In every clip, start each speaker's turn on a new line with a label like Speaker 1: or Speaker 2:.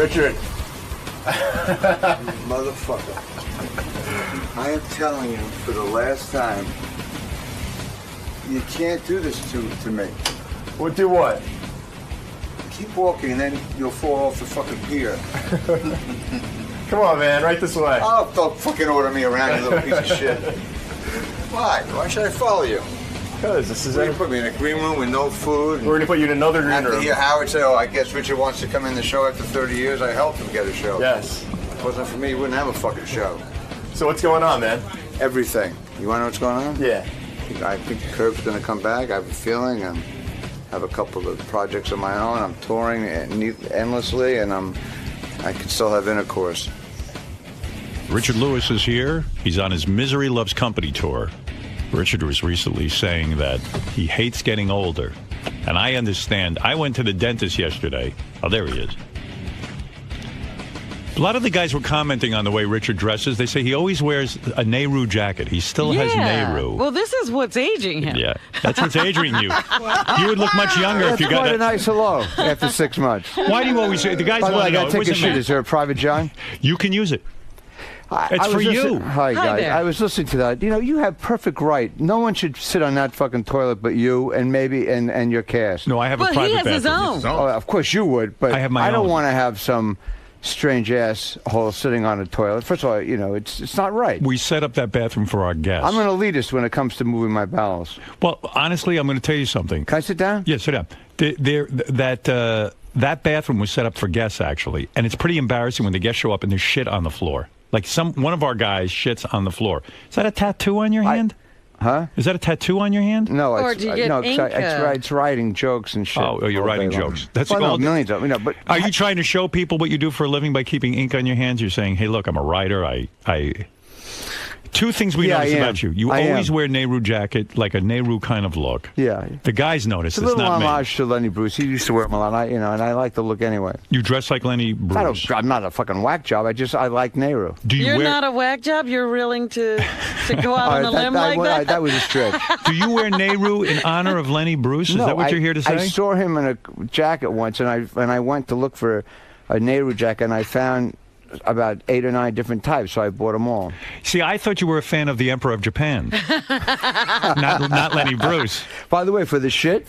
Speaker 1: Richard.
Speaker 2: Motherfucker. I am telling you for the last time, you can't do this to me.
Speaker 1: What do what?
Speaker 2: Keep walking and then you'll fall off the fucking pier.
Speaker 1: Come on, man, right this way.
Speaker 2: Oh, don't fucking order me around, you little piece of shit. Why? Why should I follow you?
Speaker 1: Because this is
Speaker 2: You put me in a green room with no food.
Speaker 1: We're going to put you in another green
Speaker 2: After
Speaker 1: room.
Speaker 2: hear Howard say, oh, I guess Richard wants to come in the show after 30 years. I helped him get a show.
Speaker 1: Yes.
Speaker 2: If it wasn't for me, he wouldn't have a fucking show.
Speaker 1: So what's going on, man?
Speaker 2: Everything. You want to know what's going on?
Speaker 1: Yeah.
Speaker 2: I think Curb's going to come back. I have a feeling. I have a couple of projects of my own. I'm touring endlessly, and I can still have intercourse.
Speaker 3: Richard Lewis is here. He's on his Misery Loves Company tour. Richard was recently saying that he hates getting older. And I understand. I went to the dentist yesterday. Oh, there he is. A lot of the guys were commenting on the way Richard dresses. They say he always wears a Nehru jacket. He still has Nehru.
Speaker 4: Well, this is what's aging him.
Speaker 3: Yeah, that's what's aging you. You would look much younger if you got
Speaker 2: quite
Speaker 3: that.
Speaker 2: a nice hello after 6 months.
Speaker 3: Why do you always say the guys
Speaker 2: By the way,
Speaker 3: want
Speaker 2: I
Speaker 3: to know?
Speaker 2: got to take a shit. Is there a private John?
Speaker 3: You can use it. It's
Speaker 2: I
Speaker 3: for
Speaker 2: was
Speaker 3: you.
Speaker 2: Hi, guys.
Speaker 4: there.
Speaker 2: I was listening to that. You know, you have perfect right. No one should sit on that fucking toilet but you and maybe and your cast.
Speaker 3: No, I have a
Speaker 4: Well,
Speaker 3: private
Speaker 4: he has his
Speaker 3: bathroom.
Speaker 4: own.
Speaker 2: Oh, of course you would, but
Speaker 3: I have my
Speaker 2: don't
Speaker 3: own.
Speaker 2: want to have some strange asshole sitting on a toilet. First of all, you know, it's not right.
Speaker 3: We set up that bathroom for our guests.
Speaker 2: I'm an elitist when it comes to moving my bowels.
Speaker 3: Well, honestly, I'm going to tell you something.
Speaker 2: Can I sit down?
Speaker 3: Yeah, sit down. That bathroom was set up for guests, actually, and it's pretty embarrassing when the guests show up and there's shit on the floor. Like one of our guys shits on the floor. Is that a tattoo on your hand?
Speaker 2: Huh?
Speaker 3: Is that a tattoo on your hand?
Speaker 2: No,
Speaker 4: Or
Speaker 2: it's
Speaker 4: do you get
Speaker 2: no,
Speaker 4: ink,
Speaker 2: it's writing jokes and shit.
Speaker 3: Oh, you're
Speaker 2: all
Speaker 3: writing
Speaker 2: day long.
Speaker 3: jokes. That's
Speaker 2: well, no,
Speaker 3: called-
Speaker 2: millions of but
Speaker 3: Are you trying to show people what you do for a living by keeping ink on your hands? You're saying, hey, look, I'm a writer. Two things we
Speaker 2: Yeah,
Speaker 3: notice
Speaker 2: I am.
Speaker 3: about you. You
Speaker 2: I
Speaker 3: always
Speaker 2: am.
Speaker 3: wear Nehru jacket, like a Nehru kind of look.
Speaker 2: Yeah.
Speaker 3: The guys notice.
Speaker 2: It's a
Speaker 3: It's
Speaker 2: little
Speaker 3: not me.
Speaker 2: homage to Lenny Bruce. He used to wear them a lot, and I like the look anyway.
Speaker 3: You dress like Lenny Bruce.
Speaker 2: I'm not a fucking whack job. I like Nehru.
Speaker 3: Do you
Speaker 4: You're
Speaker 3: wear?
Speaker 4: not a whack job? You're willing to go out on a limb like that?
Speaker 2: That was a stretch.
Speaker 3: Do you wear Nehru in honor of Lenny Bruce? Is that what you're here to say?
Speaker 2: I saw him in a jacket once, and I went to look for a Nehru jacket, and I found about 8 or 9 different types, so I bought them all.
Speaker 3: See, I thought you were a fan of the Emperor of Japan, not Lenny Bruce.
Speaker 2: By the way, for the shit,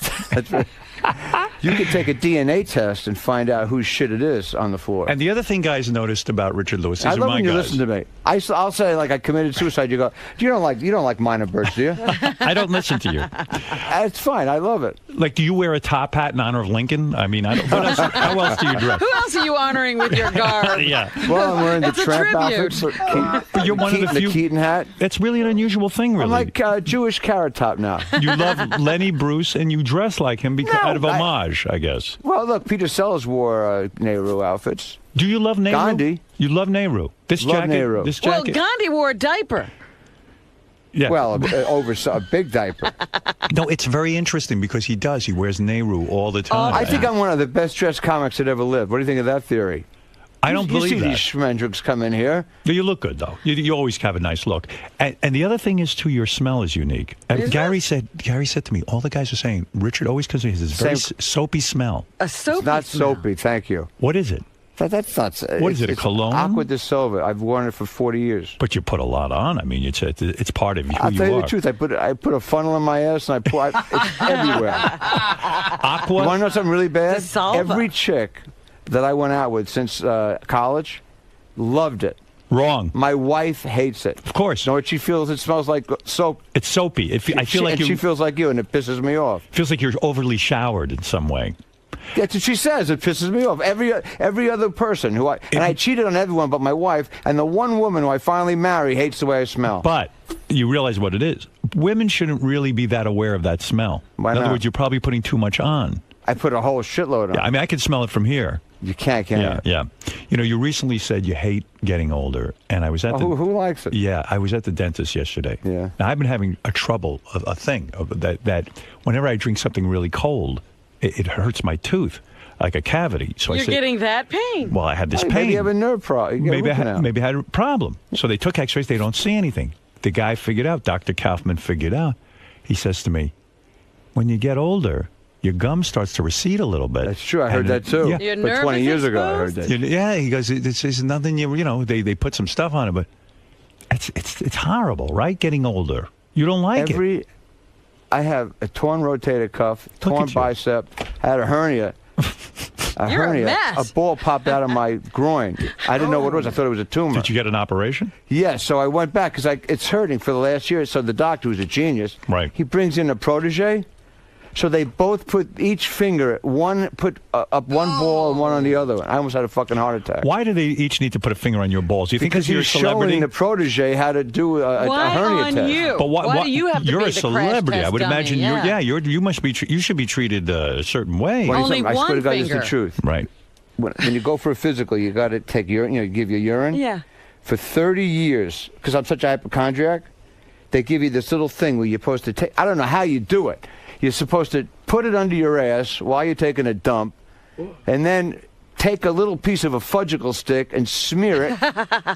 Speaker 2: you could take a DNA test and find out whose shit it is on the floor.
Speaker 3: And the other thing guys noticed about Richard Lewis, these
Speaker 2: I
Speaker 3: are
Speaker 2: love
Speaker 3: my
Speaker 2: when you
Speaker 3: guys.
Speaker 2: listen to me. I'll say like I committed suicide. You go, you don't like minor birds, do you?
Speaker 3: I don't listen to you.
Speaker 2: It's fine. I love it.
Speaker 3: Like, do you wear a top hat in honor of Lincoln? I mean, how else do you dress?
Speaker 4: Who else are you honoring with your garb?
Speaker 3: Yeah.
Speaker 2: Well, I'm wearing the
Speaker 4: It's a
Speaker 2: tramp
Speaker 4: tribute.
Speaker 2: outfit.
Speaker 3: But you're one of the few.
Speaker 2: Keaton hat.
Speaker 3: That's really an unusual thing, really.
Speaker 2: I'm like Jewish Carrot Top now.
Speaker 3: You love Lenny Bruce, and you dress like him because
Speaker 2: No,
Speaker 3: out of homage, I guess.
Speaker 2: Well, look, Peter Sellers wore Nehru outfits.
Speaker 3: Do you love Nehru?
Speaker 2: Gandhi.
Speaker 3: You love Nehru. This
Speaker 2: Love
Speaker 3: jacket.
Speaker 2: Nehru.
Speaker 3: This
Speaker 4: Well,
Speaker 3: jacket.
Speaker 4: Gandhi wore a diaper.
Speaker 3: Yeah.
Speaker 2: Well, over a big diaper.
Speaker 3: No, it's very interesting because he does. He wears Nehru all the time.
Speaker 2: I think I'm one of the best dressed comics that ever lived. What do you think of that theory?
Speaker 3: I don't believe
Speaker 2: you see
Speaker 3: that.
Speaker 2: these schmendricks come in here.
Speaker 3: You look good, though. You always have a nice look. And the other thing is, too, your smell is unique. And Gary said to me, all the guys are saying, Richard always comes in, he has this very soapy smell.
Speaker 4: A soapy
Speaker 2: It's not
Speaker 4: smell.
Speaker 2: soapy, thank you.
Speaker 3: What is it?
Speaker 2: That's not.
Speaker 3: What is it, a cologne?
Speaker 2: Aqua de Silva. I've worn it for 40 years.
Speaker 3: But you put a lot on. I mean, it's part of who
Speaker 2: I'll
Speaker 3: you
Speaker 2: tell you
Speaker 3: are.
Speaker 2: the truth. I put a funnel in my ass and it's everywhere.
Speaker 3: Aqua?
Speaker 2: You want to know something really bad?
Speaker 4: De Silva.
Speaker 2: Every chick that I went out with since college loved it.
Speaker 3: Wrong.
Speaker 2: My wife hates it.
Speaker 3: Of course.
Speaker 2: You know what she feels? It smells like soap.
Speaker 3: It's soapy. I feel like
Speaker 2: she feels like you, and it pisses me off.
Speaker 3: feels like you're overly showered in some way.
Speaker 2: That's what she says. It pisses me off. Every other person who I cheated on everyone but my wife, and the one woman who I finally marry hates the way I smell.
Speaker 3: But you realize what it is. Women shouldn't really be that aware of that smell.
Speaker 2: Why
Speaker 3: in other
Speaker 2: not?
Speaker 3: words, you're probably putting too much on.
Speaker 2: I put a whole shitload on.
Speaker 3: Yeah, I mean, I can smell it from here.
Speaker 2: You can't, can
Speaker 3: Yeah,
Speaker 2: you?
Speaker 3: yeah. You know, you recently said you hate getting older, and I was at the.
Speaker 2: Who likes it?
Speaker 3: Yeah, I was at the dentist yesterday.
Speaker 2: Yeah.
Speaker 3: Now, I've been having a thing that whenever I drink something really cold, it hurts my tooth, like a cavity. So
Speaker 4: You're
Speaker 3: I said,
Speaker 4: getting that pain.
Speaker 3: well, I had this
Speaker 2: Hey,
Speaker 3: pain.
Speaker 2: maybe you have a nerve problem.
Speaker 3: Maybe I had a problem. So they took X-rays. They don't see anything. The guy figured out. Dr. Kaufman figured out. He says to me, "When you get older, your gum starts to recede a little bit.
Speaker 2: That's true. I heard that too.
Speaker 3: Yeah.
Speaker 4: Your
Speaker 2: But
Speaker 4: nerve
Speaker 2: 20
Speaker 4: is
Speaker 2: years ago, I heard
Speaker 4: exposed?
Speaker 2: that.
Speaker 3: Yeah, he goes, it's nothing, they put some stuff on it, but it's horrible, right? Getting older. You don't like it.
Speaker 2: I have a torn rotator cuff,
Speaker 3: Look
Speaker 2: torn
Speaker 3: at you.
Speaker 2: bicep, I had a hernia.
Speaker 4: You're a mess.
Speaker 2: A ball popped out of my groin. I didn't know what it was. I thought it was a tumor.
Speaker 3: Did you get an operation?
Speaker 2: Yes, so I went back because it's hurting for the last year. So the doctor, who's a genius,
Speaker 3: Right.
Speaker 2: he brings in a protege. So they both put each finger, one put up one ball and one on the other one. I almost had a fucking heart attack.
Speaker 3: Why do they each need to put a finger on your balls? Do you think
Speaker 2: Because
Speaker 3: you're a
Speaker 2: he's
Speaker 3: celebrity?
Speaker 2: showing the protege how to do a
Speaker 4: Why
Speaker 2: hernia
Speaker 4: on
Speaker 2: test.
Speaker 4: you?
Speaker 3: But
Speaker 4: Why do you have to
Speaker 3: you're
Speaker 4: be
Speaker 3: a
Speaker 4: the crash
Speaker 3: celebrity.
Speaker 4: test
Speaker 3: I would
Speaker 4: dummy?
Speaker 3: imagine you must be. You should be treated a certain way.
Speaker 2: Well,
Speaker 4: Only
Speaker 2: I swear to
Speaker 4: one
Speaker 2: God, it's
Speaker 4: finger.
Speaker 2: the truth.
Speaker 3: Right.
Speaker 2: When you go for a physical, you got to take urine. You give you urine.
Speaker 4: Yeah.
Speaker 2: For 30 years, because I'm such a hypochondriac, they give you this little thing where you're supposed to take. I don't know how you do it. You're supposed to put it under your ass while you're taking a dump, and then take a little piece of a fudgicle stick and smear it,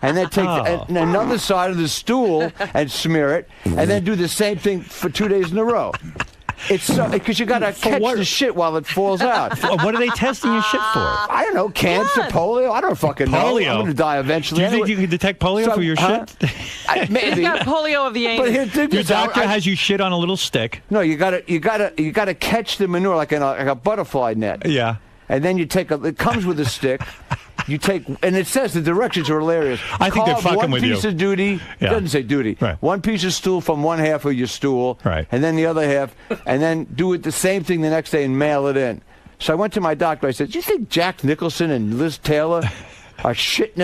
Speaker 2: and then take another side of the stool and smear it, and then do the same thing for 2 days in a row. It's because you got to catch
Speaker 3: what?
Speaker 2: the shit while it falls out.
Speaker 3: What are they testing your shit for?
Speaker 2: I don't know, cancer,
Speaker 4: What?
Speaker 2: polio. I don't fucking know.
Speaker 3: Polio?
Speaker 2: I'm going to die eventually.
Speaker 3: Do you think
Speaker 2: anyway.
Speaker 3: you can detect polio
Speaker 2: So,
Speaker 3: for your
Speaker 2: huh?
Speaker 3: shit?
Speaker 2: Maybe.
Speaker 4: He's got polio of the
Speaker 2: But
Speaker 4: anus.
Speaker 2: here,
Speaker 3: Your doctor has you shit on a little stick.
Speaker 2: No, you gotta catch the manure like a butterfly net.
Speaker 3: Yeah.
Speaker 2: And then you take it comes with a stick. You take, and it says the directions are hilarious.
Speaker 3: I think they're
Speaker 2: Carve
Speaker 3: fucking
Speaker 2: one
Speaker 3: with you.
Speaker 2: piece of duty.
Speaker 3: Yeah.
Speaker 2: It doesn't say duty.
Speaker 3: Right.
Speaker 2: One piece of stool from one half of your stool.
Speaker 3: Right.
Speaker 2: And then the other half. And then do it the same thing the next day and mail it in. So I went to my doctor. I said, "Do you think Jack Nicholson and Liz Taylor are shitting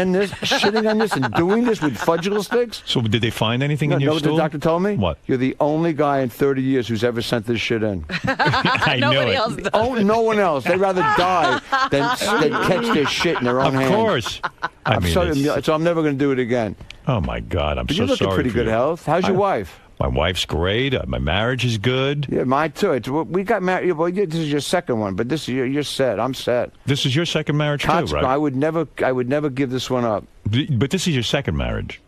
Speaker 2: on this and doing this with fudgicle sticks?"
Speaker 3: So did they find anything
Speaker 2: No,
Speaker 3: in
Speaker 2: know
Speaker 3: your
Speaker 2: what the
Speaker 3: stool?
Speaker 2: doctor told me?
Speaker 3: What?
Speaker 2: You're the only guy in 30 years who's ever sent this shit in.
Speaker 3: I knew
Speaker 4: Nobody
Speaker 3: it.
Speaker 4: else does.
Speaker 2: Oh, no one else. They'd rather die than catch their shit in their own
Speaker 3: Of
Speaker 2: hands.
Speaker 3: course. I mean,
Speaker 2: So I'm never going to do it again.
Speaker 3: oh my God, I'm
Speaker 2: But
Speaker 3: so
Speaker 2: you look in
Speaker 3: sorry
Speaker 2: pretty
Speaker 3: for
Speaker 2: good
Speaker 3: you.
Speaker 2: health. How's your wife?
Speaker 3: My wife's great. My marriage is good.
Speaker 2: Yeah, mine too. We got married. Well, this is your second one, but this is you're set. I'm set.
Speaker 3: This is your second marriage too, right?
Speaker 2: I would never give this one up.
Speaker 3: But this is your second marriage.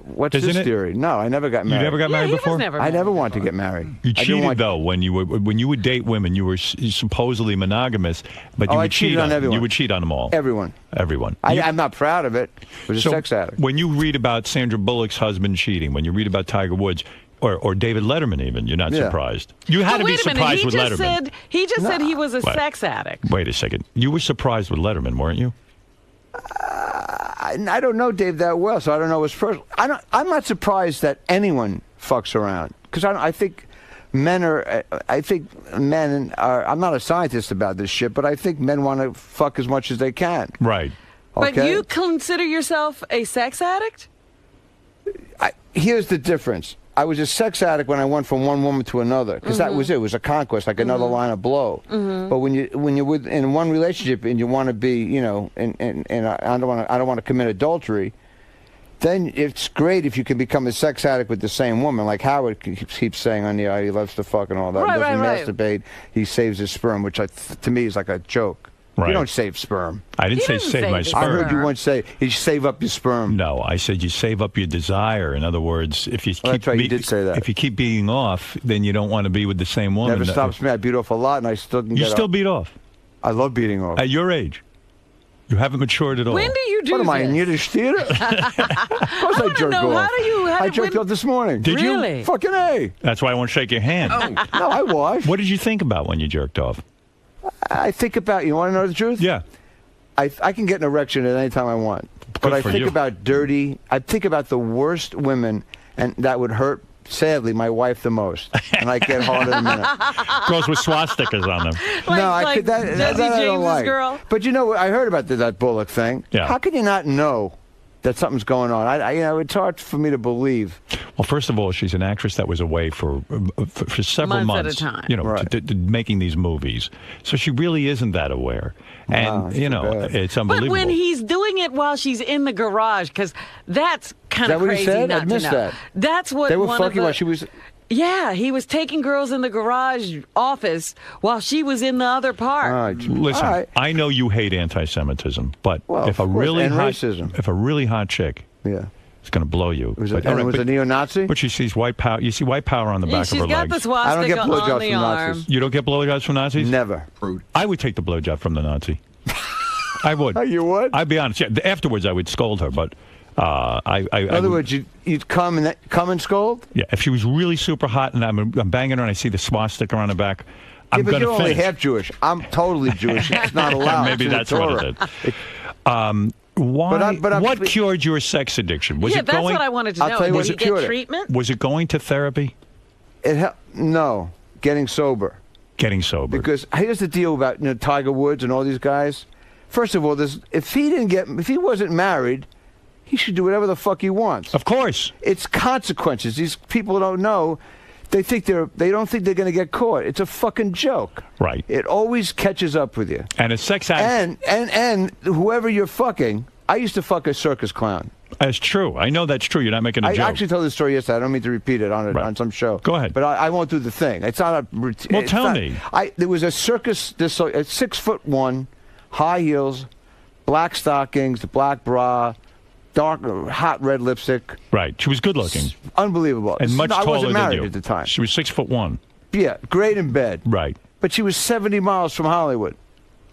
Speaker 2: What's
Speaker 3: Isn't
Speaker 2: this
Speaker 3: it?
Speaker 2: theory? No, I never got married.
Speaker 3: You never got married
Speaker 4: he
Speaker 3: before?
Speaker 4: was never
Speaker 2: I never
Speaker 4: married
Speaker 2: wanted to
Speaker 4: before.
Speaker 2: get married.
Speaker 3: You
Speaker 2: I didn't
Speaker 3: cheated
Speaker 2: want-
Speaker 3: though when you would date women. You were supposedly monogamous, but you
Speaker 2: I
Speaker 3: would cheat
Speaker 2: cheated on everyone.
Speaker 3: You would cheat on them all.
Speaker 2: Everyone.
Speaker 3: Everyone.
Speaker 2: I'm not proud of it. I was a sex addict.
Speaker 3: When you read about Sandra Bullock's husband cheating, when you read about Tiger Woods, or David Letterman even, you're not
Speaker 2: Yeah.
Speaker 3: surprised. You had
Speaker 4: But
Speaker 3: to be
Speaker 4: wait a minute.
Speaker 3: surprised
Speaker 4: He
Speaker 3: with
Speaker 4: just
Speaker 3: Letterman.
Speaker 4: he just said he was a
Speaker 3: What?
Speaker 4: sex addict.
Speaker 3: Wait a second. You were surprised with Letterman, weren't you?
Speaker 2: I don't know Dave that well, so I don't know his personal. I'm not surprised that anyone fucks around because I think men are. I think men are. I'm not a scientist about this shit, but I think men want to fuck as much as they can.
Speaker 3: Right.
Speaker 2: Okay?
Speaker 4: But you consider yourself a sex addict?
Speaker 2: Here's the difference. I was a sex addict when I went from one woman to another because that was it. It was a conquest, like another line of blow. But when you're in one relationship and you want to be, and I don't want to commit adultery, then it's great if you can become a sex addict with the same woman. Like Howard keeps saying on the air, he loves to fuck and all that.
Speaker 4: Right,
Speaker 2: He doesn't
Speaker 4: right.
Speaker 2: masturbate. He saves his sperm, which to me is like a joke.
Speaker 3: Right.
Speaker 2: You don't save sperm.
Speaker 3: I didn't
Speaker 4: He
Speaker 3: say
Speaker 4: didn't
Speaker 3: save
Speaker 4: say
Speaker 3: my
Speaker 4: this.
Speaker 3: sperm.
Speaker 2: I heard you once say you save up your sperm.
Speaker 3: No, I said you save up your desire. In other words, if you keep
Speaker 2: that's right, you did say that.
Speaker 3: if you keep beating off, then you don't want to be with the same woman.
Speaker 2: Never stops me. I beat off a lot, and I still can
Speaker 3: You
Speaker 2: get
Speaker 3: still
Speaker 2: up.
Speaker 3: beat off
Speaker 2: I love beating off.
Speaker 3: at your age. You haven't matured at all.
Speaker 4: When do you do
Speaker 2: What am I, in
Speaker 4: this?
Speaker 2: Yiddish theater? Of course I
Speaker 4: wanna
Speaker 2: jerk
Speaker 4: know,
Speaker 2: off.
Speaker 4: how
Speaker 2: I
Speaker 4: did-
Speaker 2: jerked
Speaker 4: when-
Speaker 2: off this morning.
Speaker 3: Did you?
Speaker 4: Really?
Speaker 2: Fucking A.
Speaker 3: That's why I won't shake your hand.
Speaker 2: No, I was.
Speaker 3: What did you think about when you jerked off?
Speaker 2: I think about, you want to know the truth?
Speaker 3: Yeah.
Speaker 2: I can get an erection at any time I want. But I
Speaker 3: for
Speaker 2: think
Speaker 3: you.
Speaker 2: about dirty, I think about the worst women, and that would hurt, sadly, my wife the most. And I get hard in a minute.
Speaker 3: Girls with swastikas on them.
Speaker 4: Like
Speaker 2: that
Speaker 4: Jesse
Speaker 2: I don't
Speaker 4: James's
Speaker 2: like.
Speaker 4: girl?
Speaker 2: But you know, I heard about that Bullock thing.
Speaker 3: Yeah.
Speaker 2: How can you not know that something's going on? It's hard for me to believe.
Speaker 3: Well, first of all, she's an actress that was away for several
Speaker 4: Months
Speaker 3: months.
Speaker 4: at a time.
Speaker 2: Right.
Speaker 3: to making these movies. So she really isn't that aware. And,
Speaker 2: Wow, that's too bad.
Speaker 3: it's
Speaker 4: But
Speaker 3: unbelievable.
Speaker 4: when he's doing it while she's in the garage, because that's kind
Speaker 2: Is
Speaker 4: of
Speaker 2: that what he
Speaker 4: crazy
Speaker 2: said?
Speaker 4: not
Speaker 2: I missed
Speaker 4: to know.
Speaker 2: that.
Speaker 4: That's what
Speaker 2: They were
Speaker 4: one of
Speaker 2: fucking
Speaker 4: the,
Speaker 2: while she was...
Speaker 4: Yeah, he was taking girls in the garage office while she was in the other part.
Speaker 2: All right.
Speaker 3: Listen,
Speaker 2: All right.
Speaker 3: I know you hate anti-Semitism, but
Speaker 2: Well,
Speaker 3: if a
Speaker 2: of course,
Speaker 3: really
Speaker 2: and
Speaker 3: hot
Speaker 2: racism.
Speaker 3: if a really hot chick
Speaker 2: Yeah.
Speaker 3: It's going to blow you.
Speaker 2: It was,
Speaker 3: But,
Speaker 2: and
Speaker 3: all right,
Speaker 2: it was
Speaker 3: but-
Speaker 2: a neo-Nazi?
Speaker 3: But she sees white power. You see white power on the back of
Speaker 4: She's
Speaker 3: her
Speaker 4: got
Speaker 3: legs.
Speaker 4: the
Speaker 2: I don't get
Speaker 4: swastika
Speaker 2: blowjobs
Speaker 4: on the
Speaker 2: from
Speaker 4: arm.
Speaker 2: Nazis.
Speaker 3: You don't get blowjobs from Nazis?
Speaker 2: Never.
Speaker 3: I would take the blowjob from the Nazi. I would.
Speaker 2: Oh, you would?
Speaker 3: I'd be honest. Yeah, afterwards, I would scold her, but
Speaker 2: In other words, you'd come and scold?
Speaker 3: yeah, if she was really super hot and I'm banging her and I see the swastika on her back, I'm
Speaker 2: but
Speaker 3: going
Speaker 2: you're
Speaker 3: to
Speaker 2: only
Speaker 3: finish.
Speaker 2: half Jewish. I'm totally Jewish. It's not allowed.
Speaker 3: Maybe
Speaker 2: It's in the
Speaker 3: that's what
Speaker 2: Torah.
Speaker 3: it is. Why?
Speaker 2: But I'm-
Speaker 3: what cured your sex addiction? Was
Speaker 4: Yeah,
Speaker 3: it
Speaker 4: that's
Speaker 3: going?
Speaker 4: what I wanted to
Speaker 2: I'll
Speaker 4: know.
Speaker 2: tell you
Speaker 4: Did
Speaker 2: what
Speaker 4: you
Speaker 2: cured
Speaker 4: get
Speaker 2: it.
Speaker 4: treatment?
Speaker 3: Was it going to therapy?
Speaker 2: No, getting sober.
Speaker 3: Getting sober.
Speaker 2: Because here's the deal about Tiger Woods and all these guys. First of all, if he wasn't married, he should do whatever the fuck he wants.
Speaker 3: Of course.
Speaker 2: It's consequences. These people don't know. They don't think they're going to get caught. It's a fucking joke.
Speaker 3: Right.
Speaker 2: It always catches up with you.
Speaker 3: And a sex addict.
Speaker 2: And whoever you're fucking, I used to fuck a circus clown.
Speaker 3: That's true. I know that's true. You're not making a
Speaker 2: I
Speaker 3: joke.
Speaker 2: actually told this story yesterday. I don't mean to repeat it on some show.
Speaker 3: Go ahead.
Speaker 2: But I won't do the thing. It's not a routine.
Speaker 3: Well, tell me.
Speaker 2: There was a circus. At 6'1", high heels, black stockings, black bra, dark hot red lipstick.
Speaker 3: Right. She was good looking.
Speaker 2: Unbelievable.
Speaker 3: And much
Speaker 2: I
Speaker 3: taller
Speaker 2: wasn't
Speaker 3: than
Speaker 2: married
Speaker 3: you.
Speaker 2: at the time.
Speaker 3: She was 6'1".
Speaker 2: Yeah, great in bed.
Speaker 3: Right.
Speaker 2: But she was 70 miles from Hollywood.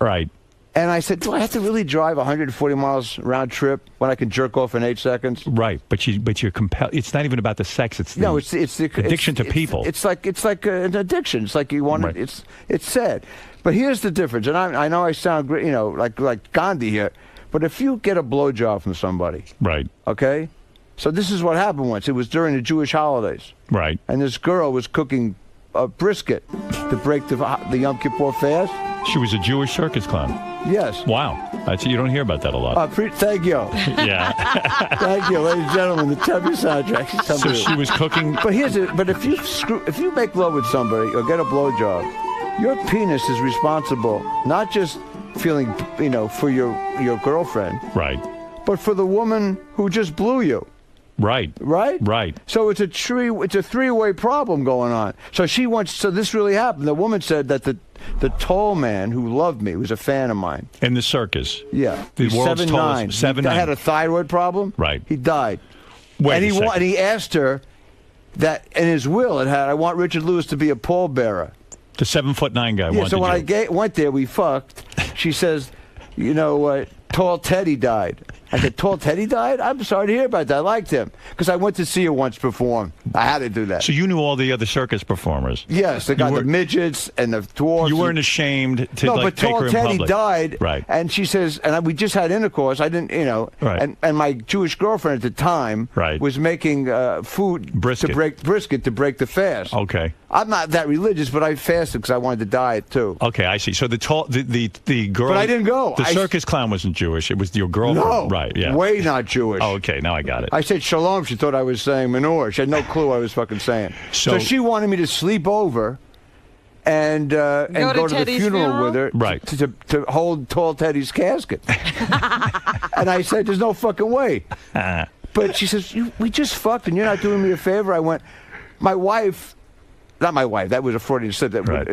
Speaker 3: Right.
Speaker 2: And I said, do I have to really drive 140 miles round trip when I can jerk off in 8 seconds?
Speaker 3: Right. But you're compelled. It's not even about the sex. It's the
Speaker 2: No, it's the
Speaker 3: addiction to people.
Speaker 2: It's like an addiction. It's like you want
Speaker 3: Right.
Speaker 2: it. It's sad. But here's the difference. And I know I sound great, like Gandhi here. But if you get a blowjob from somebody,
Speaker 3: Right.
Speaker 2: okay? So this is what happened once. It was during the Jewish holidays,
Speaker 3: Right.
Speaker 2: and this girl was cooking a brisket to break the Yom Kippur fast.
Speaker 3: She was a Jewish circus clown.
Speaker 2: Yes.
Speaker 3: Wow. You don't hear about that a lot.
Speaker 2: Thank you.
Speaker 3: Yeah.
Speaker 2: Thank you, ladies and gentlemen. The Tubby soundtrack.
Speaker 3: So she was cooking.
Speaker 2: But if you make love with somebody or get a blowjob, your penis is responsible, not just feeling, for your girlfriend,
Speaker 3: Right.
Speaker 2: but for the woman who just blew you.
Speaker 3: Right.
Speaker 2: Right?
Speaker 3: Right.
Speaker 2: So it's a three-way problem going on. So this really happened. The woman said that the tall man who loved me was a fan of mine.
Speaker 3: In the circus.
Speaker 2: Yeah.
Speaker 3: The
Speaker 2: He's
Speaker 3: world's
Speaker 2: 7'9".
Speaker 3: tallest. 7'9".
Speaker 2: He had a thyroid problem.
Speaker 3: Right.
Speaker 2: He died.
Speaker 3: Wait
Speaker 2: and
Speaker 3: a second.
Speaker 2: he asked her that in his will it had, I want Richard Lewis to be a pallbearer.
Speaker 3: The 7'9" guy
Speaker 2: Yeah,
Speaker 3: wanted
Speaker 2: so when
Speaker 3: you.
Speaker 2: I went there, we fucked. She says, Tall Teddy died. I said, Tall Teddy died? I'm sorry to hear about that. I liked him. Because I went to see her once perform. I had to do that.
Speaker 3: So you knew all the other circus performers.
Speaker 2: Yes, the midgets and the dwarfs.
Speaker 3: You weren't ashamed to
Speaker 2: but
Speaker 3: take
Speaker 2: Tall
Speaker 3: her in
Speaker 2: Teddy
Speaker 3: public.
Speaker 2: died.
Speaker 3: Right.
Speaker 2: And she says, and we just had intercourse. I didn't,
Speaker 3: Right.
Speaker 2: and my Jewish girlfriend at the time
Speaker 3: Right.
Speaker 2: was making food
Speaker 3: Brisket.
Speaker 2: to break the fast.
Speaker 3: Okay.
Speaker 2: I'm not that religious, but I fasted because I wanted to diet too.
Speaker 3: Okay, I see. So the girl.
Speaker 2: But I didn't go.
Speaker 3: The circus clown wasn't Jewish. It was your girlfriend.
Speaker 2: No,
Speaker 3: Right. Yeah.
Speaker 2: way not Jewish.
Speaker 3: Oh, okay. Now I got it.
Speaker 2: I said shalom. She thought I was saying menorah. She had no clue what I was fucking saying.
Speaker 3: So
Speaker 2: she wanted me to sleep over and go to the
Speaker 4: Teddy's
Speaker 2: funeral with her,
Speaker 3: Right.
Speaker 2: to hold Tall Teddy's casket. And I said, "There's no fucking way." But she says, "We just fucked, and you're not doing me a favor." I went, "My wife." Not my wife. That was a Freudian slip.
Speaker 3: Right.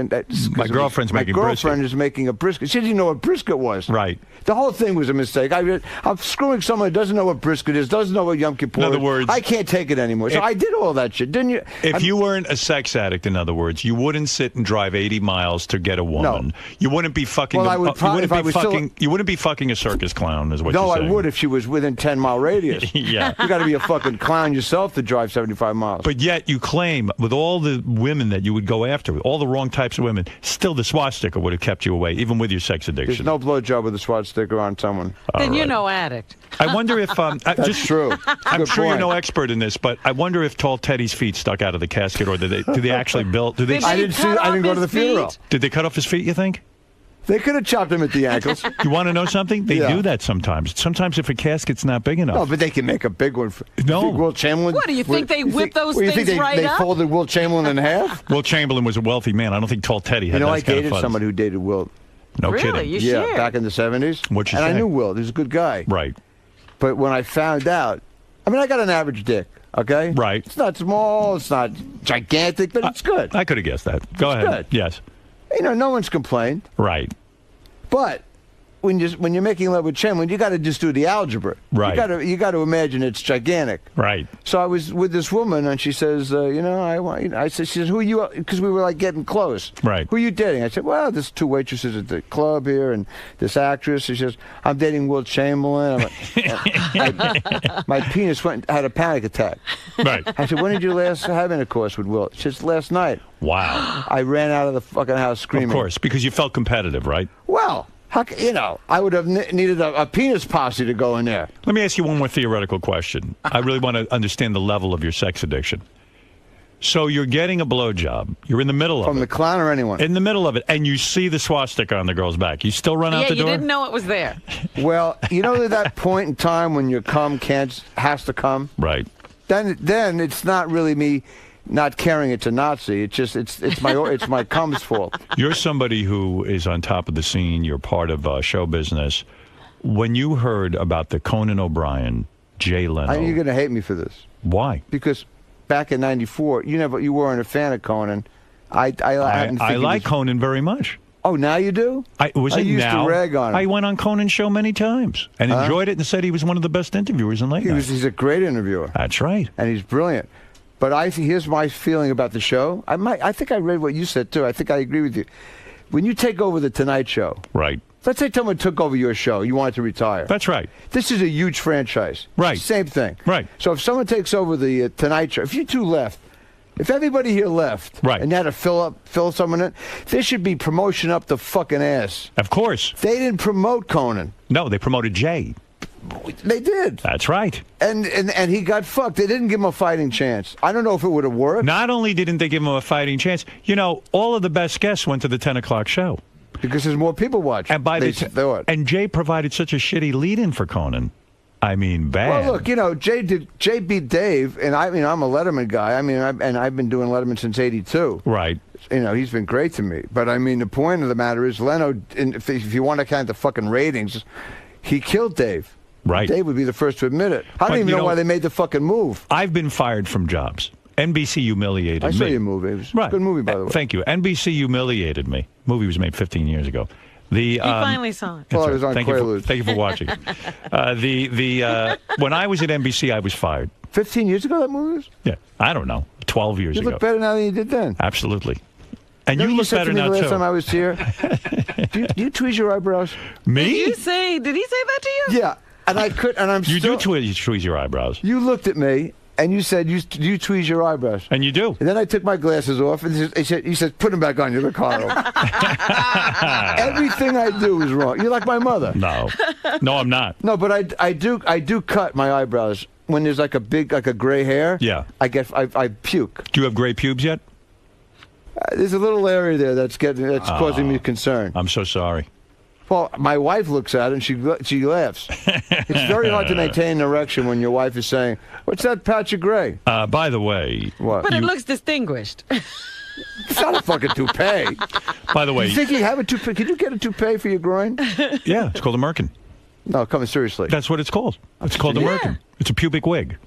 Speaker 3: My girlfriend's making
Speaker 2: My girlfriend
Speaker 3: brisket.
Speaker 2: is making a brisket. She didn't know what brisket was.
Speaker 3: Right.
Speaker 2: The whole thing was a mistake. I'm screwing someone who doesn't know what brisket is, doesn't know what Yom Kippur is.
Speaker 3: In other words,
Speaker 2: I can't take it anymore. So I did all that shit, didn't you?
Speaker 3: If you weren't a sex addict, in other words, you wouldn't sit and drive 80 miles to get a woman.
Speaker 2: No.
Speaker 3: You wouldn't be fucking.
Speaker 2: Well, I would probably, if I was still.
Speaker 3: You wouldn't be fucking a circus clown, is what
Speaker 2: No,
Speaker 3: you're
Speaker 2: I
Speaker 3: saying.
Speaker 2: would if she was within 10-mile radius.
Speaker 3: Yeah.
Speaker 2: You got to be a fucking clown yourself to drive 75 miles.
Speaker 3: But yet you claim, with all the women that you would go after, all the wrong types of women, still the swastika would have kept you away, even with your sex
Speaker 2: There's
Speaker 3: addiction.
Speaker 2: no blowjob with a swastika on someone.
Speaker 4: Then you're no addict.
Speaker 3: I wonder if
Speaker 2: That's true.
Speaker 3: I'm
Speaker 2: Good
Speaker 3: sure you're
Speaker 2: point.
Speaker 3: no expert in this, but I wonder if Tall Teddy's feet stuck out of the casket, or do they actually build? Do they?
Speaker 4: Did
Speaker 2: I
Speaker 4: they
Speaker 2: didn't see.
Speaker 4: cut
Speaker 2: I didn't
Speaker 4: off
Speaker 2: go to the
Speaker 4: his feet?
Speaker 2: funeral.
Speaker 3: Did they cut off his feet? You think?
Speaker 2: They could have chopped him at the ankles.
Speaker 3: You want to know something? They
Speaker 2: Yeah.
Speaker 3: do that sometimes. Sometimes if a casket's not big enough.
Speaker 2: No, but they can make a big one.
Speaker 3: No.
Speaker 2: You think Wilt Chamberlain.
Speaker 4: What, do you think they whip those
Speaker 2: you
Speaker 4: things
Speaker 2: think
Speaker 4: right
Speaker 2: they
Speaker 4: up?
Speaker 2: folded Wilt Chamberlain in half?
Speaker 3: Will Chamberlain was a wealthy man. I don't think Tall Teddy had
Speaker 2: You know,
Speaker 3: that
Speaker 2: I
Speaker 3: kind of
Speaker 2: dated
Speaker 3: funds.
Speaker 2: somebody who dated Wilt.
Speaker 3: No
Speaker 4: Really?
Speaker 3: kidding.
Speaker 4: You
Speaker 2: Yeah,
Speaker 4: shared.
Speaker 2: back in the 70s.
Speaker 3: What'd you
Speaker 2: and I
Speaker 3: say?
Speaker 2: knew Wilt. He was a good guy.
Speaker 3: Right.
Speaker 2: But when I found out, I mean, I got an average dick, okay?
Speaker 3: Right.
Speaker 2: It's not small, it's not gigantic, but it's good.
Speaker 3: I could have guessed that. Go ahead.
Speaker 2: good.
Speaker 3: Yes.
Speaker 2: No one's complained.
Speaker 3: Right.
Speaker 2: But when you're making love with Chamberlain, you got to just do the algebra.
Speaker 3: Right.
Speaker 2: You got to imagine it's gigantic.
Speaker 3: Right.
Speaker 2: So I was with this woman, and she says, I said, she says, who are you? Because we were like getting close.
Speaker 3: Right.
Speaker 2: Who are you dating? I said, well, there's 2 waitresses at the club here, and this actress. She says, I'm dating Will Chamberlain. My penis had a panic attack.
Speaker 3: Right.
Speaker 2: I said, when did you last have intercourse with Will? She says, last night.
Speaker 3: Wow.
Speaker 2: I ran out of the fucking house screaming.
Speaker 3: Of course, because you felt competitive, right?
Speaker 2: Well, I would have needed a penis posse to go in there.
Speaker 3: Let me ask you one more theoretical question. I really want to understand the level of your sex addiction. So you're getting a blowjob. You're in the middle of it.
Speaker 2: From the clown or anyone?
Speaker 3: In the middle of it, and you see the swastika on the girl's back. You still run out the door?
Speaker 4: Yeah, you didn't know it was there.
Speaker 2: Well, you know that point in time when your cum has to come?
Speaker 3: Right.
Speaker 2: Then it's not really me not caring it's a Nazi. It's my cum's fault.
Speaker 3: You're somebody who is on top of the scene. You're part of show business. When you heard about the Conan O'Brien, Jay Leno...
Speaker 2: You're going to hate me for this.
Speaker 3: Why?
Speaker 2: Because back in '94, you weren't a fan of Conan. I
Speaker 3: like Conan very much.
Speaker 2: Oh, now you do?
Speaker 3: I used
Speaker 2: to rag on him.
Speaker 3: I went on Conan's show many times and enjoyed it and said he was one of the best interviewers in late night.
Speaker 2: He's a great interviewer.
Speaker 3: That's right.
Speaker 2: And he's brilliant. But here's my feeling about the show. I think I read what you said, too. I think I agree with you. When you take over The Tonight Show.
Speaker 3: Right.
Speaker 2: Let's say someone took over your show. You wanted to retire.
Speaker 3: That's right.
Speaker 2: This is a huge franchise.
Speaker 3: Right.
Speaker 2: Same thing.
Speaker 3: Right.
Speaker 2: So if someone takes over the Tonight Show, if you two left, if everybody here left,
Speaker 3: right,
Speaker 2: and you had to fill someone in, there should be promotion up the fucking ass.
Speaker 3: Of course.
Speaker 2: They didn't promote Conan.
Speaker 3: No, they promoted Jay.
Speaker 2: They did.
Speaker 3: That's right.
Speaker 2: And he got fucked. They didn't give him a fighting chance. I don't know if it would have worked.
Speaker 3: Not only didn't they give him a fighting chance, all of the best guests went to the 10 o'clock show.
Speaker 2: Because there's more people watching.
Speaker 3: And and Jay provided such a shitty lead-in for Conan. I mean, bad.
Speaker 2: Well, look, Jay beat Dave, and I'm a Letterman guy. I mean, I've been doing Letterman since '82.
Speaker 3: Right.
Speaker 2: He's been great to me. But I mean, the point of the matter is, Leno, if you want to count the fucking ratings, he killed Dave.
Speaker 3: Right.
Speaker 2: Dave would be the first to admit it. I don't even know why they made the fucking move.
Speaker 3: I've been fired from jobs. NBC humiliated me.
Speaker 2: I saw your movie. It was a good movie, by the way.
Speaker 3: Thank you. NBC humiliated me. Movie was made 15 years ago.
Speaker 4: You finally saw it.
Speaker 2: Well, it was on Quaaludes.
Speaker 3: Thank you for watching. When I was at NBC, I was fired.
Speaker 2: 15 years ago, that movie was?
Speaker 3: Yeah. I don't know. 12 years ago.
Speaker 2: You look better now than you did then.
Speaker 3: Absolutely. And you look better now,
Speaker 2: too.
Speaker 3: too.
Speaker 2: Last time I was here, do you tweeze your eyebrows?
Speaker 3: Me?
Speaker 4: Did he say that to you?
Speaker 2: Yeah. And I could, and I'm
Speaker 3: You
Speaker 2: still...
Speaker 3: do tweeze your eyebrows.
Speaker 2: You looked at me, and you said, you tweeze your eyebrows.
Speaker 3: And you do.
Speaker 2: And then I took my glasses off, and he said, put them back on. You look horrible. Everything I do is wrong. You're like my mother.
Speaker 3: No. No, I'm not.
Speaker 2: No, but I do cut my eyebrows. When there's like a gray hair,
Speaker 3: yeah,
Speaker 2: I puke.
Speaker 3: Do you have gray pubes yet?
Speaker 2: There's a little area there that's causing me concern.
Speaker 3: I'm so sorry.
Speaker 2: Well, my wife looks at it and she laughs. It's very hard to maintain an erection when your wife is saying, "What's that patch of gray?"
Speaker 3: By the way,
Speaker 2: what?
Speaker 4: But it looks distinguished.
Speaker 2: It's not a fucking toupee.
Speaker 3: By the way,
Speaker 2: you think you have a toupee? Can you get a toupee for your groin?
Speaker 3: Yeah, it's called a merkin.
Speaker 2: No, come on, seriously.
Speaker 3: That's what it's called. It's called a merkin. It's a pubic wig.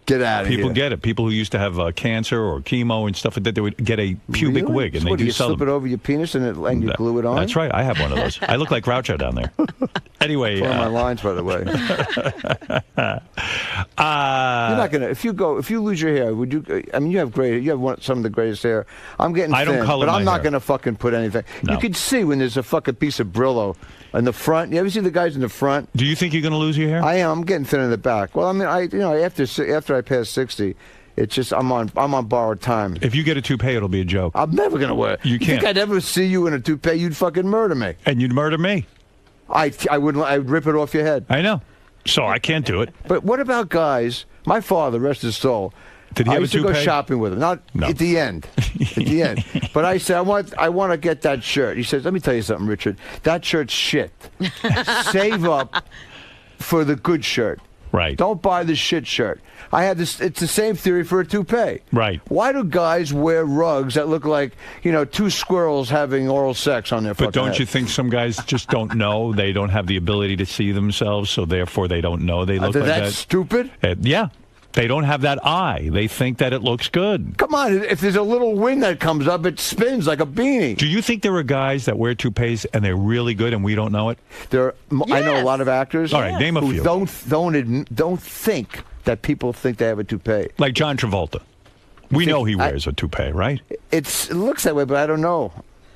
Speaker 2: Get out of here.
Speaker 3: People get it. People who used to have cancer or chemo and stuff like that, they would get a pubic wig, and
Speaker 2: so
Speaker 3: they do
Speaker 2: you
Speaker 3: sell
Speaker 2: slip
Speaker 3: them.
Speaker 2: it over your penis and you glue it on?
Speaker 3: That's right. I have one of those. I look like Groucho down there. Anyway,
Speaker 2: one of my lines, by the way. You're not gonna. If you lose your hair, would you? I mean, you have some of the greatest hair. I'm getting thin,
Speaker 3: I don't color
Speaker 2: but I'm
Speaker 3: my
Speaker 2: not
Speaker 3: hair.
Speaker 2: gonna fucking put anything.
Speaker 3: No.
Speaker 2: You can see when there's a fucking piece of Brillo in the front. You ever see the guys in the front?
Speaker 3: Do you think you're going to lose your hair?
Speaker 2: I am. I'm getting thin in the back. Well, I mean, after I pass 60, it's just I'm on borrowed time.
Speaker 3: If you get a toupee, it'll be a joke.
Speaker 2: I'm never gonna wear it.
Speaker 3: You
Speaker 2: think
Speaker 3: can't.
Speaker 2: I'd ever see you in a toupee? You'd fucking murder me.
Speaker 3: And you'd murder me.
Speaker 2: I wouldn't. I'd rip it off your head.
Speaker 3: I know. So I can't do it.
Speaker 2: But what about guys? My father, rest his soul.
Speaker 3: Did he
Speaker 2: I
Speaker 3: have a
Speaker 2: used to go
Speaker 3: toupee?
Speaker 2: shopping with him. Not
Speaker 3: No.
Speaker 2: at the end. At the end. But I said, I want to get that shirt. He says, let me tell you something, Richard. That shirt's shit. Save up for the good shirt.
Speaker 3: Right.
Speaker 2: Don't buy the shit shirt. I had this. It's the same theory for a toupee.
Speaker 3: Right.
Speaker 2: Why do guys wear rugs that look like, two squirrels having oral sex on their fucking
Speaker 3: But don't
Speaker 2: head?
Speaker 3: you think some guys just don't know? They don't have the ability to see themselves, so therefore they don't know they look like that.
Speaker 2: That's stupid?
Speaker 3: Yeah. They don't have that eye. They think that it looks good.
Speaker 2: Come on, if there's a little wind that comes up, it spins like a beanie.
Speaker 3: Do you think there are guys that wear toupees and they're really good and we don't know it?
Speaker 2: I know a lot of actors.
Speaker 3: All right, name a
Speaker 2: who
Speaker 3: few.
Speaker 2: Don't think that people think they have a toupee.
Speaker 3: Like John Travolta. We know he wears a toupee, right?
Speaker 2: It looks that way, but I don't know.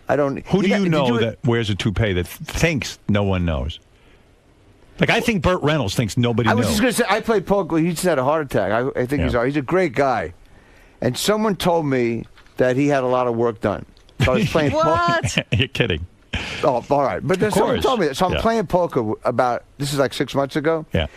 Speaker 2: I don't.
Speaker 3: Who do you know that wears a toupee that thinks no one knows? Like, I think Burt Reynolds thinks nobody knows.
Speaker 2: I was just going to say, I played poker. He just had a heart attack. I think he's a great guy. And someone told me that he had a lot of work done. So I was playing poker.
Speaker 4: What?
Speaker 3: You're kidding.
Speaker 2: Oh, all right. But then someone told me that. So I'm playing poker this is like 6 months ago.
Speaker 3: Yeah.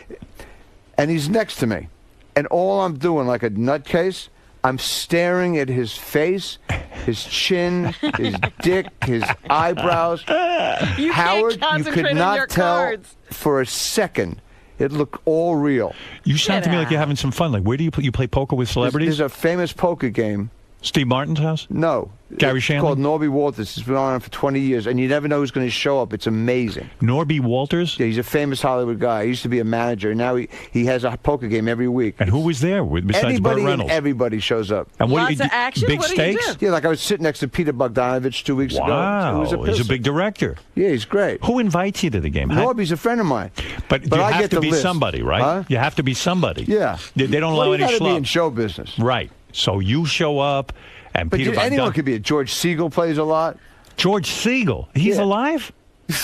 Speaker 2: And he's next to me. And all I'm doing, like a nutcase, I'm staring at his face, his chin, his dick, his eyebrows. Howard, you could not tell for a second. It looked all real.
Speaker 3: You sound to me like you're having some fun. Like, where do you play poker with celebrities?
Speaker 2: There's a famous poker game.
Speaker 3: Steve Martin's house?
Speaker 2: No.
Speaker 3: Gary
Speaker 2: It's
Speaker 3: Shandling?
Speaker 2: called Norby Walters. It's been on for 20 years, and you never know who's going to show up. It's amazing.
Speaker 3: Norby Walters?
Speaker 2: Yeah, he's a famous Hollywood guy. He used to be a manager. Now he has a poker game every week.
Speaker 3: And who was there besides
Speaker 2: Anybody
Speaker 3: Burt
Speaker 2: and
Speaker 3: Reynolds?
Speaker 2: everybody shows up.
Speaker 3: And what
Speaker 4: Lots of action?
Speaker 3: Big
Speaker 4: What do you
Speaker 3: stakes?
Speaker 4: do?
Speaker 2: Yeah, like I was sitting next to Peter Bogdanovich 2 weeks ago.
Speaker 3: Wow.
Speaker 2: It was
Speaker 3: He's a big director.
Speaker 2: Yeah, he's great.
Speaker 3: Who invites you to the game?
Speaker 2: Norby's a friend of mine.
Speaker 3: But you
Speaker 2: I
Speaker 3: have
Speaker 2: get
Speaker 3: to
Speaker 2: the
Speaker 3: be
Speaker 2: list.
Speaker 3: somebody, right?
Speaker 2: Huh?
Speaker 3: You have to be somebody.
Speaker 2: Yeah.
Speaker 3: They don't allow any
Speaker 2: you gotta be in
Speaker 3: schlubs.
Speaker 2: show business.
Speaker 3: Right. So you show up, and
Speaker 2: But
Speaker 3: Peter
Speaker 2: anyone
Speaker 3: Bogdan-
Speaker 2: could be a George Siegel plays a lot.
Speaker 3: George Siegel. He's
Speaker 2: Yeah.
Speaker 3: alive?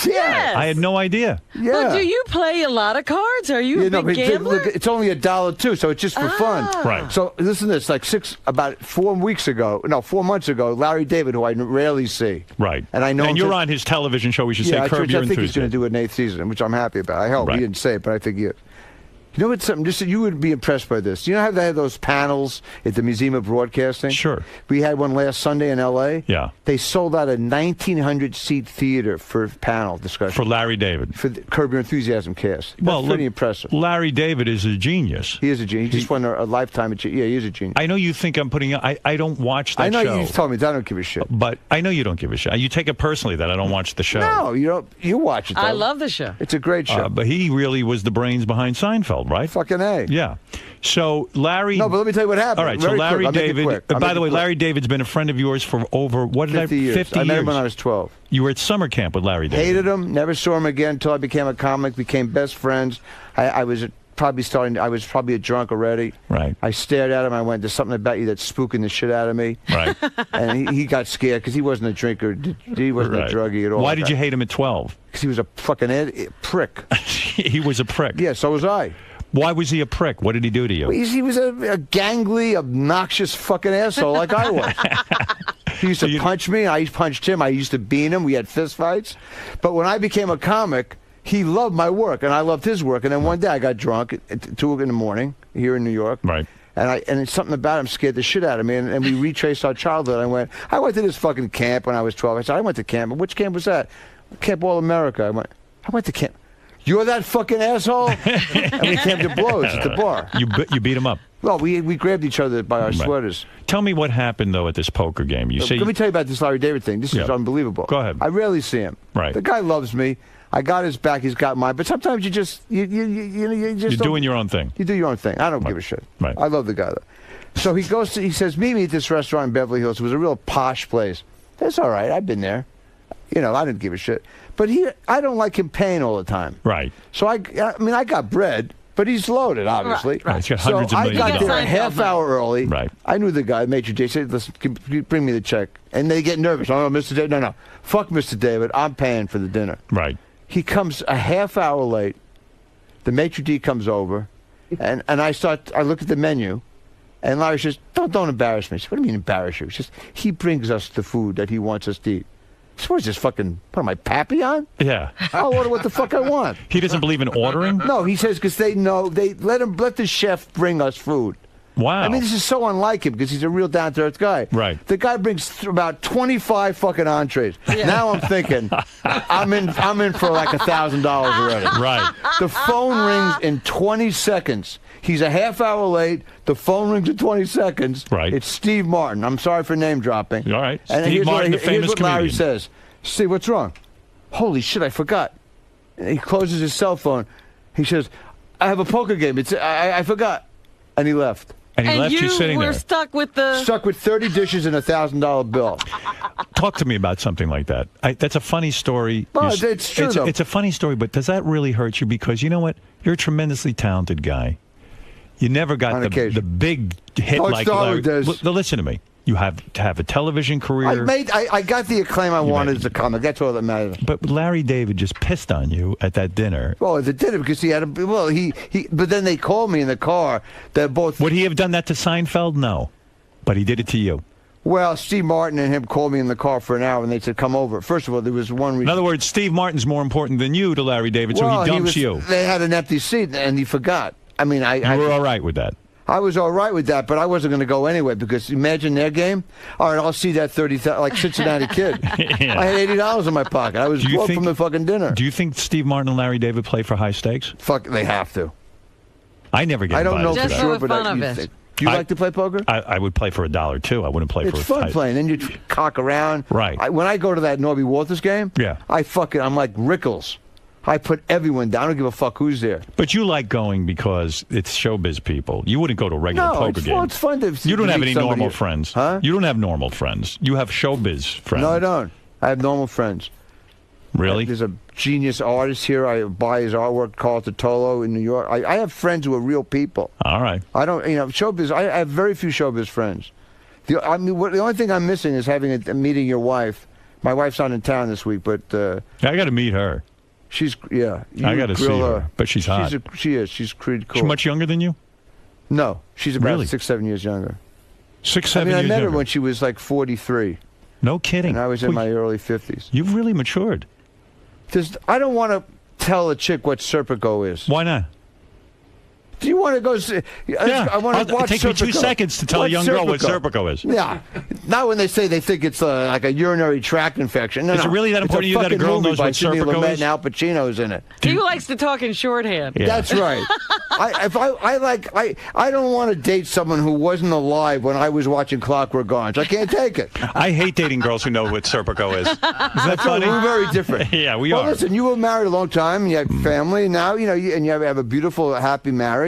Speaker 2: Yeah.
Speaker 3: I had no idea.
Speaker 2: Yeah.
Speaker 4: But do you play a lot of cards? Are you a big
Speaker 2: but
Speaker 4: gambler?
Speaker 2: look, it's only $1 too, so it's just for fun.
Speaker 3: Right.
Speaker 2: So listen to this. About 4 months ago, Larry David, who I rarely see.
Speaker 3: Right.
Speaker 2: And I know.
Speaker 3: And
Speaker 2: him
Speaker 3: you're
Speaker 2: to-
Speaker 3: on his television show. We should
Speaker 2: Yeah,
Speaker 3: say Curb Your
Speaker 2: I think he's going
Speaker 3: Enthusiasm.
Speaker 2: to do an 8th season, which I'm happy about. I hope
Speaker 3: Right.
Speaker 2: he didn't say it, but I think he is. You know what's something? Just you would be impressed by this. You know how they have those panels at the Museum of Broadcasting?
Speaker 3: Sure.
Speaker 2: We had one last Sunday in L.A.
Speaker 3: Yeah.
Speaker 2: They sold out a 1,900-seat theater for panel discussion.
Speaker 3: For Larry David.
Speaker 2: For the Curb Your Enthusiasm cast.
Speaker 3: Well,
Speaker 2: That's pretty
Speaker 3: look,
Speaker 2: impressive.
Speaker 3: Larry David is a genius.
Speaker 2: He is a genius. He just won a lifetime achievement. Yeah, he is a genius.
Speaker 3: I know you think I'm putting. I don't watch that
Speaker 2: I know
Speaker 3: show.
Speaker 2: you told me that. I don't give a shit.
Speaker 3: But I know you don't give a shit. You take it personally that I don't watch the show.
Speaker 2: No, you don't. You watch it. Though.
Speaker 4: I love the show.
Speaker 2: It's a great show.
Speaker 3: But he really was the brains behind Seinfeld, right?
Speaker 2: Fucking A.
Speaker 3: Yeah. So Larry.
Speaker 2: No, but let me tell you what happened.
Speaker 3: All right.
Speaker 2: Very
Speaker 3: so Larry
Speaker 2: quick. I'll make it
Speaker 3: David.
Speaker 2: quick. I'll
Speaker 3: By
Speaker 2: make
Speaker 3: the
Speaker 2: it
Speaker 3: way,
Speaker 2: quick.
Speaker 3: Larry David's been a friend of yours for over
Speaker 2: 50 years.
Speaker 3: 50
Speaker 2: I met
Speaker 3: years.
Speaker 2: him when I was 12.
Speaker 3: You were at summer camp with Larry David.
Speaker 2: Hated him. Never saw him again until I became a comic. Became best friends. I was probably a drunk already.
Speaker 3: Right.
Speaker 2: I stared at him. I went, "There's something about you that's spooking the shit out of me."
Speaker 3: Right.
Speaker 2: And he got scared because he wasn't a drinker. He wasn't
Speaker 3: Right.
Speaker 2: a druggie at all.
Speaker 3: Why did you hate him at 12?
Speaker 2: Because he was a fucking prick.
Speaker 3: He was a prick.
Speaker 2: Yeah, so was I.
Speaker 3: Why was he a prick? What did he do to you?
Speaker 2: He was a gangly, obnoxious fucking asshole like I was. He used to punch me. I punched him. I used to beat him. We had fist fights. But when I became a comic, he loved my work, and I loved his work. And then one day I got drunk at 2 in the morning here in New York.
Speaker 3: Right.
Speaker 2: And it's something about him scared the shit out of me. And we retraced our childhood. I went to this fucking camp when I was 12. I said, I went to camp. Which camp was that? Camp All America. I went to camp. You're that fucking asshole? And we came to blows at the bar.
Speaker 3: You beat him up.
Speaker 2: Well, we grabbed each other by our sweaters.
Speaker 3: Tell me what happened, though, at this poker game. You say
Speaker 2: Let me tell you about this Larry David thing. This is unbelievable.
Speaker 3: Go ahead.
Speaker 2: I rarely see him.
Speaker 3: Right.
Speaker 2: The guy loves me. I got his back. He's got mine. But sometimes you just
Speaker 3: You're doing your own thing.
Speaker 2: You do your own thing. I don't give a shit.
Speaker 3: Right.
Speaker 2: I love the guy though. So he says, meet me at this restaurant in Beverly Hills. It was a real posh place. That's all right. I've been there. I didn't give a shit. But I don't like him paying all the time.
Speaker 3: Right.
Speaker 2: So I got bread, but he's loaded, obviously.
Speaker 3: Right. He's got hundreds of millions
Speaker 2: I got
Speaker 3: of
Speaker 2: there
Speaker 3: dollars.
Speaker 2: a half hour early.
Speaker 3: Right.
Speaker 2: I knew the guy, Major J. Said, listen, can you bring me the check? And they get nervous. Oh, Mr. David. No. Fuck Mr. David. I'm paying for the dinner.
Speaker 3: Right.
Speaker 2: He comes a half hour late. The maitre d' comes over, and I look at the menu, and Larry says, don't embarrass me. I said, what do you mean embarrass you? He says, he brings us the food that he wants us to eat. So what is this fucking, what am I, Papillon?
Speaker 3: Yeah.
Speaker 2: I'll order what the fuck I want.
Speaker 3: He doesn't believe in ordering?
Speaker 2: No, he says because they know, they let the chef bring us food.
Speaker 3: Wow.
Speaker 2: I mean, this is so unlike him because he's a real down-to-earth guy.
Speaker 3: Right.
Speaker 2: The guy brings about 25 fucking entrees. Yeah. Now I'm thinking, I'm in for like $1,000 already.
Speaker 3: Right.
Speaker 2: The phone rings in 20 seconds. He's a half hour late. The phone rings in 20 seconds.
Speaker 3: Right.
Speaker 2: It's Steve Martin. I'm sorry for name dropping.
Speaker 3: All right.
Speaker 2: And
Speaker 3: Steve Martin, the famous
Speaker 2: here's what Larry
Speaker 3: comedian.
Speaker 2: says. Steve, what's wrong? Holy shit, I forgot. And he closes his cell phone. He says, I have a poker game. I forgot. and he left.
Speaker 3: And he left you sitting
Speaker 4: were
Speaker 3: there.
Speaker 4: stuck with the...
Speaker 2: Stuck with 30 dishes and a $1,000 bill.
Speaker 3: Talk to me about something like that. That's a funny story.
Speaker 2: Well, it's true, though.
Speaker 3: It's a funny story, but does that really hurt you? Because you know what? You're a tremendously talented guy. You never got the big hit like Larry. Listen to me. You have to have a television career.
Speaker 2: I got the acclaim I wanted as a comic. That's all that matters.
Speaker 3: But Larry David just pissed on you at that dinner.
Speaker 2: Well, at the dinner because he had a but then they called me in the car. They're both.
Speaker 3: Would he have done that to Seinfeld? No, but he did it to you.
Speaker 2: Well, Steve Martin and him called me in the car for an hour, and they said, "Come over." First of all, there was one reason.
Speaker 3: In other words, Steve Martin's more important than you to Larry David, so he dumps you.
Speaker 2: They had an empty seat, and he forgot. I mean,
Speaker 3: you were all right with that.
Speaker 2: I was all right with that, but I wasn't going to go anyway because imagine their game. All right, I'll see that 30,000 like Cincinnati Kid.
Speaker 3: Yeah.
Speaker 2: I had $80 in my pocket. I was broke from the fucking dinner.
Speaker 3: Do you think Steve Martin and Larry David play for high stakes?
Speaker 2: Fuck, they have to.
Speaker 3: I never get.
Speaker 2: I don't know for
Speaker 4: Just
Speaker 2: sure,
Speaker 4: for
Speaker 2: but
Speaker 4: fun of it.
Speaker 2: Do you like to play poker?
Speaker 3: I would play for $1 too. I wouldn't play for.
Speaker 2: It's fun playing. Then you cock around.
Speaker 3: Right.
Speaker 2: When I go to that Norby Walters game,
Speaker 3: yeah,
Speaker 2: I'm like Rickles. I put everyone down. I don't give a fuck who's there.
Speaker 3: But you like going because it's showbiz people. You wouldn't go to a regular poker game.
Speaker 2: No, it's fun to
Speaker 3: You don't have any
Speaker 2: somebody.
Speaker 3: normal friends.
Speaker 2: Huh?
Speaker 3: You don't have normal friends. You have showbiz friends.
Speaker 2: No, I don't. I have normal friends.
Speaker 3: Really?
Speaker 2: There's a genius artist here. I buy his artwork, Carl Totolo in New York. I have friends who are real people.
Speaker 3: All right.
Speaker 2: I don't, showbiz. I have very few showbiz friends. The only thing I'm missing is meeting your wife. My wife's not in town this week, but
Speaker 3: I got to meet her.
Speaker 2: I
Speaker 3: got to see her, but she's hot.
Speaker 2: She is. She's pretty cool.
Speaker 3: She's much younger than you?
Speaker 2: No, she's about 6-7 years younger.
Speaker 3: 6-7 years
Speaker 2: I met
Speaker 3: younger.
Speaker 2: her when she was like 43.
Speaker 3: No kidding.
Speaker 2: And I was in my early 50s.
Speaker 3: You've really matured.
Speaker 2: I don't want to tell a chick what Serpico is.
Speaker 3: Why not?
Speaker 2: Do you want to go see?
Speaker 3: Yeah,
Speaker 2: I want to watch
Speaker 3: take me 2 seconds to tell a young girl what Serpico is.
Speaker 2: Yeah, not when they say they think it's like a urinary tract infection. No,
Speaker 3: is it really that important to you that a girl knows what Serpico is?
Speaker 2: And Al Pacino's in it.
Speaker 4: He likes to talk in shorthand.
Speaker 2: Yeah. That's right. I don't want to date someone who wasn't alive when I was watching Clockwork Orange. I can't take it.
Speaker 3: I hate dating girls who know what Serpico is. Isn't that funny?
Speaker 2: We're very different.
Speaker 3: Yeah, we are.
Speaker 2: Well, listen, you were married a long time, and you have family. Now, and you have a beautiful, happy marriage.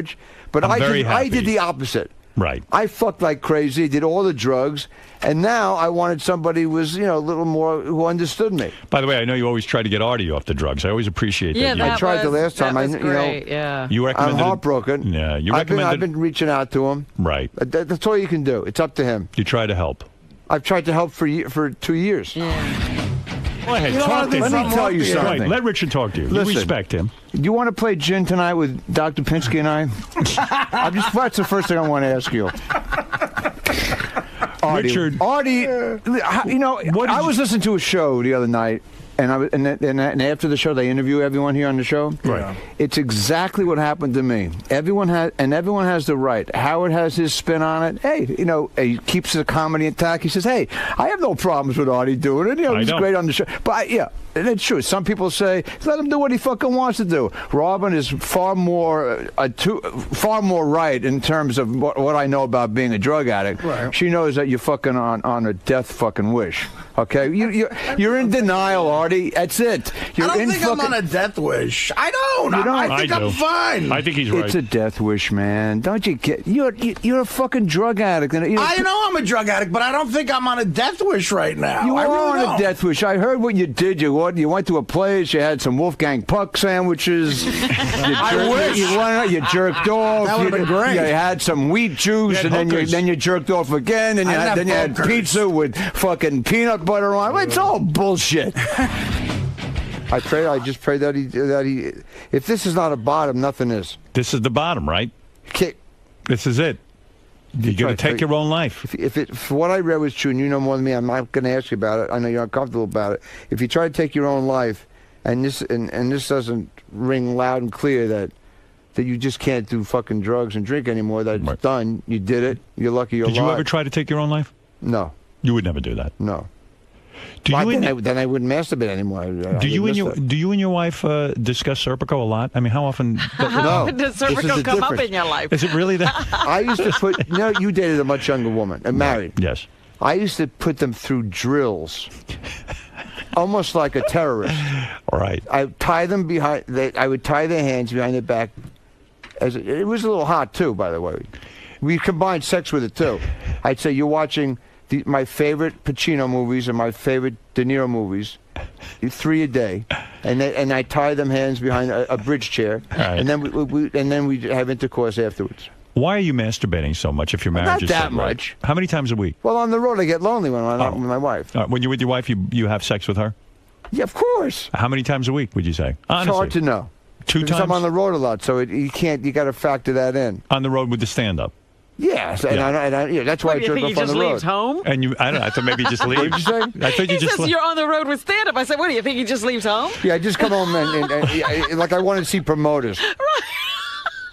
Speaker 2: But I did the opposite.
Speaker 3: Right.
Speaker 2: I fucked like crazy, did all the drugs, and now I wanted somebody who was, a little more, who understood me.
Speaker 3: By the way, I know you always try to get Artie off the drugs. I always appreciate that.
Speaker 4: Yeah,
Speaker 2: I tried the last time.
Speaker 4: That was great. Yeah.
Speaker 3: You recommended.
Speaker 2: I'm heartbroken.
Speaker 3: Yeah, you
Speaker 2: recommended.
Speaker 3: recommended.
Speaker 2: I've been reaching out to him.
Speaker 3: Right.
Speaker 2: That's all you can do. It's up to him.
Speaker 3: You try to help.
Speaker 2: I've tried to help for 2 years.
Speaker 4: Yeah.
Speaker 3: Go ahead, talk to him.
Speaker 2: Let me tell you something.
Speaker 3: Right, let Richard talk to you.
Speaker 2: Listen,
Speaker 3: you respect him.
Speaker 2: You want to play gin tonight with Dr. Pinsky and I? That's the first thing I want to ask you.
Speaker 3: Richard.
Speaker 2: Artie, I was listening to a show the other night, and after the show, they interview everyone here on the show.
Speaker 3: Right.
Speaker 2: It's exactly what happened to me. Everyone has the right. Howard has his spin on it. Hey, he keeps the comedy intact. He says, "Hey, I have no problems with Artie doing it. He's great on the show." But and it's true. Some people say, "Let him do what he fucking wants to do." Robin is far more right in terms of what I know about being a drug addict.
Speaker 5: Right.
Speaker 2: She knows that you're fucking on a death fucking wish. Okay, you're in denial, Artie. That's it.
Speaker 5: I don't think I'm on a death wish. I don't. I think I'm fine.
Speaker 3: I think he's right.
Speaker 2: It's a death wish, man. Don't you get? You're a fucking drug addict.
Speaker 5: I know I'm a drug addict, but I don't think I'm on a death wish right now.
Speaker 2: You
Speaker 5: I
Speaker 2: are
Speaker 5: really
Speaker 2: on
Speaker 5: don't.
Speaker 2: a death wish. I heard what you did. You went to a place. You had some Wolfgang Puck sandwiches. You jerked off.
Speaker 5: That would have been great.
Speaker 2: You had some wheat juice, and then you jerked off again. And you had pizza with fucking peanut butter on it. It's all bullshit. I just pray that he. If this is not a bottom, nothing is.
Speaker 3: This is the bottom, right?
Speaker 2: Kick.
Speaker 3: This is it. You got to take your own life.
Speaker 2: If what I read was true, and you know more than me, I'm not going to ask you about it. I know you're uncomfortable about it. If you try to take your own life, and this doesn't ring loud and clear that you just can't do fucking drugs and drink anymore, that it's done. You did it. You're lucky you're alive.
Speaker 3: Did you ever try to take your own life?
Speaker 2: No.
Speaker 3: You would never do that.
Speaker 2: No.
Speaker 3: Then
Speaker 2: I wouldn't masturbate anymore.
Speaker 3: Do you and your wife discuss Serpico a lot? I mean, how often?
Speaker 4: How often does Serpico come up in your life?
Speaker 3: Is it really that?
Speaker 2: I used to put. You dated a much younger woman and married.
Speaker 3: Yes.
Speaker 2: I used to put them through drills, almost like a terrorist.
Speaker 3: All right.
Speaker 2: I tie them behind. I would tie their hands behind their back. It was a little hot too, by the way. We combined sex with it too. I'd say you're watching my favorite Pacino movies and my favorite De Niro movies, 3 a day, and I tie them hands behind a bridge chair,
Speaker 3: Right.
Speaker 2: and then we have intercourse afterwards.
Speaker 3: Why are you masturbating so much if your marriage is
Speaker 2: Not
Speaker 3: so
Speaker 2: that much.
Speaker 3: How many times a week?
Speaker 2: Well, on the road I get lonely when I'm not with my wife.
Speaker 3: When you're with your wife, you have sex with her?
Speaker 2: Yeah, of course.
Speaker 3: How many times a week would you say? Honestly.
Speaker 2: It's hard to know.
Speaker 3: 2
Speaker 2: because
Speaker 3: times?
Speaker 2: I'm on the road a lot, so you got to factor that in.
Speaker 3: On the road with the stand-up?
Speaker 2: Yes, and
Speaker 3: Yeah.
Speaker 2: that's why I
Speaker 4: Do you
Speaker 2: jerk
Speaker 4: think he
Speaker 2: off on
Speaker 4: just
Speaker 2: the road.
Speaker 4: leaves home?
Speaker 3: And I don't know, I thought maybe he just leaves.
Speaker 2: What'd you say?
Speaker 3: I thought you
Speaker 4: He
Speaker 3: just
Speaker 4: says you're on the road with stand-up. I said, what do you think? He just leaves home?
Speaker 2: Yeah, I just come home and like I want to see promoters.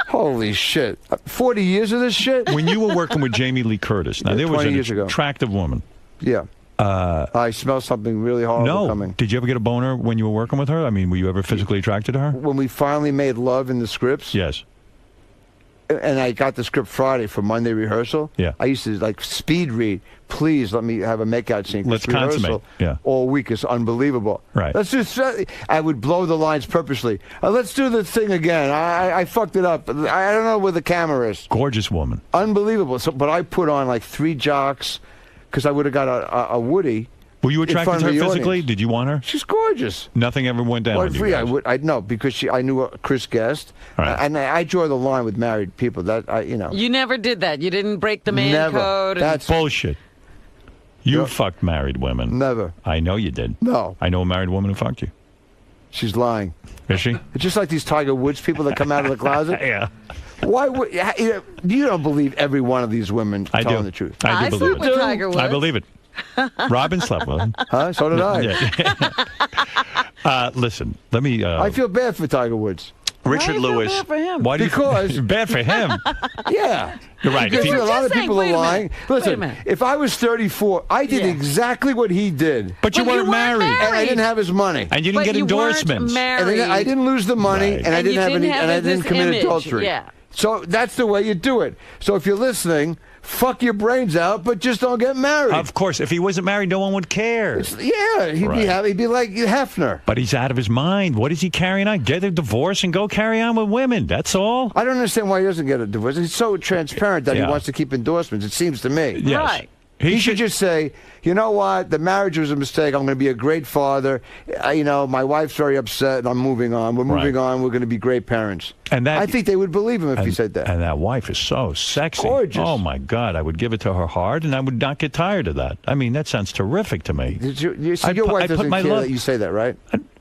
Speaker 2: Holy shit. 40 years of this shit?
Speaker 3: When you were working with Jamie Lee Curtis, now
Speaker 2: Yeah,
Speaker 3: there was
Speaker 2: 20
Speaker 3: an
Speaker 2: years ago.
Speaker 3: attractive woman.
Speaker 2: Yeah. I smell something really horrible
Speaker 3: No.
Speaker 2: coming.
Speaker 3: Did you ever get a boner when you were working with her? I mean, were you ever physically attracted to her?
Speaker 2: When we finally made love in the scripts,
Speaker 3: Yes.
Speaker 2: and I got the script Friday for Monday rehearsal,
Speaker 3: Yeah.
Speaker 2: I used to like speed read. Please let me have a makeout scene. 'cause
Speaker 3: Let's
Speaker 2: rehearsal
Speaker 3: consummate. Yeah.
Speaker 2: all week is unbelievable.
Speaker 3: Right.
Speaker 2: Let's just. I would blow the lines purposely. Let's do the thing again. I fucked it up. I don't know where the camera is.
Speaker 3: Gorgeous woman.
Speaker 2: Unbelievable. So, but I put on like 3 jocks because I would have got a Woody.
Speaker 3: Were you
Speaker 2: in
Speaker 3: attracted
Speaker 2: front
Speaker 3: to her
Speaker 2: of the
Speaker 3: physically?
Speaker 2: audience.
Speaker 3: Did you want her?
Speaker 2: She's gorgeous.
Speaker 3: Nothing ever went down
Speaker 2: Well,
Speaker 3: with you
Speaker 2: free,
Speaker 3: guys.
Speaker 2: I know because I knew Chris Guest,
Speaker 3: Right.
Speaker 2: and I draw the line with married people. That you know.
Speaker 4: You never did that. You didn't break the man
Speaker 2: Never.
Speaker 4: code.
Speaker 2: That's
Speaker 3: Bullshit. You
Speaker 2: Yeah.
Speaker 3: fucked married women.
Speaker 2: never.
Speaker 3: I know you did.
Speaker 2: No,
Speaker 3: I know a married woman who fucked you.
Speaker 2: she's lying.
Speaker 3: Is she?
Speaker 2: It's just like these Tiger Woods people that come out of the closet.
Speaker 3: Yeah.
Speaker 2: Why would you don't believe every one of these women
Speaker 3: I
Speaker 2: telling
Speaker 3: do.
Speaker 2: the truth?
Speaker 3: I
Speaker 4: I
Speaker 3: do
Speaker 4: slept
Speaker 3: believe
Speaker 4: with
Speaker 3: it.
Speaker 4: Tiger Woods.
Speaker 3: I believe it. Robin slept with him.
Speaker 2: Huh? So did I.
Speaker 3: Yeah. Listen, let me.
Speaker 2: I feel bad for Tiger Woods.
Speaker 3: Richard
Speaker 4: Why do you feel
Speaker 3: Lewis.
Speaker 4: bad for him?
Speaker 3: Why do you
Speaker 2: Because-
Speaker 3: bad for him?
Speaker 2: Yeah.
Speaker 3: You're right.
Speaker 2: Because
Speaker 3: If he-
Speaker 2: a lot of
Speaker 4: Just saying,
Speaker 2: people
Speaker 4: wait
Speaker 2: are
Speaker 4: a
Speaker 2: lying.
Speaker 4: minute. Wait a
Speaker 2: Listen,
Speaker 4: minute.
Speaker 2: if I was 34, I did
Speaker 4: Yeah.
Speaker 2: exactly what he did,
Speaker 3: but you
Speaker 4: Well, you
Speaker 3: weren't
Speaker 4: weren't
Speaker 3: married.
Speaker 2: and I didn't have his money.
Speaker 3: And you didn't
Speaker 4: But
Speaker 3: get
Speaker 4: you
Speaker 3: endorsements.
Speaker 4: weren't
Speaker 2: And
Speaker 4: married.
Speaker 2: then I didn't lose the money,
Speaker 3: Right.
Speaker 2: and I
Speaker 4: And you
Speaker 2: didn't have
Speaker 4: didn't
Speaker 2: any,
Speaker 4: have
Speaker 2: and I didn't
Speaker 4: this
Speaker 2: commit
Speaker 4: image.
Speaker 2: adultery.
Speaker 4: Yeah.
Speaker 2: So that's the way you do it. So if you're listening, fuck your brains out, but just don't get married.
Speaker 3: Of course, if he wasn't married, no one would care.
Speaker 2: Yeah, he'd be
Speaker 3: Right.
Speaker 2: happy. He'd be like Hefner.
Speaker 3: But he's out of his mind. What is he carrying on? Get a divorce and go carry on with women. That's all.
Speaker 2: I don't understand why he doesn't get a divorce. He's so transparent that
Speaker 3: Yeah.
Speaker 2: he wants to keep endorsements, it seems to me.
Speaker 3: Yes.
Speaker 4: Right.
Speaker 2: He should just say, you know what, the marriage was a mistake. I'm going to be a great father. My wife's very upset, and I'm moving on. We're moving
Speaker 3: Right.
Speaker 2: on. We're going to be great parents.
Speaker 3: And that-
Speaker 2: I think they would believe him if he said that.
Speaker 3: And that wife is so sexy.
Speaker 2: Gorgeous.
Speaker 3: Oh, my God. I would give it to her hard, and I would not get tired of that. I mean, that sounds terrific to me.
Speaker 2: So your wife doesn't care that you say that, right?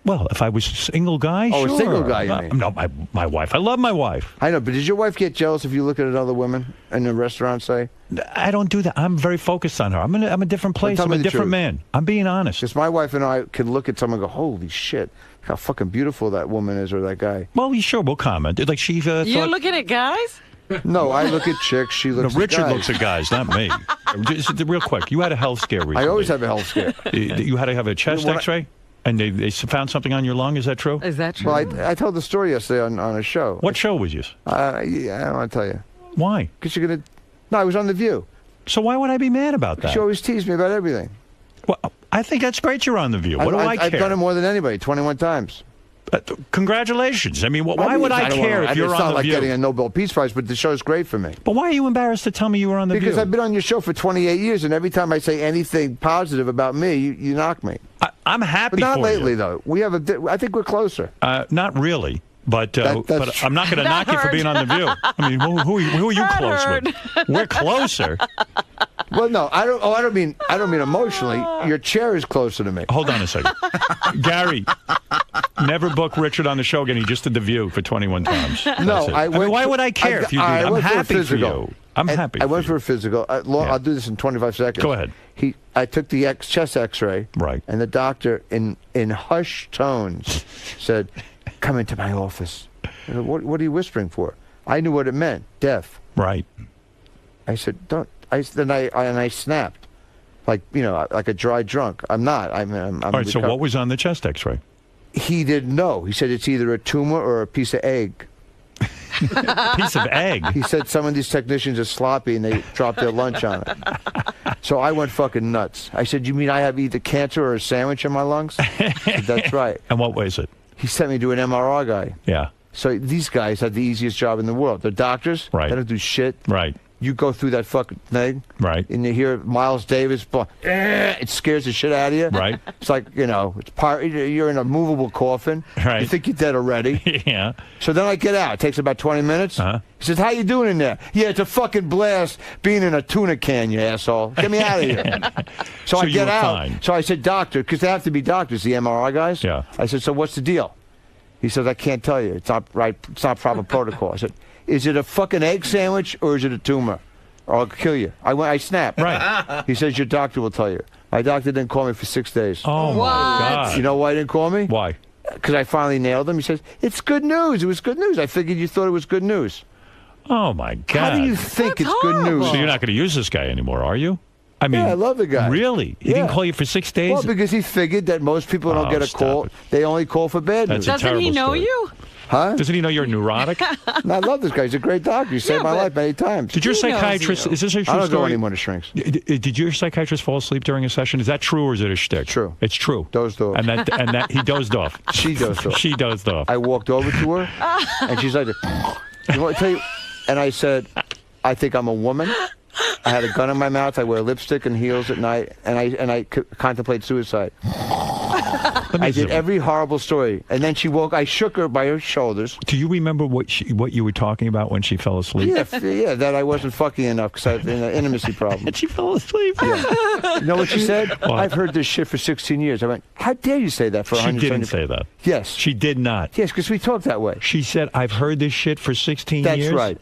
Speaker 3: Well, if I was a single guy,
Speaker 2: Oh, a
Speaker 3: sure.
Speaker 2: single guy, you mean.
Speaker 3: No, my wife. I love my wife.
Speaker 2: I know, but does your wife get jealous if you look at another woman in a restaurant, say?
Speaker 3: I don't do that. I'm very focused on her. I'm in a different place.
Speaker 2: tell
Speaker 3: I'm
Speaker 2: me
Speaker 3: a
Speaker 2: the
Speaker 3: different
Speaker 2: truth.
Speaker 3: man. I'm being honest.
Speaker 2: Because my wife and I can look at someone and go, holy shit, how fucking beautiful that woman is or that guy.
Speaker 3: Well, sure, we'll comment. Like she
Speaker 4: You're
Speaker 3: thought.
Speaker 4: looking at guys?
Speaker 2: No, I look at chicks, she
Speaker 3: No,
Speaker 2: looks
Speaker 3: Richard
Speaker 2: at guys.
Speaker 3: looks at guys, not me. Just real quick, you had a health scare recently.
Speaker 2: I always have a health scare.
Speaker 3: You had to have a chest
Speaker 2: When I-
Speaker 3: X-ray, and they found something on your lung. Is that true?
Speaker 4: Is that true?
Speaker 2: Well, I told the story yesterday on a show.
Speaker 3: What show was this?
Speaker 2: Yeah, I don't want to tell you.
Speaker 3: Why?
Speaker 2: Because you're going to... No, I was on The View.
Speaker 3: So why would I be mad about that?
Speaker 2: She always teased me about everything.
Speaker 3: Well, I think that's great. You're on The View. What do I care?
Speaker 2: I've done it more than anybody, 21 times.
Speaker 3: Congratulations. I mean, why would I care if you're
Speaker 2: it's not
Speaker 3: on The
Speaker 2: like
Speaker 3: View?
Speaker 2: getting a Nobel Peace Prize, but the show's great for me.
Speaker 3: But why are you embarrassed to tell me you were on The
Speaker 2: Because
Speaker 3: View?
Speaker 2: I've been on your show for 28 years, and every time I say anything positive about me, you knock me.
Speaker 3: I'm happy
Speaker 2: But not
Speaker 3: for
Speaker 2: lately,
Speaker 3: you.
Speaker 2: though. We have I think we're closer.
Speaker 3: Not really. But
Speaker 2: that's
Speaker 3: I'm not going to knock you for being on The View. I mean, who are you
Speaker 4: That
Speaker 3: close
Speaker 4: hurt.
Speaker 3: with? We're closer.
Speaker 2: Well, no, I don't mean emotionally. Your chair is closer to me.
Speaker 3: Hold on a second. Gary, never book Richard on the show again. He just did The View for 21 times.
Speaker 2: No,
Speaker 3: That's it.
Speaker 2: I
Speaker 3: mean,
Speaker 2: went
Speaker 3: why
Speaker 2: to-
Speaker 3: would I care if you do that? I'm
Speaker 2: went for a
Speaker 3: happy for
Speaker 2: physical.
Speaker 3: you. I'm happy
Speaker 2: I went
Speaker 3: for
Speaker 2: for a physical. I'll do this in 25 seconds.
Speaker 3: Go ahead.
Speaker 2: I took the chest X-ray.
Speaker 3: Right.
Speaker 2: And the doctor, in hushed tones, said, "Come into my office." I said, what are you whispering for? I knew what it meant. Death.
Speaker 3: Right.
Speaker 2: I said, "Don't." Then I snapped, like like a dry drunk. I'm not. I'm
Speaker 3: All right, so what was on the chest X-ray?
Speaker 2: He didn't know. He said it's either a tumor or a piece of egg.
Speaker 3: Piece of egg.
Speaker 2: He said some of these technicians are sloppy and they drop their lunch on it. So I went fucking nuts. I said, "You mean I have either cancer or a sandwich in my lungs?" He said, "That's right."
Speaker 3: And what was it?
Speaker 2: He sent me to an MRI guy.
Speaker 3: Yeah.
Speaker 2: So these guys had the easiest job in the world. They're doctors.
Speaker 3: Right.
Speaker 2: They don't do shit.
Speaker 3: Right.
Speaker 2: you go through that fucking thing.
Speaker 3: Right.
Speaker 2: And you hear Miles Davis, it scares the shit out of you.
Speaker 3: Right.
Speaker 2: It's like, you're in a movable coffin.
Speaker 3: Right.
Speaker 2: You think you're dead already.
Speaker 3: Yeah.
Speaker 2: So then I get out. It takes about 20 minutes.
Speaker 3: Uh-huh.
Speaker 2: He says, how you doing in there? Yeah, it's a fucking blast being in a tuna can, you asshole. Get me out of here. So I
Speaker 3: you
Speaker 2: get
Speaker 3: were
Speaker 2: out.
Speaker 3: fine.
Speaker 2: So I said, doctor, because they have to be doctors, the MRI guys.
Speaker 3: Yeah.
Speaker 2: I said, so what's the deal? He says, I can't tell you. It's not right. It's not proper protocol. I said, is it a fucking egg sandwich or is it a tumor? Or I'll kill you. I snapped.
Speaker 3: Right.
Speaker 2: He says, your doctor will tell you. My doctor didn't call me for 6 days.
Speaker 3: Oh, my God.
Speaker 2: You know why he didn't call me?
Speaker 3: Why?
Speaker 2: Because I finally nailed him. He says, it's good news. It was good news. I figured you thought it was good news.
Speaker 3: Oh, my God.
Speaker 2: How do you think
Speaker 4: That's
Speaker 2: it's good news?
Speaker 4: horrible.
Speaker 3: So you're not going to use this guy anymore, are you? I mean,
Speaker 2: Yeah, I love the guy.
Speaker 3: Really? He didn't
Speaker 2: Yeah.
Speaker 3: call you for 6 days?
Speaker 2: Well, because he figured that most people don't get a
Speaker 3: stop
Speaker 2: call.
Speaker 3: it.
Speaker 2: They only call for bad news.
Speaker 3: That's a
Speaker 4: Doesn't he
Speaker 3: terrible
Speaker 4: know
Speaker 3: story.
Speaker 4: you?
Speaker 2: Huh?
Speaker 3: Doesn't he know you're neurotic?
Speaker 2: No, I love this guy. He's a great doctor. He saved my
Speaker 4: but-
Speaker 2: life many times.
Speaker 3: Did your
Speaker 4: He knows
Speaker 3: psychiatrist,
Speaker 4: you.
Speaker 3: is this a
Speaker 2: I
Speaker 3: true
Speaker 2: don't go
Speaker 3: story?
Speaker 2: anymore to shrinks.
Speaker 3: Did your psychiatrist fall asleep during a session? Is that true or is it a shtick?
Speaker 2: True.
Speaker 3: It's true.
Speaker 2: Dozed off.
Speaker 3: And that he dozed off.
Speaker 2: She dozed off.
Speaker 3: She dozed off.
Speaker 2: I walked over to her, and she's like, you want to tell you? And I said, I think I'm a woman. I had a gun in my mouth. I wear lipstick and heels at night, and I contemplate suicide. I did every horrible story. And then she woke. I shook her by her shoulders.
Speaker 3: Do you remember what you were talking about when she fell asleep?
Speaker 2: Yeah, that I wasn't fucking enough because I had an intimacy problem.
Speaker 3: And she fell asleep.
Speaker 2: You know what she said?
Speaker 3: What?
Speaker 2: I've heard this shit for 16 years. I went, how dare you say that for
Speaker 3: She
Speaker 2: 170?
Speaker 3: didn't say that.
Speaker 2: Yes.
Speaker 3: She did not.
Speaker 2: Yes, because we talk that way.
Speaker 3: She said, I've heard this shit for 16
Speaker 2: That's
Speaker 3: years.
Speaker 2: right.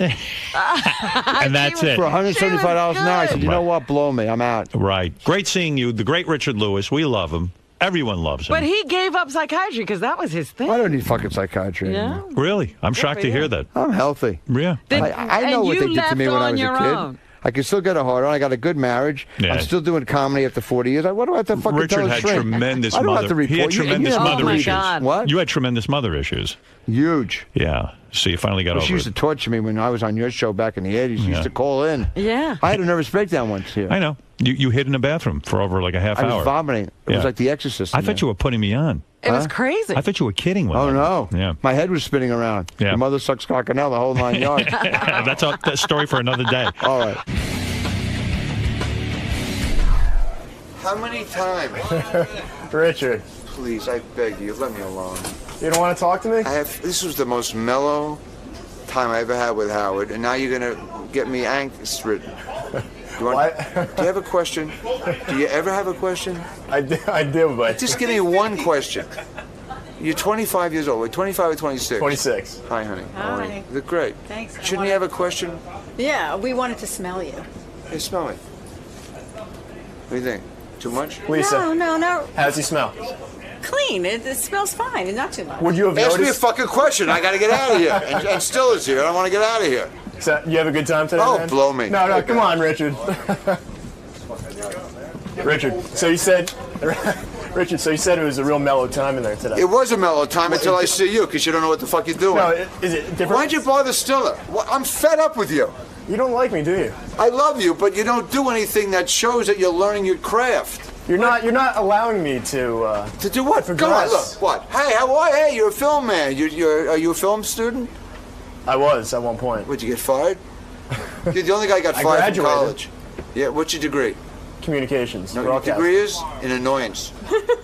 Speaker 3: And that's it.
Speaker 2: For $175 an hour, I said, you know
Speaker 3: Right.
Speaker 2: what? Blow me. I'm out.
Speaker 3: Right. Great seeing you. The great Richard Lewis. We love him. Everyone loves him.
Speaker 4: But he gave up psychiatry because that was his thing.
Speaker 2: I don't need fucking psychiatry
Speaker 4: Yeah.
Speaker 2: anymore.
Speaker 3: Really? I'm shocked
Speaker 4: for
Speaker 3: to
Speaker 4: you.
Speaker 3: hear that.
Speaker 2: I'm healthy.
Speaker 3: Yeah.
Speaker 4: Then-
Speaker 2: I know
Speaker 4: and
Speaker 2: what
Speaker 4: you
Speaker 2: they did to
Speaker 4: left
Speaker 2: me when I
Speaker 4: on
Speaker 2: was a
Speaker 4: your
Speaker 2: kid.
Speaker 4: own.
Speaker 2: I can still get a hard on. I got a good marriage.
Speaker 3: Yeah.
Speaker 2: I'm still doing comedy after 40 years. What do I have to fucking
Speaker 3: Richard
Speaker 2: tell a
Speaker 3: had
Speaker 2: shrink?
Speaker 3: tremendous
Speaker 2: I don't
Speaker 3: mother.
Speaker 2: have to report.
Speaker 3: He had
Speaker 2: You-
Speaker 3: tremendous
Speaker 2: you know,
Speaker 3: mother
Speaker 4: Oh, my
Speaker 3: issues.
Speaker 4: God.
Speaker 2: What?
Speaker 3: You had tremendous mother issues.
Speaker 2: Huge.
Speaker 3: Yeah. So you finally got
Speaker 2: She
Speaker 3: over
Speaker 2: used to
Speaker 3: it.
Speaker 2: torture me when I was on your show back in the 80s. She
Speaker 3: Yeah.
Speaker 2: used to call in.
Speaker 4: Yeah.
Speaker 2: I had a nervous breakdown once here.
Speaker 3: I know. You hid in a bathroom for over like a half
Speaker 2: I was
Speaker 3: hour.
Speaker 2: vomiting. It
Speaker 3: Yeah.
Speaker 2: was like The Exorcist.
Speaker 3: I thought you were putting me on.
Speaker 4: It was
Speaker 2: Huh?
Speaker 4: crazy.
Speaker 3: I thought you were kidding with
Speaker 2: Oh,
Speaker 3: me.
Speaker 2: no.
Speaker 3: Yeah.
Speaker 2: My head was spinning around.
Speaker 3: Yeah.
Speaker 2: Your mother sucks cockinelle, the whole 9 yards.
Speaker 3: That's a story for another day.
Speaker 2: All right. How many times?
Speaker 1: Richard,
Speaker 2: Please, I beg you, let me alone.
Speaker 1: you don't want to talk to me?
Speaker 2: This was the most mellow time I ever had with Howard, and now you're gonna get me angst-ridden. Do you have a question? Do you ever have a question?
Speaker 1: I do, but
Speaker 2: Just give me one question. You're 25 years old. Wait, 25 or 26?
Speaker 1: 26.
Speaker 2: Hi, honey. How are you?
Speaker 6: Hi.
Speaker 2: You're great.
Speaker 6: Thanks.
Speaker 2: Shouldn't you have a question?
Speaker 6: Yeah, we wanted to smell you.
Speaker 2: Hey, smell me. What do you think? Too much?
Speaker 1: Lisa,
Speaker 6: No.
Speaker 1: how does he smell?
Speaker 6: Clean. It smells fine and not too much.
Speaker 1: Would you have
Speaker 2: Ask me a
Speaker 1: noticed?
Speaker 2: fucking question. I gotta get out of here. And still is here. I don't want to get out of here.
Speaker 1: So, you have a good time today,
Speaker 2: Oh,
Speaker 1: man?
Speaker 2: blow me.
Speaker 1: No, come on, Richard. Richard, so you said... Richard, so you said it was a real mellow time in there today.
Speaker 2: It was a mellow time until I see you, because you don't know what the fuck you're doing.
Speaker 1: No, is it different?
Speaker 2: Why'd you bother Stiller? I'm fed up with you.
Speaker 1: You don't like me, do you?
Speaker 2: I love you, but you don't do anything that shows that you're learning your craft.
Speaker 1: You're not allowing me to...
Speaker 2: To do what?
Speaker 1: For
Speaker 2: Come on,
Speaker 1: grass.
Speaker 2: look. What? Hey, how are you? Hey, you're a film man. Are you a film student?
Speaker 1: I was at one point.
Speaker 2: Would you get fired? You're the only guy who got
Speaker 1: I
Speaker 2: fired from
Speaker 1: graduated.
Speaker 2: college. Yeah, what's your degree?
Speaker 1: Communications.
Speaker 2: No, your
Speaker 1: broadcast.
Speaker 2: degree is in annoyance.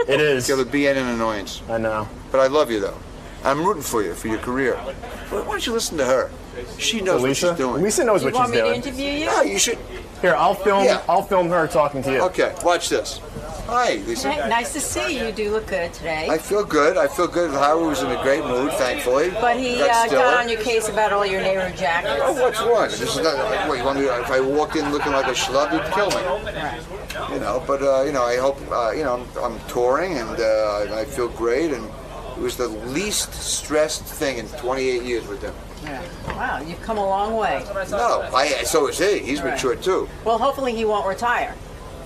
Speaker 1: It is.
Speaker 2: You have a BN in annoyance.
Speaker 1: I know.
Speaker 2: But I love you, though. I'm rooting for you, for your career. Why don't you listen to her? She knows what
Speaker 1: Lisa?
Speaker 2: she's doing.
Speaker 1: Lisa knows
Speaker 6: You
Speaker 1: what
Speaker 6: want
Speaker 1: she's
Speaker 6: me to
Speaker 1: doing.
Speaker 6: interview you?
Speaker 2: No, you should.
Speaker 1: Here, I'll film.
Speaker 2: Yeah.
Speaker 1: I'll film her talking to you.
Speaker 2: Okay, watch this. Hi, Lisa.
Speaker 6: Hey, nice to see you. You do look good today.
Speaker 2: I feel good. Howard was in a great mood, thankfully.
Speaker 6: But he
Speaker 2: Got Stiller.
Speaker 6: got on your case about all your neighbor jackets.
Speaker 2: Oh, what's wrong? This is not. What, you want me? If I walked in looking like a schlub, you'd kill me.
Speaker 6: Right.
Speaker 2: You know, but I hope. I'm touring and I feel great, and it was the least stressed thing in 28 years with them.
Speaker 6: Yeah. Wow, you've come a long way.
Speaker 2: No, so is he. He's matured too.
Speaker 6: Well, hopefully he won't retire.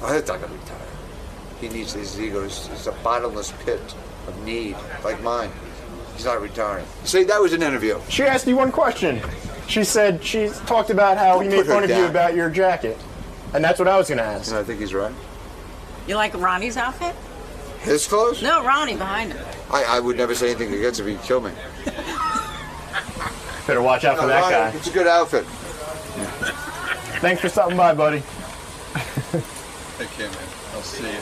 Speaker 2: Oh, he's not gonna retire. He needs his ego. It's a bottomless pit of need, like mine. He's not retiring. See, that was an interview.
Speaker 1: She asked you one question. She said she talked about how he
Speaker 2: Don't
Speaker 1: made
Speaker 2: put her
Speaker 1: fun of you
Speaker 2: down.
Speaker 1: about your jacket, and that's what I was gonna ask.
Speaker 2: And I think he's right.
Speaker 6: You like Ronnie's outfit?
Speaker 2: His clothes?
Speaker 6: No, Ronnie behind him.
Speaker 2: I would never say anything against him. He'd kill me.
Speaker 1: Better watch out for that guy.
Speaker 2: It's a good outfit.
Speaker 1: Thanks for stopping by, buddy.
Speaker 7: Take care, man. I'll see you.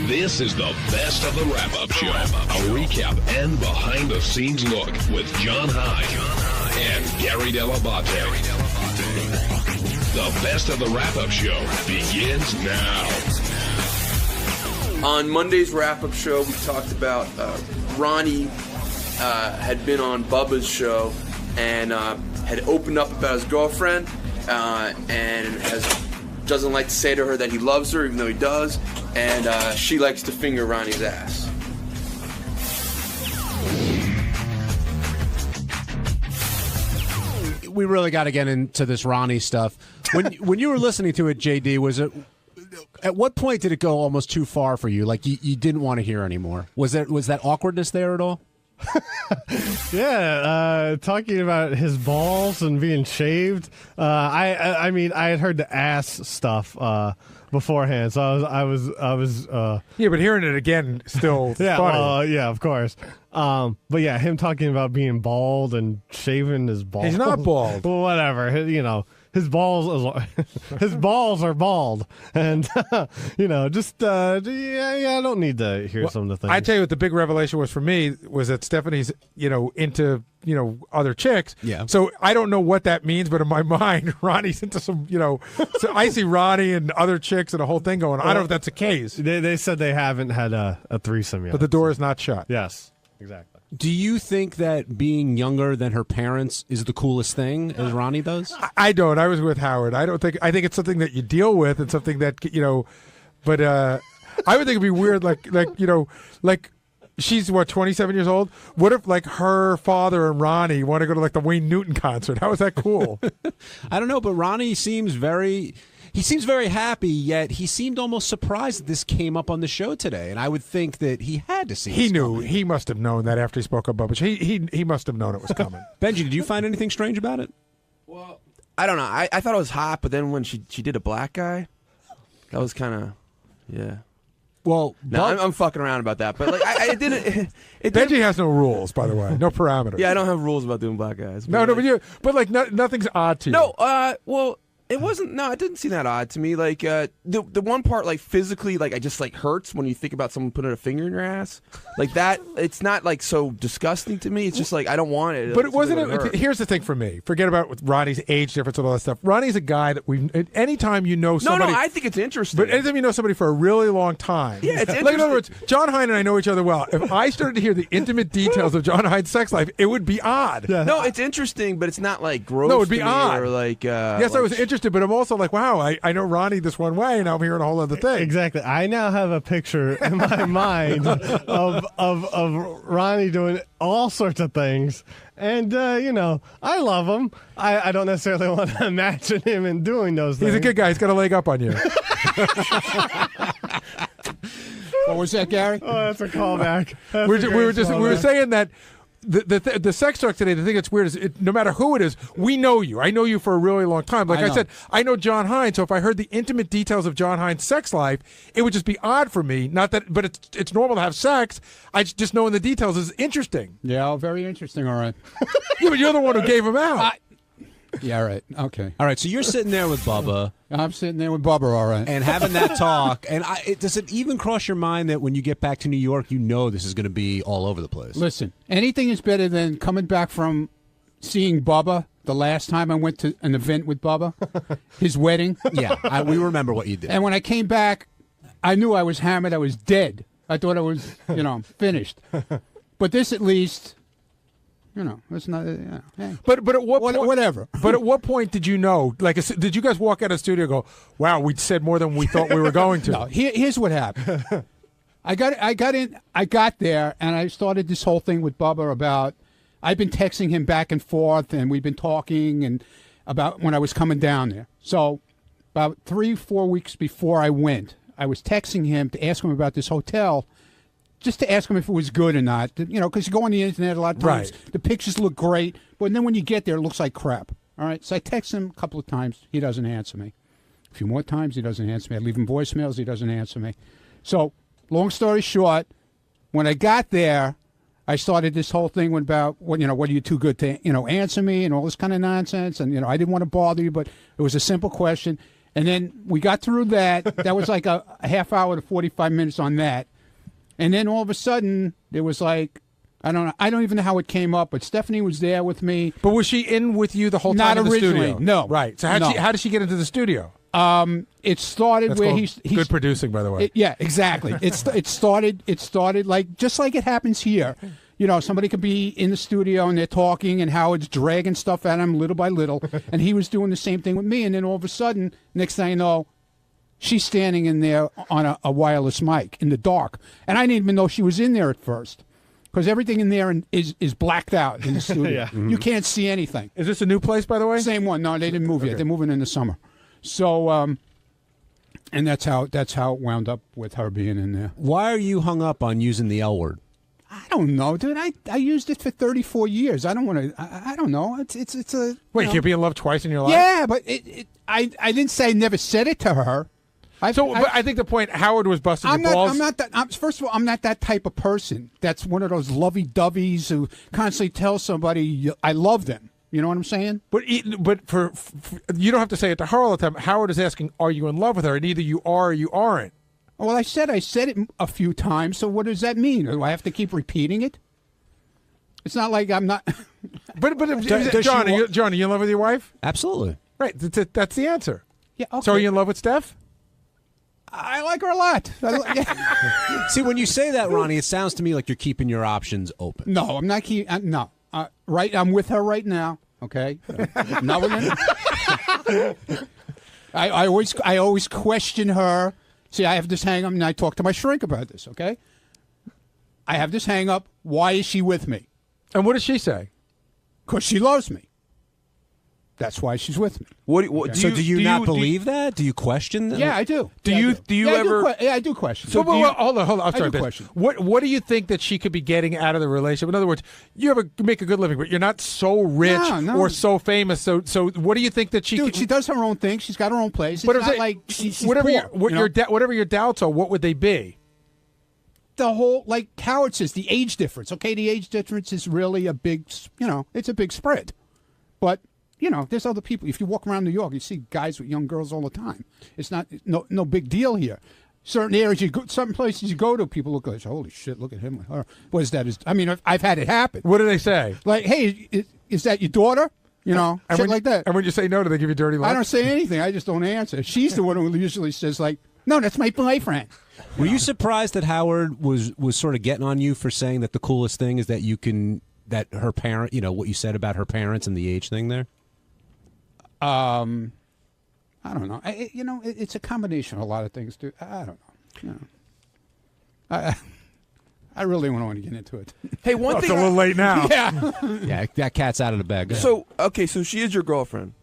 Speaker 8: This is the best of the wrap-up show. A recap and behind-the-scenes look with John Hyde and Gary Dell'Abate. The best of the wrap-up show begins now.
Speaker 9: On Monday's wrap-up show, we talked about Ronnie had been on Bubba's show and had opened up about his girlfriend and doesn't like to say to her that he loves her, even though he does, and she likes to finger Ronnie's ass.
Speaker 10: We really got to get into this Ronnie stuff. When you were listening to it, JD, was it? At what point did it go almost too far for you? Like you didn't want to hear anymore? Was that awkwardness there at all?
Speaker 11: Yeah, talking about his balls and being shaved. I mean, I had heard the ass stuff beforehand, so I was.
Speaker 12: Yeah, but hearing it again still
Speaker 11: yeah,
Speaker 12: funny.
Speaker 11: Yeah, of course. But yeah, him talking about being bald and shaving his balls.
Speaker 12: He's not bald.
Speaker 11: Well, whatever. His balls are bald, and just I don't need to hear some of the things.
Speaker 12: I tell you what, the big revelation was for me was that Stephanie's into other chicks.
Speaker 10: Yeah.
Speaker 12: So I don't know what that means, but in my mind, Ronnie's into some so I see Ronnie and other chicks and a whole thing going on. I don't know if that's the case.
Speaker 11: They said they haven't had a threesome yet,
Speaker 12: but the door is not shut.
Speaker 11: Yes, exactly.
Speaker 10: Do you think that being younger than her parents is the coolest thing, as Ronnie does?
Speaker 12: I don't. I was with Howard. I think it's something that you deal with and something that but I would think it'd be weird, like she's 27 years old. What if her father and Ronnie want to go to the Wayne Newton concert? How is that cool?
Speaker 10: I don't know, but Ronnie seems very happy, yet he seemed almost surprised that this came up on the show today. And I would think that he had to see it.
Speaker 12: He knew. Coming. He must have known that after he spoke up Bubba. He must have known it was coming.
Speaker 10: Benji, did you find anything strange about it?
Speaker 9: Well, I don't know. I thought it was hot, but then when she did a black guy, that was kind of, yeah.
Speaker 10: Well,
Speaker 9: no, I'm fucking around about that, but I didn't.
Speaker 12: Benji has no rules, by the way, no parameters.
Speaker 9: Yeah, I don't have rules about doing black guys.
Speaker 12: No, nothing's odd to you.
Speaker 9: No, well, it wasn't. No, it didn't seem that odd to me. The one part, physically, I just hurts when you think about someone putting a finger in your ass, like that. It's not so disgusting to me. It's just I don't want it.
Speaker 12: But it wasn't. Here's the thing for me. Forget about with Ronnie's age difference and all that stuff. Ronnie's a guy that anytime you know somebody.
Speaker 9: No, I think it's interesting.
Speaker 12: But anytime you know somebody for a really long time.
Speaker 9: Yeah, it's interesting.
Speaker 12: In other words, John Hyde and I know each other well. If I started to hear the intimate details of John Hyde's sex life, it would be odd.
Speaker 9: Yeah. No, it's interesting, but it's not gross.
Speaker 12: No, it'd be odd.
Speaker 9: Or
Speaker 12: yes, I was interested, but I'm also wow, I know Ronnie this one way, and now I'm hearing a whole other thing.
Speaker 11: Exactly. I now have a picture in my mind of Ronnie doing all sorts of things. And, I love him. I don't necessarily want to imagine him in doing those things.
Speaker 12: He's a good guy. He's got a leg up on you.
Speaker 10: What was that, Gary?
Speaker 11: Oh, that's a callback.
Speaker 12: We were saying that the sex talk today, the thing that's weird is no matter who it is, we know you. I know you for a really long time. Like I said, I know John Hyde, so if I heard the intimate details of John Hyde's sex life, it would just be odd for me. Not that, but it's normal to have sex. I just knowing the details is interesting.
Speaker 13: Yeah, very interesting, all right.
Speaker 12: Yeah, but you're the one who gave him out.
Speaker 13: Yeah, all right. Okay.
Speaker 10: All right, so you're sitting there with Bubba.
Speaker 13: I'm sitting there with Bubba, all right.
Speaker 10: And having that talk. And does it even cross your mind that when you get back to New York, this is going to be all over the place?
Speaker 13: Listen, anything is better than coming back from seeing Bubba the last time I went to an event with Bubba, his wedding.
Speaker 10: Yeah, we remember what you did.
Speaker 13: And when I came back, I knew I was hammered. I was dead. I thought I was, finished. But this, at least, it's not. Hey.
Speaker 12: But at what point,
Speaker 13: whatever.
Speaker 12: But at what point did you know? Like, did you guys walk out of the studio and go, "Wow, we said more than we thought we were going to"?
Speaker 13: No. Here's what happened. I got there, and I started this whole thing with Bubba about. I've been texting him back and forth, and we've been talking and about when I was coming down there. So, about 3-4 weeks before I went, I was texting him to ask him about this hotel. Just to ask him if it was good or not, because you go on the internet a lot of times, the pictures look great, but then when you get there, it looks like crap. All right, so I text him a couple of times, he doesn't answer me. A few more times, he doesn't answer me. I leave him voicemails, he doesn't answer me. So, long story short, when I got there, I started this whole thing about, what are you too good to, answer me and all this kind of nonsense, and I didn't want to bother you, but it was a simple question. And then we got through that. That was like a half hour to 45 minutes on that. And then all of a sudden, there was like, I don't even know how it came up, but Stephanie was there with me.
Speaker 12: But was she in with you the whole time in the studio?
Speaker 13: No.
Speaker 12: Right. So how did she get into the studio?
Speaker 13: It started
Speaker 12: That's
Speaker 13: where
Speaker 12: he's good producing, by the way.
Speaker 13: Yeah, exactly. It started like just like it happens here. Somebody could be in the studio and they're talking, and Howard's dragging stuff at him little by little, and he was doing the same thing with me. And then all of a sudden, next thing I know, she's standing in there on a wireless mic in the dark, and I didn't even know she was in there at first, because everything in there is blacked out in the studio.
Speaker 12: Yeah. Mm-hmm.
Speaker 13: You can't see anything.
Speaker 12: Is this a new place, by the way?
Speaker 13: Same one. No, they didn't move yet. They're moving in the summer. So, and that's how it wound up with her being in there.
Speaker 14: Why are you hung up on using the L word?
Speaker 13: I don't know, dude. I used it for 34 years. I don't want to. I don't know. It's a.
Speaker 12: Wait, you can't be in love twice in your life?
Speaker 13: Yeah, but I didn't say I never said it to her.
Speaker 12: But I think the point, Howard was busting your balls.
Speaker 13: I'm not that. First of all, I'm not that type of person. That's one of those lovey-doveys who constantly tells somebody I love them. You know what I'm saying?
Speaker 12: But for you don't have to say it to her all the time. Howard is asking, "Are you in love with her?" And either you are or you aren't.
Speaker 13: Well, I said it a few times. So what does that mean? Do I have to keep repeating it? It's not like I'm not.
Speaker 12: But John, are you in love with your wife?
Speaker 14: Absolutely.
Speaker 12: Right. That's the answer.
Speaker 13: Yeah. Okay.
Speaker 12: So are you in love with Steph?
Speaker 13: I like her a lot.
Speaker 14: See, when you say that, Ronnie, it sounds to me like you're keeping your options open.
Speaker 13: No, I'm not keeping. No. Right. I'm with her right now. Okay. I'm not with her. I always question her. See, I have this hang up, and I talk to my shrink about this. Okay. I have this hang up. Why is she with me?
Speaker 12: And what does she say?
Speaker 13: Because she loves me. That's why she's with me.
Speaker 14: Do you not believe that? Do you question that?
Speaker 13: Yeah, I do.
Speaker 14: Do you ever?
Speaker 13: I do question.
Speaker 12: So hold on. I'm sorry.
Speaker 13: Question.
Speaker 12: What do you think that she could be getting out of the relationship? In other words, you make a good living, but you're not so rich or so famous. So what do you think that she?
Speaker 13: Dude, she does her own thing. She's got her own place. It's not like she's
Speaker 12: whatever
Speaker 13: poor,
Speaker 12: whatever your doubts are, what would they be?
Speaker 13: The whole, like Howard says, the age difference. Okay, the age difference is really a big. It's a big spread, but. There's other people. If you walk around New York, you see guys with young girls all the time. It's not no big deal here. Certain areas certain places you go to, people look like, holy shit, look at him with her. What is that? I've had it happen.
Speaker 12: What do they say?
Speaker 13: Like, hey, is that your daughter? Shit like that.
Speaker 12: And when you say no, do they give you dirty looks?
Speaker 13: I don't say anything. I just don't answer. She's the one who usually says, like, no, that's my boyfriend.
Speaker 14: Were you surprised that Howard was sort of getting on you for saying that the coolest thing is that that her parent, what you said about her parents and the age thing there?
Speaker 13: I don't know. It's a combination of a lot of things, dude. I don't know. I really don't want to get into it.
Speaker 9: Hey, one thing.
Speaker 12: It's a little late now.
Speaker 14: Yeah, that cat's out of the bag.
Speaker 9: So she is your girlfriend.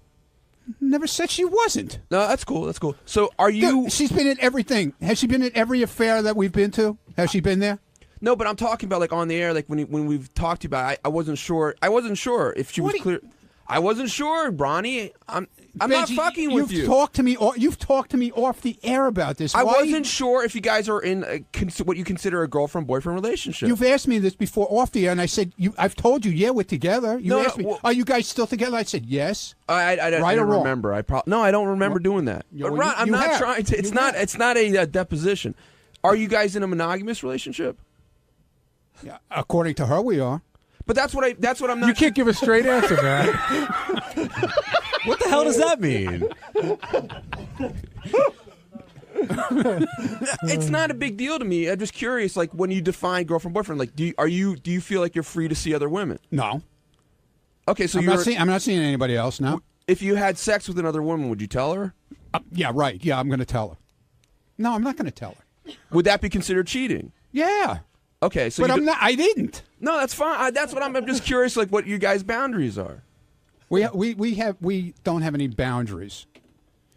Speaker 13: Never said she wasn't.
Speaker 9: No, that's cool. That's cool. So are you?
Speaker 13: Dude, she's been in everything. Has she been in every affair that we've been to? Has she been there?
Speaker 9: No, but I'm talking about like on the air, like when we've talked about it, I wasn't sure. I wasn't sure if she was clear. I wasn't sure, Ronnie. I'm not fucking with you.
Speaker 13: You've talked to me off the air about this.
Speaker 9: I wasn't sure if you guys are in what you consider a girlfriend-boyfriend relationship.
Speaker 13: You've asked me this before off the air, and I said, I've told you, yeah, we're together. You asked me, are you guys still together? I said, yes.
Speaker 9: I don't remember. I don't remember doing that. But Ron, I'm not trying to. It's not a deposition. Are you guys in a monogamous relationship?
Speaker 13: Yeah, according to her, we are.
Speaker 9: But that's what I'm not.
Speaker 12: You can't give a straight answer, man.
Speaker 14: What the hell does that mean?
Speaker 9: It's not a big deal to me. I'm just curious, like when you define girlfriend boyfriend, like do you feel like you're free to see other women?
Speaker 13: No.
Speaker 9: Okay, so
Speaker 13: I'm not seeing anybody else now.
Speaker 9: If you had sex with another woman, would you tell her?
Speaker 13: Yeah, right. Yeah, I'm going to tell her. No, I'm not going to tell her.
Speaker 9: Would that be considered cheating?
Speaker 13: Yeah.
Speaker 9: Okay, so
Speaker 13: but I'm not. I didn't.
Speaker 9: No, that's fine. That's what I'm just curious, like what you guys' boundaries are.
Speaker 13: We don't have any boundaries.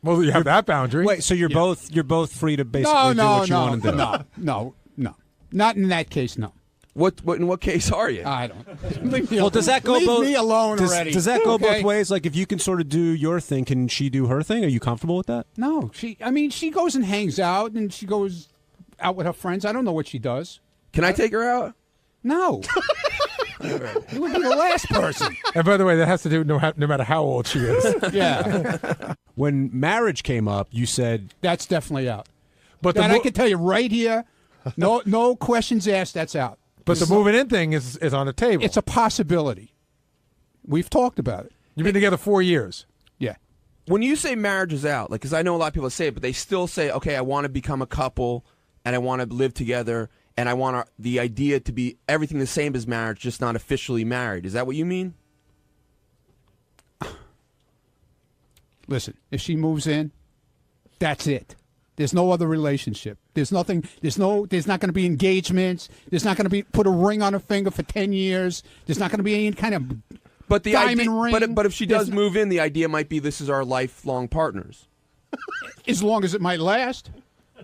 Speaker 12: Well, you have that boundary.
Speaker 14: Wait, so you're both free to basically do what you want to do?
Speaker 13: No. Not in that case, no.
Speaker 9: What in what case are you?
Speaker 13: I don't.
Speaker 14: Well, does that go both?
Speaker 13: Leave me alone already.
Speaker 14: Does that go both ways? Like, if you can sort of do your thing, can she do her thing? Are you comfortable with that?
Speaker 13: No, she goes and hangs out, and she goes out with her friends. I don't know what she does.
Speaker 9: Can I take her out?
Speaker 13: No. You would be the last person.
Speaker 12: And by the way, that has to do no matter how old she is.
Speaker 13: Yeah.
Speaker 14: When marriage came up, you said
Speaker 13: that's definitely out.
Speaker 12: But
Speaker 13: I can tell you right here, no questions asked. That's out.
Speaker 12: But the moving in thing is on the table.
Speaker 13: It's a possibility. We've talked about it.
Speaker 12: You've been together 4 years.
Speaker 13: Yeah.
Speaker 9: When you say marriage is out, like, because I know a lot of people say it, but they still say, okay, I want to become a couple, and I want to live together, and I want the idea to be everything the same as marriage, just not officially married. Is that what you mean?
Speaker 13: Listen, if she moves in, that's it. There's no other relationship. There's nothing. There's not going to be engagements. There's not going to be put a ring on her finger for 10 years. There's not going to be any kind of diamond ring.
Speaker 9: But if she does move in, the idea might be this is our lifelong partners.
Speaker 13: As long as it might last.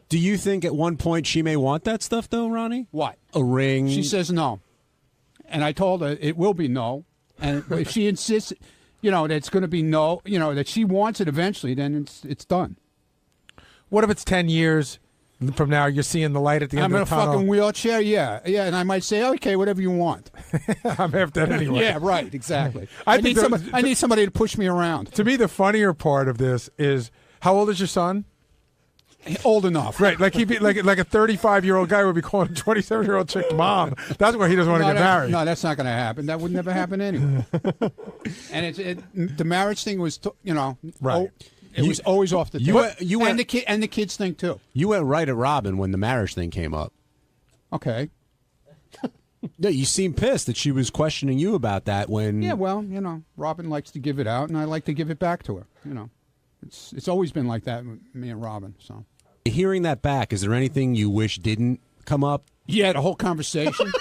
Speaker 14: Do you think at one point she may want that stuff, though, Ronnie?
Speaker 13: What?
Speaker 14: A ring?
Speaker 13: She says no. And I told her it will be no. And if she insists, that it's going to be no, that she wants it eventually, then it's done.
Speaker 12: What if it's 10 years from now, you're seeing the light at the end of the tunnel?
Speaker 13: I'm in a fucking wheelchair, yeah. Yeah, and I might say, okay, whatever you want.
Speaker 12: I'm after that anyway.
Speaker 13: Yeah, right, exactly. I need somebody to push me around.
Speaker 12: To me, the funnier part of this is, how old is your son?
Speaker 13: Old enough.
Speaker 12: Right, like he'd be like a 35-year-old guy would be calling a 27-year-old chick mom. That's why he doesn't want to get married.
Speaker 13: No, that's not going to happen. That would never happen anyway. And the marriage thing was,
Speaker 12: right.
Speaker 13: It was always off the table. And the kids think too.
Speaker 14: You went right at Robin when the marriage thing came up.
Speaker 13: Okay.
Speaker 14: Yeah, you seem pissed that she was questioning you about that when.
Speaker 13: Yeah, well, Robin likes to give it out, and I like to give it back to her. It's always been like that with me and Robin. So,
Speaker 14: hearing that back, is there anything you wish didn't come up?
Speaker 13: Yeah, the whole conversation.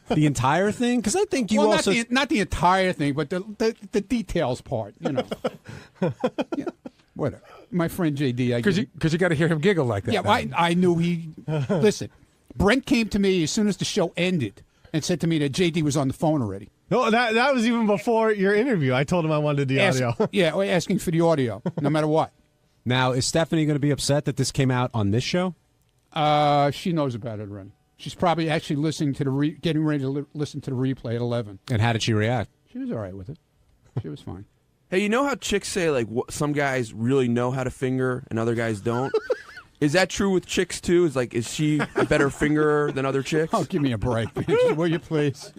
Speaker 14: The entire thing? Because I think you also
Speaker 13: not the entire thing, but the details part. Yeah. Whatever. My friend JD,
Speaker 12: because you got to hear him giggle like that.
Speaker 13: Yeah, well, I knew he. Listen, Brent came to me as soon as the show ended and said to me that JD was on the phone already.
Speaker 11: No, that was even before your interview. I told him I wanted the audio.
Speaker 13: Yeah, asking for the audio, no matter what.
Speaker 14: Now, is Stephanie going to be upset that this came out on this show?
Speaker 13: She knows about it already. She's probably actually listening to getting ready to listen to the replay at 11.
Speaker 14: And how did she react?
Speaker 13: She was all right with it. She was fine.
Speaker 9: Hey, you know how chicks say, like, some guys really know how to finger and other guys don't? Is that true with chicks, too? Is she a better fingerer than other chicks?
Speaker 13: Oh, give me a break, bitch. Will you please?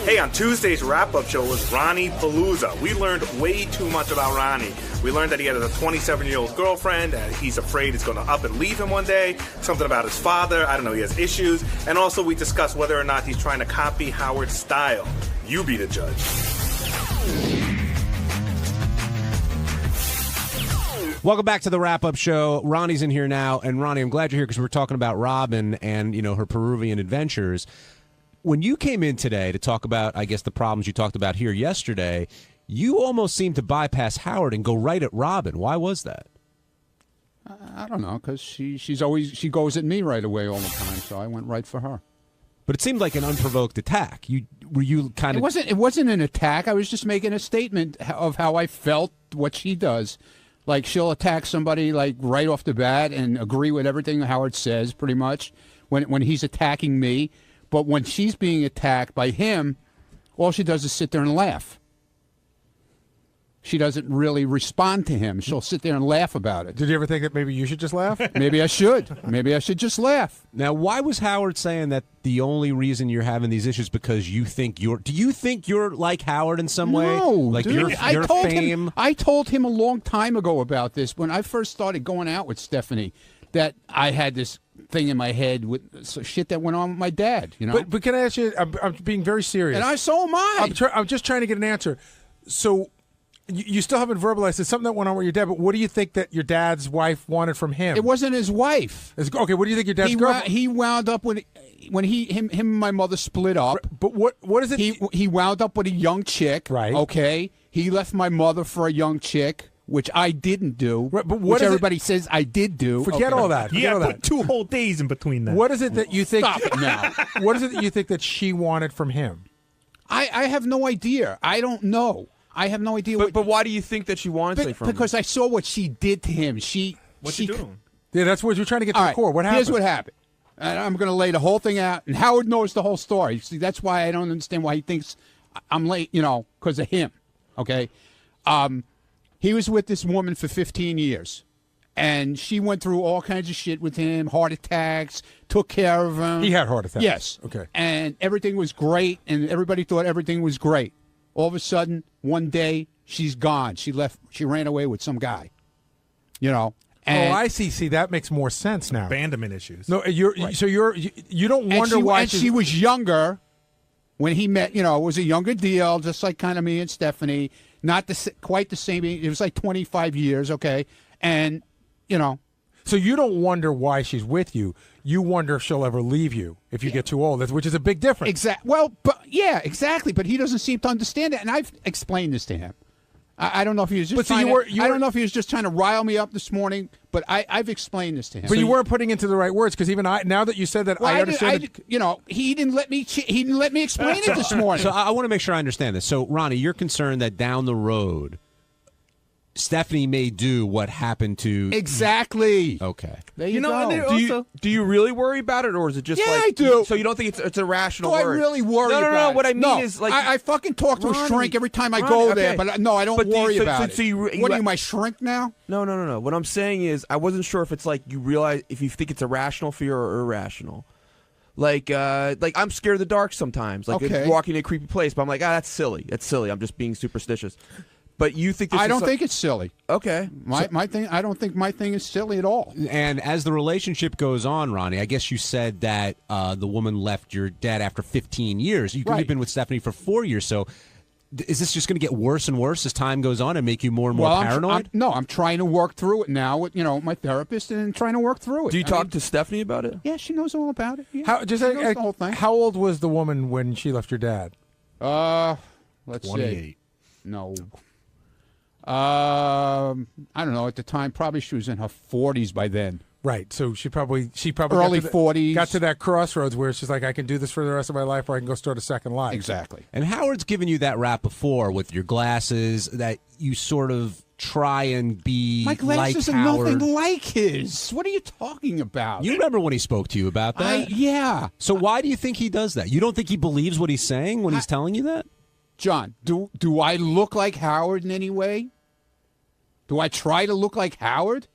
Speaker 15: Hey, on Tuesday's wrap-up show was Ronnie Palooza. We learned way too much about Ronnie. We learned that he has a 27-year-old girlfriend, and he's afraid he's going to up and leave him one day. Something about his father. I don't know, he has issues. And also we discussed whether or not he's trying to copy Howard's style. You be the judge.
Speaker 14: Welcome back to the wrap-up show. Ronnie's in here now, and Ronnie, I'm glad you're here because we're talking about Robin and her Peruvian adventures. When you came in today to talk about, I guess, the problems you talked about here yesterday, you almost seemed to bypass Howard and go right at Robin. Why was that?
Speaker 13: I don't know, because she goes at me right away all the time, so I went right for her.
Speaker 14: But it seemed like an unprovoked attack.
Speaker 13: It wasn't an attack. I was just making a statement of how I felt, what she does. Like, she'll attack somebody, like, right off the bat and agree with everything Howard says, pretty much, when he's attacking me. But when she's being attacked by him, all she does is sit there and laugh. she doesn't really respond to him. She'll sit there and laugh about it.
Speaker 12: Did you ever think that maybe you should just laugh?
Speaker 13: Maybe I should. Maybe I should just laugh.
Speaker 14: Now, why was Howard saying that the only reason you're having these issues because you think you're? Do you think you're like Howard in some way?
Speaker 13: No,
Speaker 14: like
Speaker 13: dude.
Speaker 14: your fame.
Speaker 13: I told him a long time ago about this when I first started going out with Stephanie. That I had this thing in my head with shit that went on with my dad. You know.
Speaker 12: But can I ask you? I'm being very serious.
Speaker 13: And so am I.
Speaker 12: I'm just trying to get an answer. So. You still haven't verbalized it. Something that went on with your dad, but what do you think that your dad's wife wanted from him?
Speaker 13: It wasn't his wife.
Speaker 12: Okay, what do you think your dad's girlfriend?
Speaker 13: He wound up when him and my mother split up.
Speaker 12: But what is it?
Speaker 13: He wound up with a young chick.
Speaker 12: Right.
Speaker 13: Okay. He left my mother for a young chick, which I didn't do.
Speaker 12: Right, but
Speaker 13: which everybody says I did do.
Speaker 12: Forget all that.
Speaker 16: Yeah, put 2 whole days in between that.
Speaker 12: What is it that you think?
Speaker 13: Stop it now.
Speaker 12: What is it that you think that she wanted from him?
Speaker 13: I have no idea. I don't know. I have no idea.
Speaker 9: But why do you think that she wanted something from him?
Speaker 13: Because I saw what she did to him.
Speaker 16: What's she doing?
Speaker 12: Yeah, that's what you're trying to get to
Speaker 13: All
Speaker 12: the
Speaker 13: right,
Speaker 12: core. What happened?
Speaker 13: Here's what happened. And I'm going to lay the whole thing out. And Howard knows the whole story. See, that's why I don't understand why he thinks I'm late, because of him. Okay? He was with this woman for 15 years. And she went through all kinds of shit with him, heart attacks, took care of him.
Speaker 12: He had heart attacks?
Speaker 13: Yes.
Speaker 12: Okay.
Speaker 13: And everything was great, and everybody thought everything was great. All of a sudden, one day, she's gone. She ran away with some guy. And,
Speaker 12: I see. See, that makes more sense now.
Speaker 16: Abandonment issues.
Speaker 12: No, you don't wonder why.
Speaker 13: And she was younger when he met. It was a younger deal, just like kind of me and Stephanie. Not quite the same. It was like 25 years. Okay, and
Speaker 12: So you don't wonder why she's with you. You wonder if she'll ever leave you if you get too old, which is a big difference.
Speaker 13: Exactly. Well, exactly. But he doesn't seem to understand it, and I've explained this to him. I don't know if he was just. I don't know if he was just trying to rile me up this morning, but I've explained this to him.
Speaker 12: But you weren't putting into the right words because even now that you said that, I understand.
Speaker 13: He didn't let me. He didn't let me explain it this morning.
Speaker 14: So I want to make sure I understand this. So Ronnie, you're concerned that down the road, Stephanie may do what happened to
Speaker 13: exactly.
Speaker 14: Okay,
Speaker 13: there you go.
Speaker 9: Do you really worry about it, or is it just like
Speaker 13: I do?
Speaker 9: So you don't think it's a rational
Speaker 13: I
Speaker 9: worry?
Speaker 13: really worry.
Speaker 9: No.
Speaker 13: About
Speaker 9: What I
Speaker 13: it.
Speaker 9: mean is like
Speaker 13: I fucking talk to a shrink every time I go there, but no, I don't worry about it. What are you, my shrink now?
Speaker 9: No. What I'm saying is, I wasn't sure if it's like you realize if you think it's a rational fear or irrational. Like I'm scared of the dark sometimes. Like walking in a creepy place, but I'm like, that's silly. That's silly. I'm just being superstitious. But you think
Speaker 13: I don't think it's silly.
Speaker 9: Okay.
Speaker 13: My thing. I don't think my thing is silly at all.
Speaker 14: And as the relationship goes on, Ronnie, I guess you said that the woman left your dad after 15 years. You've been with Stephanie for 4 years. So is this just going to get worse and worse as time goes on and make you more and more paranoid?
Speaker 13: I'm trying to work through it now with my therapist and trying to work through it.
Speaker 9: Do you talk to Stephanie about it?
Speaker 13: Yeah, she knows all about it. Yeah,
Speaker 12: she knows the whole thing. How old was the woman when she left your dad?
Speaker 13: Let's
Speaker 16: 28.
Speaker 13: see. No. I don't know. At the time, probably she was in her 40s by then.
Speaker 12: Right. So she probably
Speaker 13: early 40s.
Speaker 12: Got to that crossroads where she's like, I can do this for the rest of my life, or I can go start a second life.
Speaker 13: Exactly.
Speaker 14: And Howard's given you that rap before with your glasses that you sort of try and be
Speaker 13: my glasses
Speaker 14: like
Speaker 13: are
Speaker 14: Howard.
Speaker 13: nothing like his. What are you talking about?
Speaker 14: You remember when he spoke to you about that?
Speaker 13: Yeah.
Speaker 14: So why do you think he does that? You don't think he believes what he's saying when he's telling you that?
Speaker 13: John, do I look like Howard in any way? Do I try to look like Howard?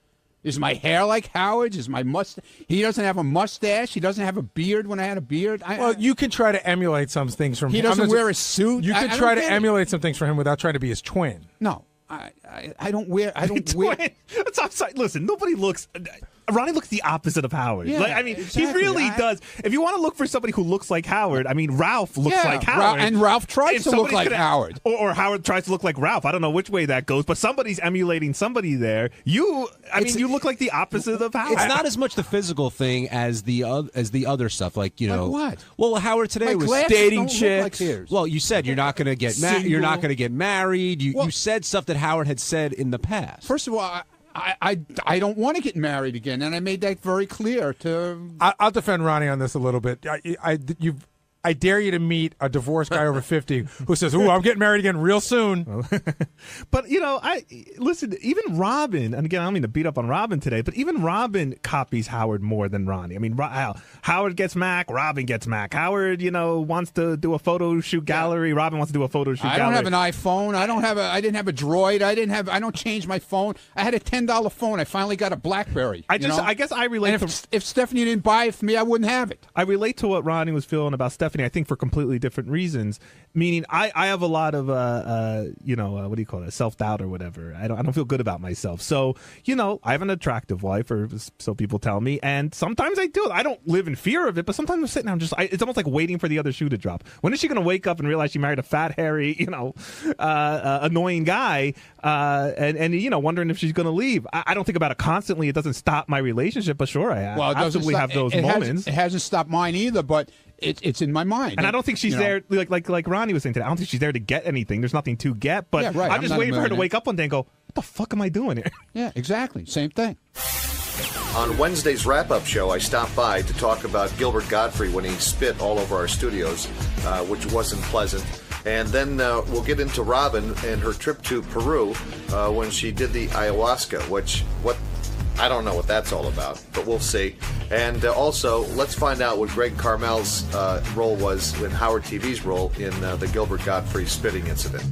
Speaker 13: Is my hair like Howard's? Is my mustache? He doesn't have a mustache. He doesn't have a beard when I had a beard.
Speaker 12: You can try to emulate some things from him.
Speaker 13: He doesn't wear a suit.
Speaker 12: You can try to emulate some things from him without trying to be his twin.
Speaker 13: No, I don't wear. I don't wear.
Speaker 16: That's outside. Listen, nobody looks. Ronnie looks the opposite of Howard.
Speaker 13: Yeah,
Speaker 16: he really does. If you want to look for somebody who looks like Howard, Ralph looks like Howard.
Speaker 13: And Ralph tries to look like Howard.
Speaker 16: Or Howard tries to look like Ralph. I don't know which way that goes, but somebody's emulating somebody there. You look like the opposite of Howard.
Speaker 14: It's not as much the physical thing as the other stuff, like
Speaker 13: Like what?
Speaker 14: Well, Howard today was
Speaker 13: dating chicks.
Speaker 14: Well, you said you're not going to get you're not going to get married. You said stuff that Howard had said in the past.
Speaker 13: First of all, I don't want to get married again, and I made that very clear to.
Speaker 12: I'll defend Ronnie on this a little bit. I dare you to meet a divorced guy over 50 who says, "Ooh, I'm getting married again real soon."
Speaker 16: But listen. Even Robin, and again, I don't mean to beat up on Robin today, but even Robin copies Howard more than Ronnie. I mean, Howard gets Mac, Robin gets Mac. Howard, wants to do a photo shoot gallery. Robin wants to do a photo shoot gallery.
Speaker 13: I don't have an iPhone. I didn't have a Droid. I don't change my phone. I had a $10 phone. I finally got a BlackBerry.
Speaker 16: I guess I relate.
Speaker 13: And if Stephanie didn't buy it for me, I wouldn't have it.
Speaker 16: I relate to what Ronnie was feeling about Stephanie. I think for completely different reasons. Meaning, I have a lot of what do you call it, self-doubt or whatever. I don't feel good about myself. So I have an attractive wife, or so people tell me, and sometimes I do. I don't live in fear of it, but sometimes I'm sitting there, it's almost like waiting for the other shoe to drop. When is she going to wake up and realize she married a fat, hairy, annoying guy, and wondering if she's going to leave? I don't think about it constantly. It doesn't stop my relationship, but sure, I absolutely have those moments.
Speaker 13: It hasn't stopped mine either, but it's in my mind.
Speaker 16: And I don't think she's there, like Ronnie was saying today, I don't think she's there to get anything. There's nothing to get, but
Speaker 13: yeah, right.
Speaker 16: I'm just waiting for her to wake up one day and go, what the fuck am I doing here?
Speaker 13: Yeah, exactly. Same thing.
Speaker 17: On Wednesday's wrap-up show, I stopped by to talk about Gilbert Gottfried when he spit all over our studios, which wasn't pleasant. And then we'll get into Robin and her trip to Peru when she did the ayahuasca, I don't know what that's all about, but we'll see. And also, let's find out what Greg Carmel's role was in Howard TV's role in the Gilbert Gottfried spitting incident.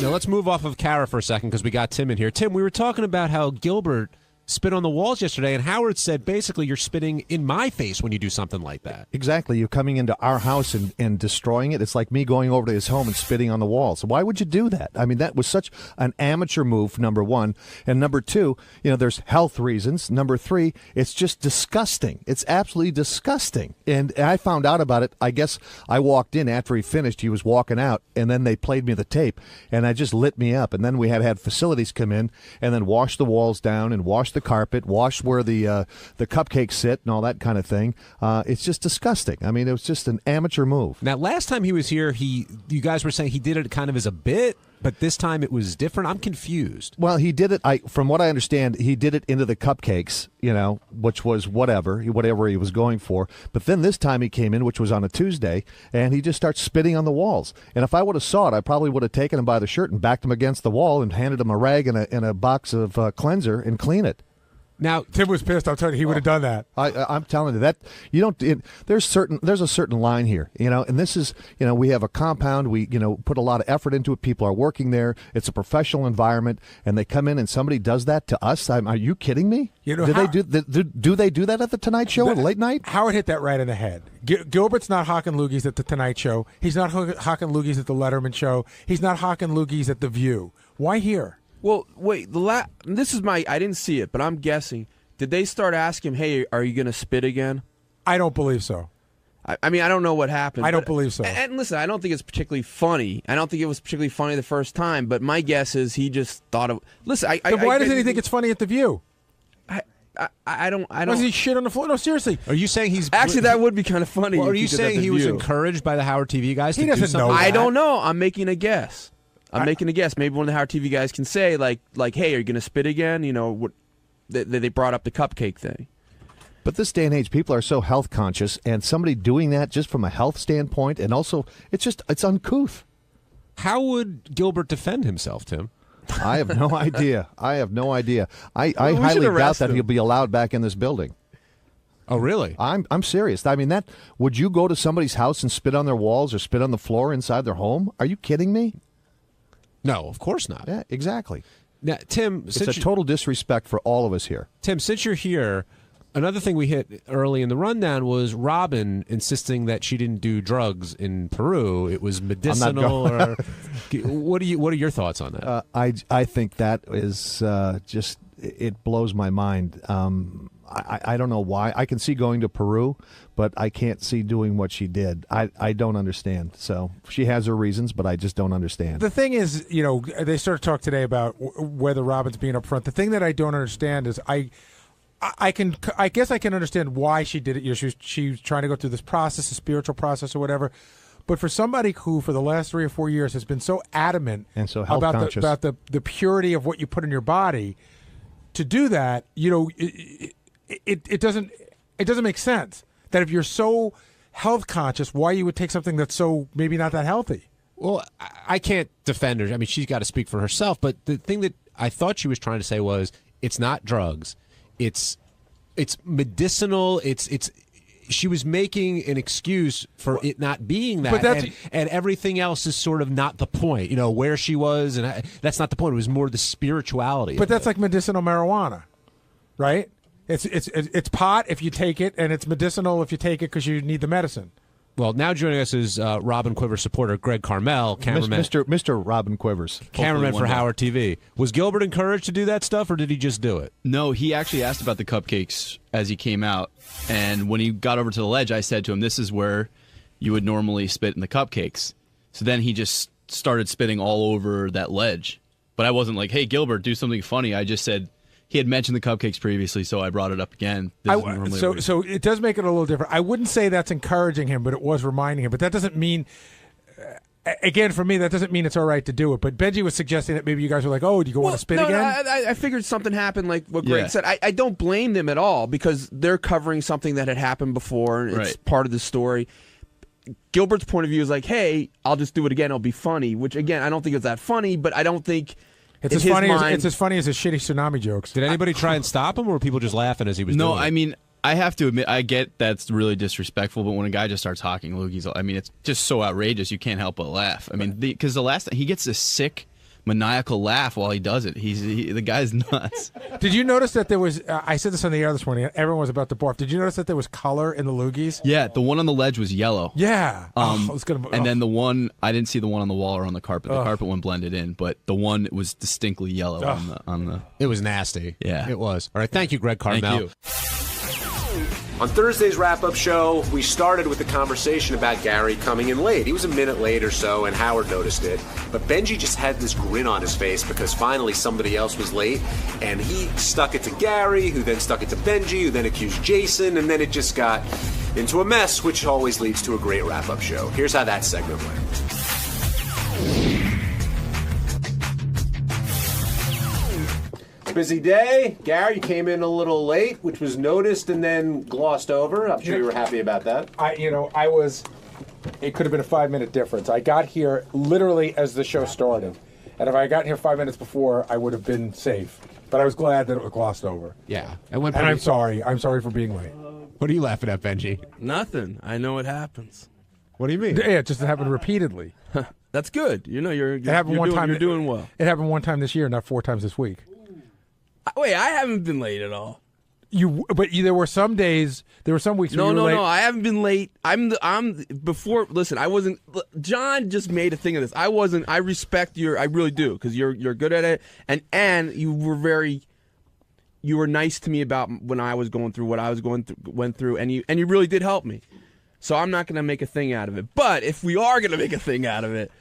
Speaker 14: Now let's move off of Kara for a second because we got Tim in here. Tim, we were talking about how Gilbert spit on the walls yesterday, and Howard said basically you're spitting in my face when you do something like that.
Speaker 18: Exactly. You're coming into our house and destroying it. It's like me going over to his home and spitting on the walls. Why would you do that? I mean, that was such an amateur move, number one. And number two, there's health reasons. Number three, it's just disgusting. It's absolutely disgusting. And I found out about it. I guess I walked in after he finished. He was walking out, and then they played me the tape, and it just lit me up. And then we had facilities come in and then wash the walls down and wash the carpet, wash where the cupcakes sit and all that kind of thing. It's just disgusting. I mean, it was just an amateur move.
Speaker 14: Now, last time he was here, you guys were saying he did it kind of as a bit, but this time it was different. I'm confused.
Speaker 18: Well, he did it, from what I understand, he did it into the cupcakes, which was whatever he was going for. But then this time he came in, which was on a Tuesday, and he just starts spitting on the walls. And if I would have saw it, I probably would have taken him by the shirt and backed him against the wall and handed him a rag and a box of cleanser and clean it.
Speaker 12: Now Tim was pissed. I'm telling you, he would have done that.
Speaker 18: I'm telling you that you don't. There's a certain line here, and this is, we have a compound. We put a lot of effort into it. People are working there. It's a professional environment, and they come in and somebody does that to us. Are you kidding me? Do they do that at the Tonight Show at late night?
Speaker 12: Howard hit that right in the head. Gilbert's not hawking loogies at the Tonight Show. He's not hawking loogies at the Letterman Show. He's not hawking loogies at The View. Why here?
Speaker 9: Well, wait, this is I didn't see it, but I'm guessing. Did they start asking him, hey, are you going to spit again?
Speaker 12: I don't believe so.
Speaker 9: I mean, I don't know what happened.
Speaker 12: I don't believe so.
Speaker 9: And listen, I don't think it's particularly funny. I don't think it was particularly funny the first time, but my guess is he just thought of... Listen,
Speaker 12: why doesn't he think it's funny at The View?
Speaker 9: I don't...
Speaker 12: Was he shit on the floor? No, seriously.
Speaker 14: Are you saying he's...
Speaker 9: Actually, that would be kind of funny.
Speaker 14: Well, are you saying he was encouraged by the Howard TV guys to do something?
Speaker 12: Know that.
Speaker 9: I don't know. I'm making a guess. Making a guess. Maybe one of the Howard TV guys can say, like, hey, are you going to spit again? They brought up the cupcake thing.
Speaker 18: But this day and age, people are so health conscious, and somebody doing that just from a health standpoint, and also it's uncouth.
Speaker 14: How would Gilbert defend himself, Tim?
Speaker 18: I have no idea. I highly doubt that he'll be allowed back in this building.
Speaker 14: Oh, really?
Speaker 18: I'm serious. I mean, would you go to somebody's house and spit on their walls or spit on the floor inside their home? Are you kidding me?
Speaker 14: No, of course not.
Speaker 18: Yeah, exactly.
Speaker 14: Now, Tim,
Speaker 18: it's a total disrespect for all of us here.
Speaker 14: Tim, since you're here, another thing we hit early in the rundown was Robin insisting that she didn't do drugs in Peru. It was medicinal. What are your thoughts on that?
Speaker 18: I think that is just it blows my mind. I don't know why. I can see going to Peru, but I can't see doing what she did. I don't understand. So she has her reasons, but I just don't understand.
Speaker 12: The thing is, they sort of talked today about whether Robin's being upfront. The thing that I don't understand is I guess I can understand why she did it. She was trying to go through this process, a spiritual process or whatever. But for somebody who, for the last 3 or 4 years, has been so adamant
Speaker 18: and so health
Speaker 12: about
Speaker 18: conscious
Speaker 12: the purity of what you put in your body, to do that, it doesn't make sense that if you're so health conscious, why you would take something that's so maybe not that healthy.
Speaker 14: Well, I can't defend her. I mean, she's got to speak for herself. But the thing that I thought she was trying to say was, it's not drugs. It's medicinal. It's. She was making an excuse for it not being that,
Speaker 12: but
Speaker 14: and everything else is sort of not the point. You know, where she was, and that's not the point. It was more the spirituality.
Speaker 12: But that's like medicinal marijuana, right? It's pot if you take it, and it's medicinal if you take it because you need the medicine.
Speaker 14: Well, now joining us is Robin Quivers supporter Greg Carmel, cameraman.
Speaker 18: Mr. Robin Quivers.
Speaker 14: Cameraman for Howard TV. Was Gilbert encouraged to do that stuff, or did he just do it?
Speaker 19: No, he actually asked about the cupcakes as he came out. And when he got over to the ledge, I said to him, this is where you would normally spit in the cupcakes. So then he just started spitting all over that ledge. But I wasn't like, hey, Gilbert, do something funny. I just said, he had mentioned the cupcakes previously, so I brought it up again.
Speaker 12: So it does make it a little different. I wouldn't say that's encouraging him, but it was reminding him. But that doesn't mean, again, for me, that doesn't mean it's all right to do it. But Benji was suggesting that maybe you guys were like, oh, do you want to spit again?
Speaker 20: I figured something happened like what Greg said. I don't blame them at all because they're covering something that had happened before. And it's part of the story. Gilbert's point of view is like, hey, I'll just do it again. It'll be funny, which, again, I don't think it's that funny, but I don't think...
Speaker 12: It's as funny as his shitty tsunami jokes.
Speaker 14: Did anybody try and stop him, or were people just laughing as he was doing it?
Speaker 19: No, I mean, I have to admit, I get that's really disrespectful, but when a guy just starts hawking loogies, I mean, it's just so outrageous, you can't help but laugh. I mean, because the last time, he gets this sick, maniacal laugh while he does it. The guy's nuts.
Speaker 12: Did you notice that there was, I said this on the air this morning, everyone was about to barf. Did you notice that there was color in the loogies?
Speaker 19: Yeah, the one on the ledge was yellow.
Speaker 12: Yeah.
Speaker 19: And then the one, I didn't see the one on the wall or on the carpet. The carpet one blended in, but the one was distinctly yellow on the.
Speaker 14: It was nasty.
Speaker 19: Yeah.
Speaker 14: It was. All right, thank you, Greg Carmel.
Speaker 19: Thank you.
Speaker 21: On Thursday's wrap-up show, we started with the conversation about Gary coming in late. He was a minute late or so, and Howard noticed it. But Benji just had this grin on his face because finally somebody else was late, and he stuck it to Gary, who then stuck it to Benji, who then accused Jason, and then it just got into a mess, which always leads to a great wrap-up show. Here's how that segment went. Busy day. Gary, you came in a little late, which was noticed and then glossed over. I'm sure you were happy about that.
Speaker 12: It could have been a 5-minute difference. I got here literally as the show started. And if I got here 5 minutes before, I would have been safe. But I was glad that it was glossed over.
Speaker 14: Yeah.
Speaker 12: And I'm sorry. I'm sorry for being late.
Speaker 14: What are you laughing at, Benji?
Speaker 20: Nothing. I know it happens.
Speaker 14: What do you mean?
Speaker 12: Yeah, it just happened repeatedly.
Speaker 20: That's good. You know, you're doing well.
Speaker 12: It happened one time this year, not 4 times this week.
Speaker 20: Wait, I haven't been late at all.
Speaker 12: There were some days, there were some weeks.
Speaker 20: No,
Speaker 12: where you were late.
Speaker 20: no, I haven't been late. Before. Listen, I wasn't. John just made a thing of this. I wasn't. I respect I really do, because you're good at it, and you were nice to me about when I was going through what I went through, and you really did help me. So I'm not going to make a thing out of it. But if we are going to make a thing out of it.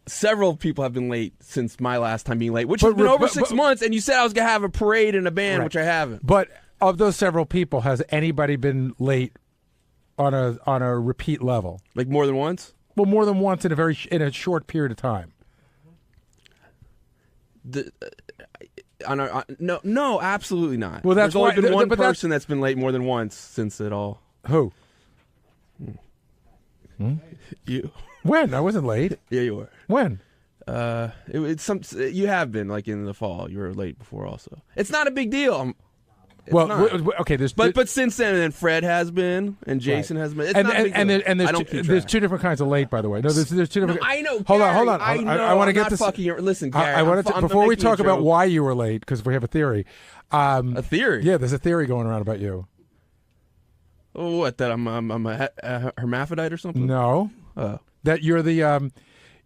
Speaker 20: Several people have been late since my last time being late, which has been over 6 months, and you said I was going to have a parade and a band, which I haven't.
Speaker 12: But of those several people, has anybody been late on a repeat level?
Speaker 20: Like more than once?
Speaker 12: Well, more than once in a short period of time.
Speaker 20: No, absolutely not.
Speaker 12: Well,
Speaker 20: there's only been one person that's been late more than once since it all.
Speaker 12: Who?
Speaker 20: You.
Speaker 12: When? I wasn't late.
Speaker 20: Yeah, you were.
Speaker 12: When?
Speaker 20: You have been, like in the fall. You were late before also. It's not a big deal.
Speaker 12: Okay.
Speaker 20: But since then, Fred has been, and Jason has been. It's not a big deal.
Speaker 12: There's 2 different kinds of late, by the way. No, there's 2 different.
Speaker 20: No, I know.
Speaker 12: Hold
Speaker 20: Gary,
Speaker 12: on.
Speaker 20: I
Speaker 12: want to get this.
Speaker 20: Listen, Gary.
Speaker 12: I want to before we talk about why you were late, because we have a theory.
Speaker 20: A theory?
Speaker 12: Yeah, there's a theory going around about you.
Speaker 20: Oh, what? That I'm a hermaphrodite or something?
Speaker 12: No. That you're the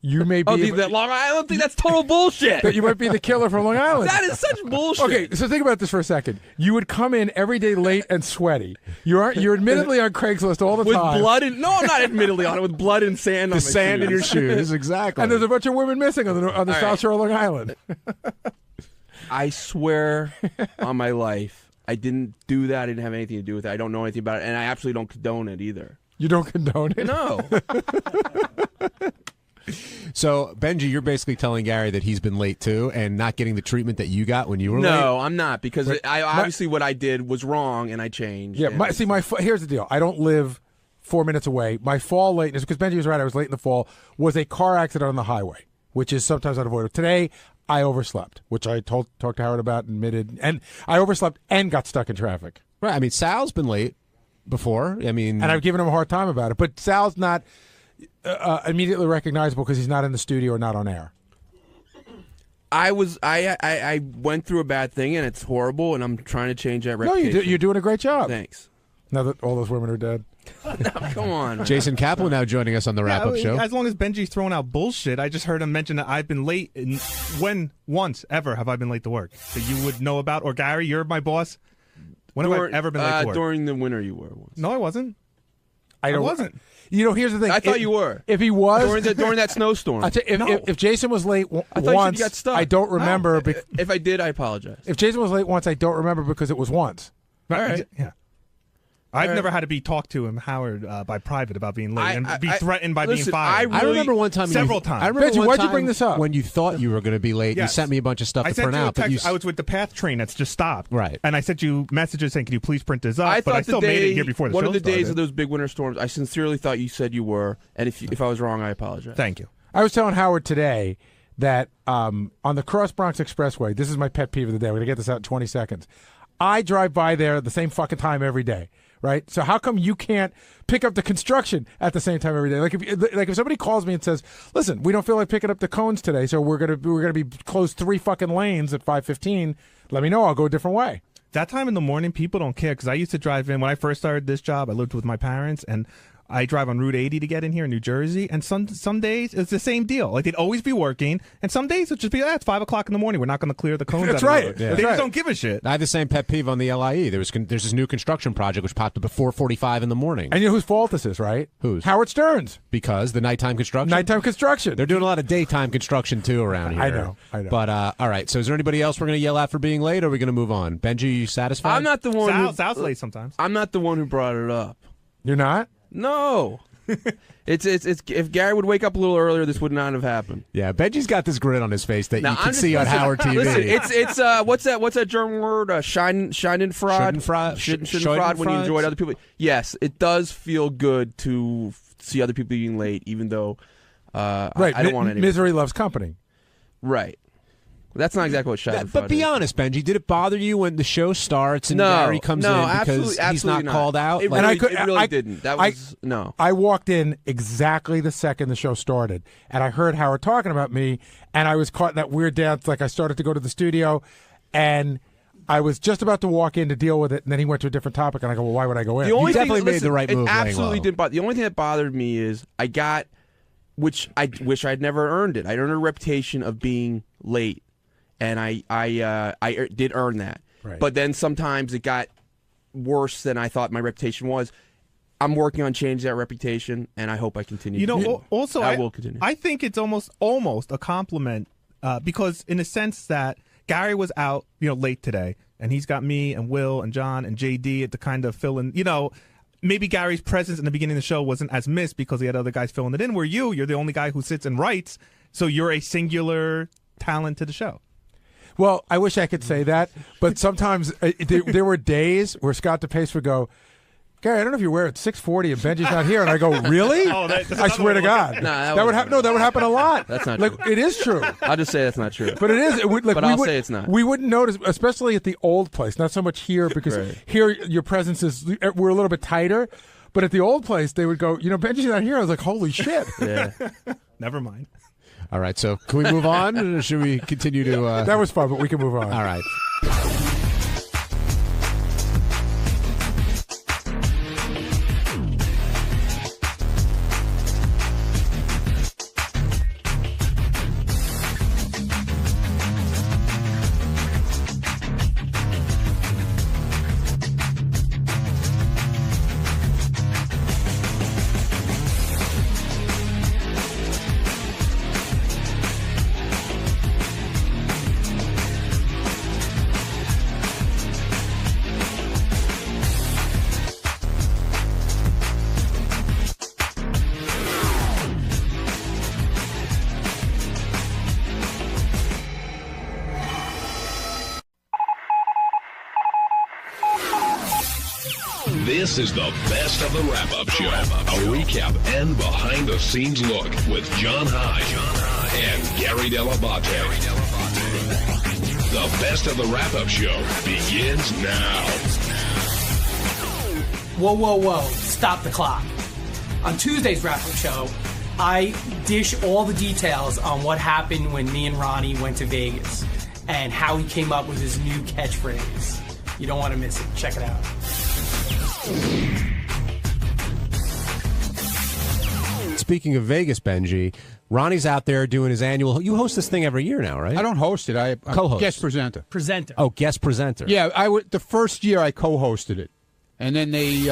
Speaker 12: you may be
Speaker 20: that Long Island thing. That's total bullshit.
Speaker 12: That you might be the killer from Long Island.
Speaker 20: That is such bullshit.
Speaker 12: Okay, so think about this for a second. You would come in every day late and sweaty. You're admittedly on Craigslist all the time
Speaker 20: with blood. No, I'm not admittedly on it. With blood and sand.
Speaker 14: The sand in your shoes. Exactly.
Speaker 12: And there's a bunch of women missing on the South Shore of Long Island.
Speaker 20: I swear on my life, I didn't do that. I didn't have anything to do with it. I don't know anything about it, and I absolutely don't condone it either.
Speaker 12: You don't condone it?
Speaker 20: No.
Speaker 14: So, Benji, you're basically telling Gary that he's been late too and not getting the treatment that you got when you were late?
Speaker 20: No, I'm not, because I obviously what I did was wrong and I changed.
Speaker 12: Yeah, here's the deal. I don't live 4 minutes away. My fall lateness, because Benji was right, I was late in the fall, was a car accident on the highway, which is sometimes unavoidable. Today, I overslept, which I talked to Howard about and admitted, and I overslept and got stuck in traffic.
Speaker 14: Right. I mean, Sal's been late before. I mean,
Speaker 12: and I've given him a hard time about it. But Sal's not immediately recognizable because he's not in the studio or not on air.
Speaker 20: I went through a bad thing, and it's horrible, and I'm trying to change that reputation.
Speaker 12: No, you're doing a great job.
Speaker 20: Thanks.
Speaker 12: Now that all those women are dead.
Speaker 20: Come on, man.
Speaker 14: Jason Kaplan now joining us on the wrap-up show.
Speaker 16: As long as Benji's throwing out bullshit, I just heard him mention that I've been late. When once ever have I been late to work that you would know about? Or Gary, you're my boss. When have I ever been late to work?
Speaker 20: During the winter, you were once.
Speaker 16: No, I wasn't.
Speaker 12: I
Speaker 16: wasn't.
Speaker 12: You know, here's the thing.
Speaker 20: I thought you were.
Speaker 12: If he was
Speaker 20: during that snowstorm.
Speaker 12: If Jason was late
Speaker 20: I thought
Speaker 12: once,
Speaker 20: you got stuck.
Speaker 12: I don't remember.
Speaker 20: No. If I did, I apologize.
Speaker 12: If Jason was late once, I don't remember because it was once.
Speaker 16: All right. Yeah. I've never had to be talked to in Howard by private about being late and be threatened by being fired.
Speaker 14: I remember one time.
Speaker 16: Several times.
Speaker 14: I remember
Speaker 12: Benji,
Speaker 14: one
Speaker 12: why'd you
Speaker 14: time
Speaker 12: bring this up?
Speaker 14: when you thought you were going to be late.
Speaker 16: Yes.
Speaker 14: You sent me a bunch of stuff
Speaker 16: I
Speaker 14: to
Speaker 16: sent
Speaker 14: print
Speaker 16: you a
Speaker 14: out. But
Speaker 16: text. I was with the PATH train that's just stopped.
Speaker 14: Right.
Speaker 16: And I sent you messages saying, "Can you please print this up?"
Speaker 20: I
Speaker 16: but I still made it here before the show
Speaker 20: one of the days
Speaker 16: started.
Speaker 20: of those big winter storms, I sincerely thought you said you were, and if I was wrong, I apologize.
Speaker 16: Thank you.
Speaker 12: I was telling Howard today that on the Cross Bronx Expressway, this is my pet peeve of the day. We're going to get this out in 20 seconds. I drive by there at the same fucking time every day, right? So how come you can't pick up the construction at the same time every day? Like if somebody calls me and says, "Listen, we don't feel like picking up the cones today, so we're gonna be closed 3 fucking lanes at 5:15," let me know. I'll go a different way.
Speaker 16: That time in the morning, people don't care because I used to drive in when I first started this job. I lived with my parents and I drive on Route 80 to get in here in New Jersey, and some days it's the same deal. Like they'd always be working, and some days it'd just be, it's 5 o'clock in the morning. We're not going to clear the cones.
Speaker 12: That's
Speaker 16: out of
Speaker 12: right.
Speaker 16: the road.
Speaker 12: Yeah.
Speaker 16: They just don't give a shit.
Speaker 14: I had the same pet peeve on the LIE. There's this new construction project which popped up at 4:45 in the morning.
Speaker 12: And you know whose fault this is, right?
Speaker 14: Whose?
Speaker 12: Howard Stern's.
Speaker 14: Because the nighttime construction.
Speaker 12: Nighttime construction.
Speaker 14: They're doing a lot of daytime construction too around here.
Speaker 12: I know.
Speaker 14: But all right. So is there anybody else we're going to yell at for being late, or are we going to move on? Benji, you satisfied?
Speaker 20: I'm not the one.
Speaker 16: Sal's late sometimes.
Speaker 20: I'm not the one who brought it up.
Speaker 12: You're not?
Speaker 20: No. It's if Gary would wake up a little earlier, this would not have happened.
Speaker 14: Yeah, Benji's got this grin on his face that
Speaker 20: Now,
Speaker 14: you can see on Howard TV.
Speaker 20: Listen, it's what's that German word? Schadenfreude. Schadenfreude when you enjoy other people. Yes, it does feel good to see other people being late, even though
Speaker 12: right.
Speaker 20: I don't want any
Speaker 12: misery loves company.
Speaker 20: Right. That's not exactly what Schadenfreude
Speaker 14: But be
Speaker 20: is.
Speaker 14: honest, Benji, did it bother you when the show starts and Gary comes in because he's not called out?
Speaker 20: It really didn't. That was no.
Speaker 12: I walked in exactly the second the show started, and I heard Howard talking about me, and I was caught in that weird dance. Like I started to go to the studio, and I was just about to walk in to deal with it, and then he went to a different topic, and I go, "Well, why would I go in?"
Speaker 20: The only
Speaker 14: you definitely
Speaker 20: thing,
Speaker 14: made the right move.
Speaker 20: It absolutely didn't bother. The only thing that bothered me is I got, which I wish I'd never earned it. I earned a reputation of being late. And I did earn that.
Speaker 12: Right.
Speaker 20: But then sometimes it got worse than I thought my reputation was. I'm working on changing that reputation, and I hope I continue.
Speaker 16: You know, also
Speaker 20: I will continue.
Speaker 16: I think it's almost a compliment because in a sense that Gary was out, late today, and he's got me and Will and John and JD to kind of fill in. Maybe Gary's presence in the beginning of the show wasn't as missed because he had other guys filling it in. Where you're the only guy who sits and writes, so you're a singular talent to the show.
Speaker 12: Well, I wish I could say that, but sometimes there were days where Scott DePace would go, "Gary, I don't know if you're aware it's 6:40 and Benji's not here," and I go, "Really?" I swear to God,
Speaker 20: Nah,
Speaker 12: that would happen. No, that would happen a lot.
Speaker 20: That's not
Speaker 12: like
Speaker 20: true.
Speaker 12: It is true.
Speaker 20: I'll just say that's not true.
Speaker 12: But it is.
Speaker 20: But I'll say it's not.
Speaker 12: We wouldn't notice, especially at the old place. Not so much here because here your presence is. We're a little bit tighter, but at the old place they would go, "Benji's not here." I was like, "Holy shit!"
Speaker 20: Yeah.
Speaker 16: Never mind.
Speaker 14: All right, so can we move on, or should we continue to...
Speaker 12: That was fun, but we can move on.
Speaker 14: All right.
Speaker 8: This is the best of the wrap-up show. A recap and behind-the-scenes look with John High and Gary Dell'Abate. The best of the wrap-up show begins now.
Speaker 5: Whoa, whoa, whoa. Stop the clock. On Tuesday's wrap-up show, I dish all the details on what happened when me and Ronnie went to Vegas and how he came up with his new catchphrase. You don't want to miss it. Check it out.
Speaker 14: Speaking of Vegas, Benji, Ronnie's out there doing his annual. You host this thing every year now, right?
Speaker 13: I don't host it. I'm
Speaker 14: co-host.
Speaker 13: guest presenter.
Speaker 14: Oh, guest presenter.
Speaker 13: Yeah, the first year I co-hosted it, and then they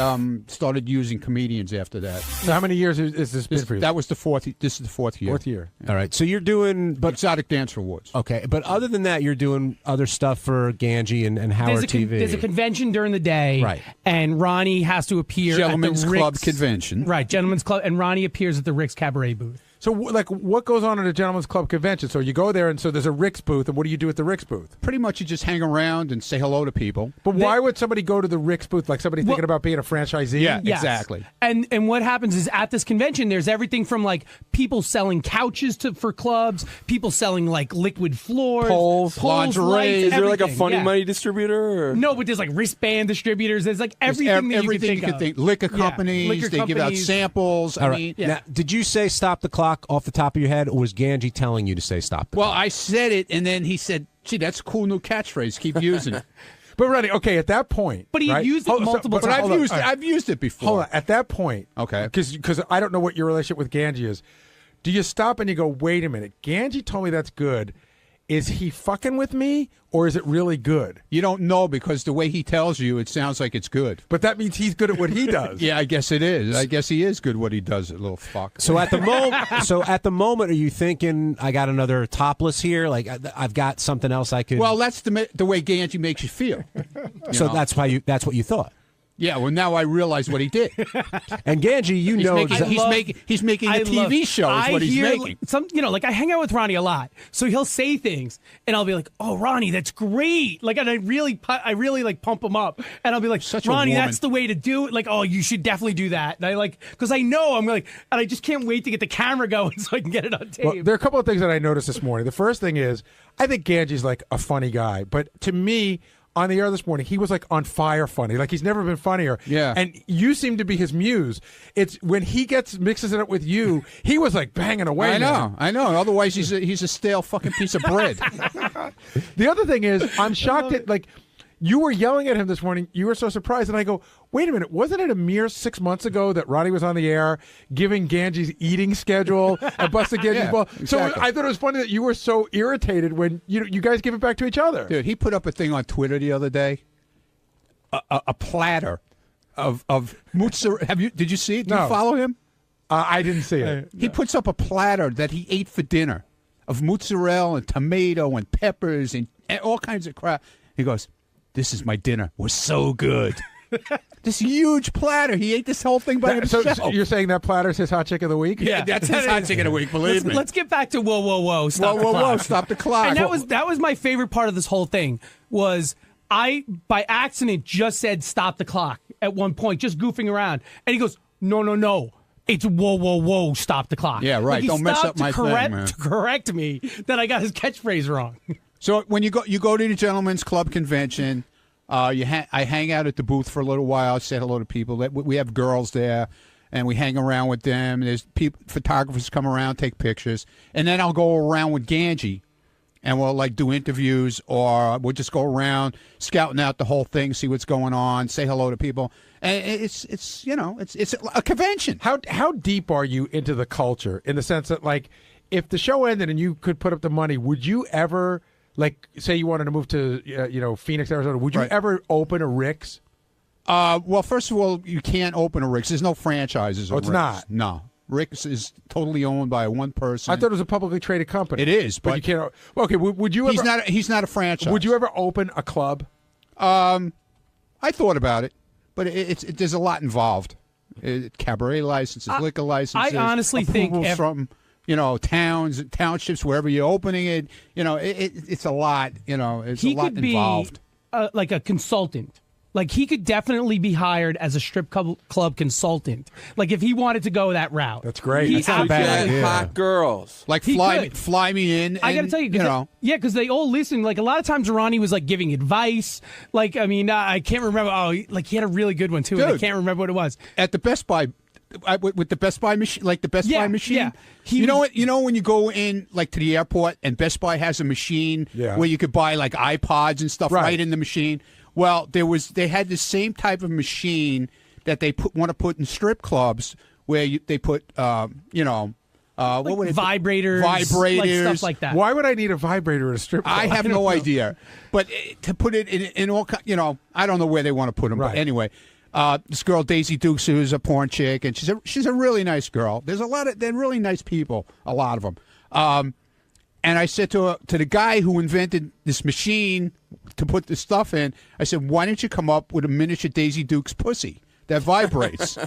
Speaker 13: started using comedians after that.
Speaker 12: So how many years is this been for you?
Speaker 13: That was the fourth. This is the fourth year.
Speaker 12: Fourth year.
Speaker 14: All right. So you're doing
Speaker 13: Exotic Dancer Awards.
Speaker 14: Okay, but other than that, you're doing other stuff for Ganji and Howard TV.
Speaker 5: There's a convention during the day,
Speaker 14: Right.
Speaker 5: And Ronnie has to appear
Speaker 13: Gentlemen's
Speaker 5: at the
Speaker 13: Club
Speaker 5: Rick's,
Speaker 13: convention.
Speaker 5: Right, Gentlemen's Club, and Ronnie appears at the Rick's Cabaret booth.
Speaker 12: So, like, what goes on at a Gentleman's Club convention? So you go there, and so there's a Rick's booth, and what do you do at the Rick's booth?
Speaker 13: Pretty much you just hang around and say hello to people.
Speaker 12: But why would somebody go to the Rick's booth? Like somebody thinking about being a franchisee?
Speaker 13: Yeah,
Speaker 5: Yes.
Speaker 13: exactly.
Speaker 5: And what happens is at this convention, there's everything from like people selling couches for clubs, people selling like liquid floors,
Speaker 20: Poles,
Speaker 5: lights,
Speaker 20: Is there like a
Speaker 5: everything,
Speaker 20: funny
Speaker 5: yeah.
Speaker 20: money distributor? Or?
Speaker 5: No, but there's like wristband distributors. There's like everything that
Speaker 13: everything
Speaker 5: you can think of.
Speaker 13: Liquor
Speaker 5: Yeah,
Speaker 13: companies.
Speaker 5: liquor
Speaker 13: They give out
Speaker 5: companies.
Speaker 13: samples.
Speaker 14: All
Speaker 13: I
Speaker 14: right.
Speaker 13: mean,
Speaker 14: Now, did you say stop the clock off the top of your head, or was Ganji telling you to say stop the
Speaker 13: well,
Speaker 14: clock?
Speaker 13: I said it, and then he said, "Gee, that's a cool new catchphrase. Keep using it."
Speaker 12: But Ronnie, okay, at that point,
Speaker 5: But he
Speaker 12: right?
Speaker 5: used it
Speaker 12: Hold-
Speaker 5: multiple
Speaker 12: but
Speaker 5: times.
Speaker 12: hold on, all right.
Speaker 13: I've used it before.
Speaker 12: Hold on, at that point,
Speaker 13: Okay.
Speaker 12: because I don't know what your relationship with Ganji is. Do you stop and you go, wait a minute? Ganji told me that's good. Is he fucking with me, or is it really good?
Speaker 13: You don't know because the way he tells you, it sounds like it's good.
Speaker 12: But that means he's good at what he does.
Speaker 13: Yeah, I guess it is. I guess he is good at what he does, little fuck.
Speaker 14: So at the moment, are you thinking I got another topless here? Like I've got something else I could.
Speaker 13: Well, that's the way Ganji makes you feel.
Speaker 14: so
Speaker 13: know?
Speaker 14: that's what you thought.
Speaker 13: Yeah, well, now I realize what he did.
Speaker 14: And Ganji,
Speaker 13: he's making a TV show is what he's making.
Speaker 5: Like I hang out with Ronnie a lot, so he'll say things, and I'll be like, "Oh, Ronnie, that's great!" Like, and I really like pump him up, and I'll be like,
Speaker 13: Such a
Speaker 5: "Ronnie,
Speaker 13: woman.
Speaker 5: that's the way to do it." Like, "Oh, you should definitely do that." And I like because I know I'm like, and I just can't wait to get the camera going so I can get it on tape.
Speaker 12: Well, there are a couple of things that I noticed this morning. The first thing is, I think Ganji's like a funny guy, but to me, on the air this morning, he was like on fire funny. Like he's never been funnier.
Speaker 13: Yeah.
Speaker 12: And you seem to be his muse. It's when he mixes it up with you, he was like banging away.
Speaker 13: I know. Otherwise, he's a stale fucking piece of bread.
Speaker 12: The other thing is, I'm shocked that like you were yelling at him this morning. You were so surprised, and I go, "Wait a minute! Wasn't it a mere 6 months ago that Ronnie was on the air giving Ganji's eating schedule and busting Ganji's
Speaker 13: Yeah,
Speaker 12: ball?"
Speaker 13: exactly.
Speaker 12: So I thought it was funny that you were so irritated when you guys give it back to each other.
Speaker 13: Dude, he put up a thing on Twitter the other day. A platter of mozzarella. Did you see it? Did
Speaker 12: No.
Speaker 13: you follow him?
Speaker 12: I didn't see it.
Speaker 13: He puts up a platter that he ate for dinner of mozzarella and tomato and peppers and all kinds of crap. He goes, "This is my dinner. It was so good." This huge platter. He ate this whole thing by
Speaker 12: So
Speaker 13: himself.
Speaker 12: you're saying that platter's his hot chick of the week?
Speaker 13: Yeah, that's his hot chick of the week. Believe me.
Speaker 5: Let's get back to whoa, whoa, whoa, stop
Speaker 13: Whoa,
Speaker 5: the
Speaker 13: whoa,
Speaker 5: clock.
Speaker 13: whoa, stop the clock.
Speaker 5: And that was my favorite part of this whole thing was I, by accident, just said stop the clock at one point, just goofing around. And he goes, no. It's whoa, whoa, whoa, stop the clock.
Speaker 13: Yeah, right.
Speaker 5: Like he
Speaker 13: Don't mess
Speaker 5: stopped
Speaker 13: up my
Speaker 5: to
Speaker 13: thing, man.
Speaker 5: to correct me that I got his catchphrase wrong.
Speaker 13: So when you go to the Gentlemen's Club convention, I hang out at the booth for a little while, say hello to people. We have girls there, and we hang around with them. There's photographers come around, take pictures, and then I'll go around with Ganji, and we'll like do interviews, or we'll just go around scouting out the whole thing, see what's going on, say hello to people. And it's a convention.
Speaker 12: How deep are you into the culture in the sense that like if the show ended and you could put up the money, would you ever like say you wanted to move to Phoenix, Arizona? Would you ever open a Rick's?
Speaker 13: Well, first of all, you can't open a Rick's. There's no franchises.
Speaker 12: Oh, it's
Speaker 13: Rick's.
Speaker 12: not?
Speaker 13: No. Rick's is totally owned by one person.
Speaker 12: I thought it was a publicly traded company.
Speaker 13: It is,
Speaker 12: but you can't. Well, okay, would you ever?
Speaker 13: He's not a franchise.
Speaker 12: Would you ever open a club?
Speaker 13: I thought about it, but there's a lot involved. Cabaret licenses, liquor licenses.
Speaker 5: I honestly think
Speaker 13: approvals from towns, townships, wherever you're opening it. It's a lot. It's
Speaker 5: He
Speaker 13: a lot
Speaker 5: could be
Speaker 13: involved.
Speaker 5: like a consultant. Like, he could definitely be hired as a strip club consultant. Like, if he wanted to go that route.
Speaker 12: That's great.
Speaker 5: That's not a bad idea.
Speaker 20: Hot girls.
Speaker 13: Like
Speaker 5: He
Speaker 13: fly
Speaker 5: could.
Speaker 13: me in.
Speaker 5: I got to
Speaker 13: and,
Speaker 5: tell you,
Speaker 13: you know.
Speaker 5: because they all listen. Like, a lot of times Ronnie was like giving advice. Like, I mean, I can't remember. Oh, like he had a really good one too. And I
Speaker 13: Dude.
Speaker 5: can't remember what it was.
Speaker 13: At the Best Buy, with the Best Buy machine, like the Best Buy machine.
Speaker 5: Yeah.
Speaker 13: You know what? You know when you go in like to the airport and Best Buy has a machine
Speaker 12: Yeah.
Speaker 13: where you could buy like iPods and stuff
Speaker 12: Right.
Speaker 13: right in the machine. Well, they had the same type of machine that they want to put in strip clubs where they put what would it
Speaker 5: vibrators,
Speaker 13: vibrators,
Speaker 5: like stuff like that.
Speaker 12: Why would I need a vibrator at a strip club?
Speaker 13: I have
Speaker 12: don't
Speaker 13: no
Speaker 12: know.
Speaker 13: idea, but to put it in all, I don't know where they want to put them.
Speaker 12: Right.
Speaker 13: But anyway, this girl Daisy Dukes, who's a porn chick, and she's a really nice girl. They're really nice people, a lot of them. And I said to the guy who invented this machine to put this stuff in, I said, why don't you come up with a miniature Daisy Dukes pussy that vibrates?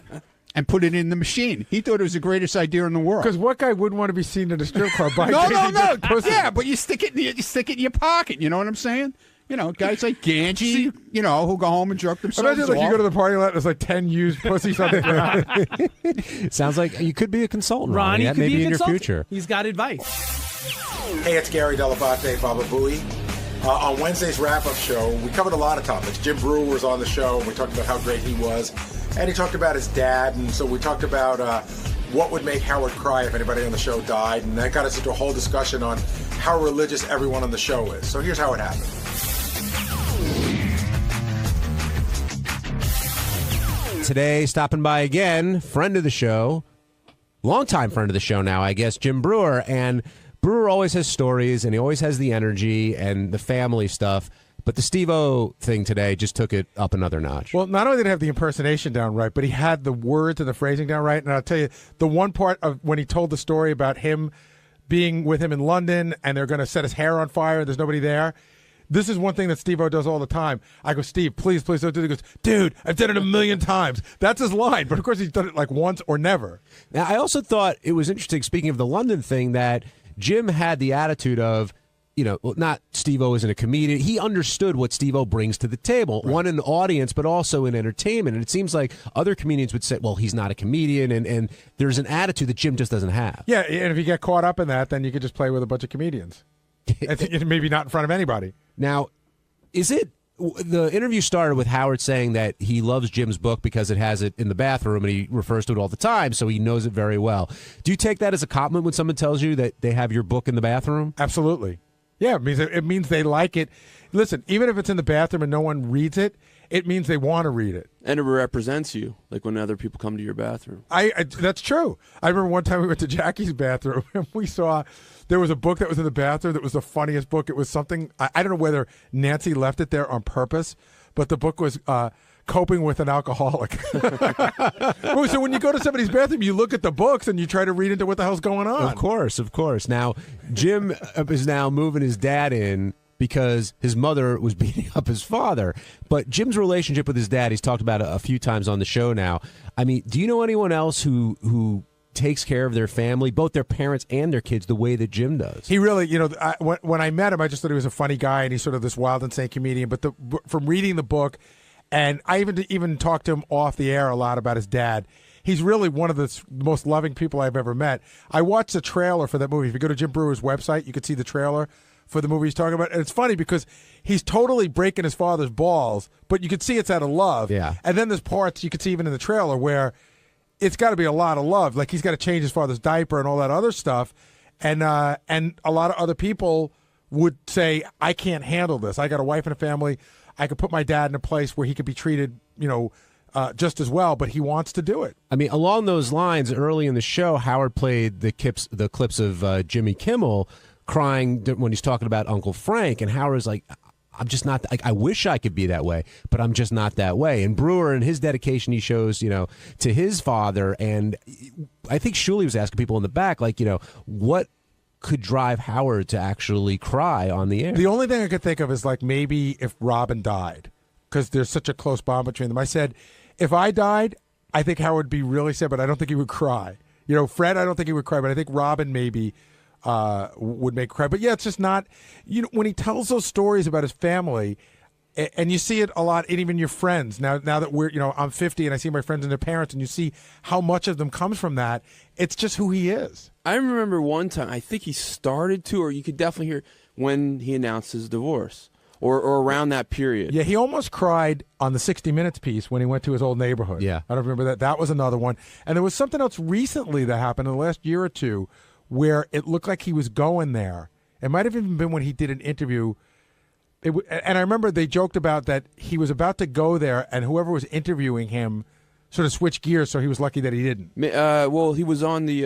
Speaker 13: And put it in the machine. He thought it was the greatest idea in the world.
Speaker 12: Because what guy wouldn't want to be seen at a strip club? By
Speaker 13: No.
Speaker 12: Daisy Dukes pussy?
Speaker 13: Yeah, but you stick it in your pocket. You know what I'm saying? Guys like Ganji, who go home and jerk themselves
Speaker 12: Imagine like you
Speaker 13: off.
Speaker 12: go to the parking lot, there's like 10 used pussies on the ground.
Speaker 14: Sounds like you could be a consultant,
Speaker 5: Ronnie
Speaker 14: That
Speaker 5: could
Speaker 14: may
Speaker 5: be a
Speaker 14: in your
Speaker 5: consultant.
Speaker 14: future.
Speaker 5: He's got advice.
Speaker 4: Hey, it's Gary Dell'Abate, Baba Booey. On Wednesday's wrap-up show, we covered a lot of topics. Jim Brewer was on the show, and we talked about how great he was. And he talked about his dad, and so we talked about what would make Howard cry if anybody on the show died. And that got us into a whole discussion on how religious everyone on the show is. So here's how it happened.
Speaker 14: Today, stopping by again, friend of the show, longtime friend of the show now, I guess, Jim Brewer. And Brewer always has stories, and he always has the energy and the family stuff. But the Steve-O thing today just took it up another notch.
Speaker 12: Well, not only did he have the impersonation down right, but he had the words and the phrasing down right. And I'll tell you, the one part of when he told the story about him being with him in London and they're going to set his hair on fire and there's nobody there. This is one thing that Steve-O does all the time. I go, Steve, please don't do it. He goes, dude, I've done it 1,000,000 times. That's his line. But, of course, he's done it like once or never.
Speaker 14: Now, I also thought it was interesting, speaking of the London thing, that Jim had the attitude of, not Steve-O isn't a comedian. He understood what Steve-O brings to the table, one in the audience, but also in entertainment. And it seems like other comedians would say, well, he's not a comedian. And there's an attitude that Jim just doesn't have.
Speaker 12: Yeah, and if you get caught up in that, then you could just play with a bunch of comedians. Maybe not in front of anybody.
Speaker 14: Now, the interview started with Howard saying that he loves Jim's book because it has it in the bathroom and he refers to it all the time, so he knows it very well. Do you take that as a compliment when someone tells you that they have your book in the bathroom?
Speaker 12: Absolutely. Yeah, it means they like it. Listen, even if it's in the bathroom and no one reads it, it means they want to read it.
Speaker 20: And it represents you, like when other people come to your bathroom.
Speaker 12: That's true. I remember one time we went to Jackie's bathroom and we saw there was a book that was in the bathroom that was the funniest book. It was something, I don't know whether Nancy left it there on purpose, but the book was Coping with an Alcoholic. So when you go to somebody's bathroom, you look at the books and you try to read into what the hell's going on.
Speaker 14: Of course. Now, Jim is now moving his dad in because his mother was beating up his father. But Jim's relationship with his dad, he's talked about it a few times on the show now. I mean, do you know anyone else who takes care of their family, both their parents and their kids, the way that Jim does?
Speaker 12: He really, when I met him, I just thought he was a funny guy and he's sort of this wild, insane comedian. But from reading the book, and I even talked to him off the air a lot about his dad. He's really one of the most loving people I've ever met. I watched the trailer for that movie. If you go to Jim Brewer's website, you can see the trailer for the movie he's talking about. And it's funny because he's totally breaking his father's balls, but you can see it's out of love.
Speaker 14: Yeah.
Speaker 12: And then there's parts you can see even in the trailer where it's got to be a lot of love. Like he's got to change his father's diaper and all that other stuff. And a lot of other people would say, I can't handle this. I got a wife and a family. I could put my dad in a place where he could be treated, just as well, but he wants to do it.
Speaker 14: I mean, along those lines, early in the show, Howard played the clips of Jimmy Kimmel crying when he's talking about Uncle Frank, and Howard's like, I'm just not, I wish I could be that way, but I'm just not that way. And Brewer and his dedication he shows, to his father, and I think Shuley was asking people in the back, what could drive Howard to actually cry on the air?
Speaker 12: The only thing I could think of is maybe if Robin died, because there's such a close bond between them. I said, if I died, I think Howard would be really sad, but I don't think he would cry. Fred, I don't think he would cry, but I think Robin maybe would make cry. But yeah, it's just not, when he tells those stories about his family, And you see it a lot in even your friends. Now that I'm 50 and I see my friends and their parents, and you see how much of them comes from that. It's just who he is.
Speaker 20: I remember one time, I think he started to, or you could definitely hear when he announced his divorce, or around that period.
Speaker 12: Yeah, he almost cried on the 60 Minutes piece when he went to his old neighborhood.
Speaker 14: Yeah.
Speaker 12: I don't remember that. That was another one. And there was something else recently that happened in the last year or two where it looked like he was going there. It might have even been when he did an interview. And I remember they joked about that he was about to go there, and whoever was interviewing him sort of switched gears, so he was lucky that he didn't.
Speaker 20: Well, he was on the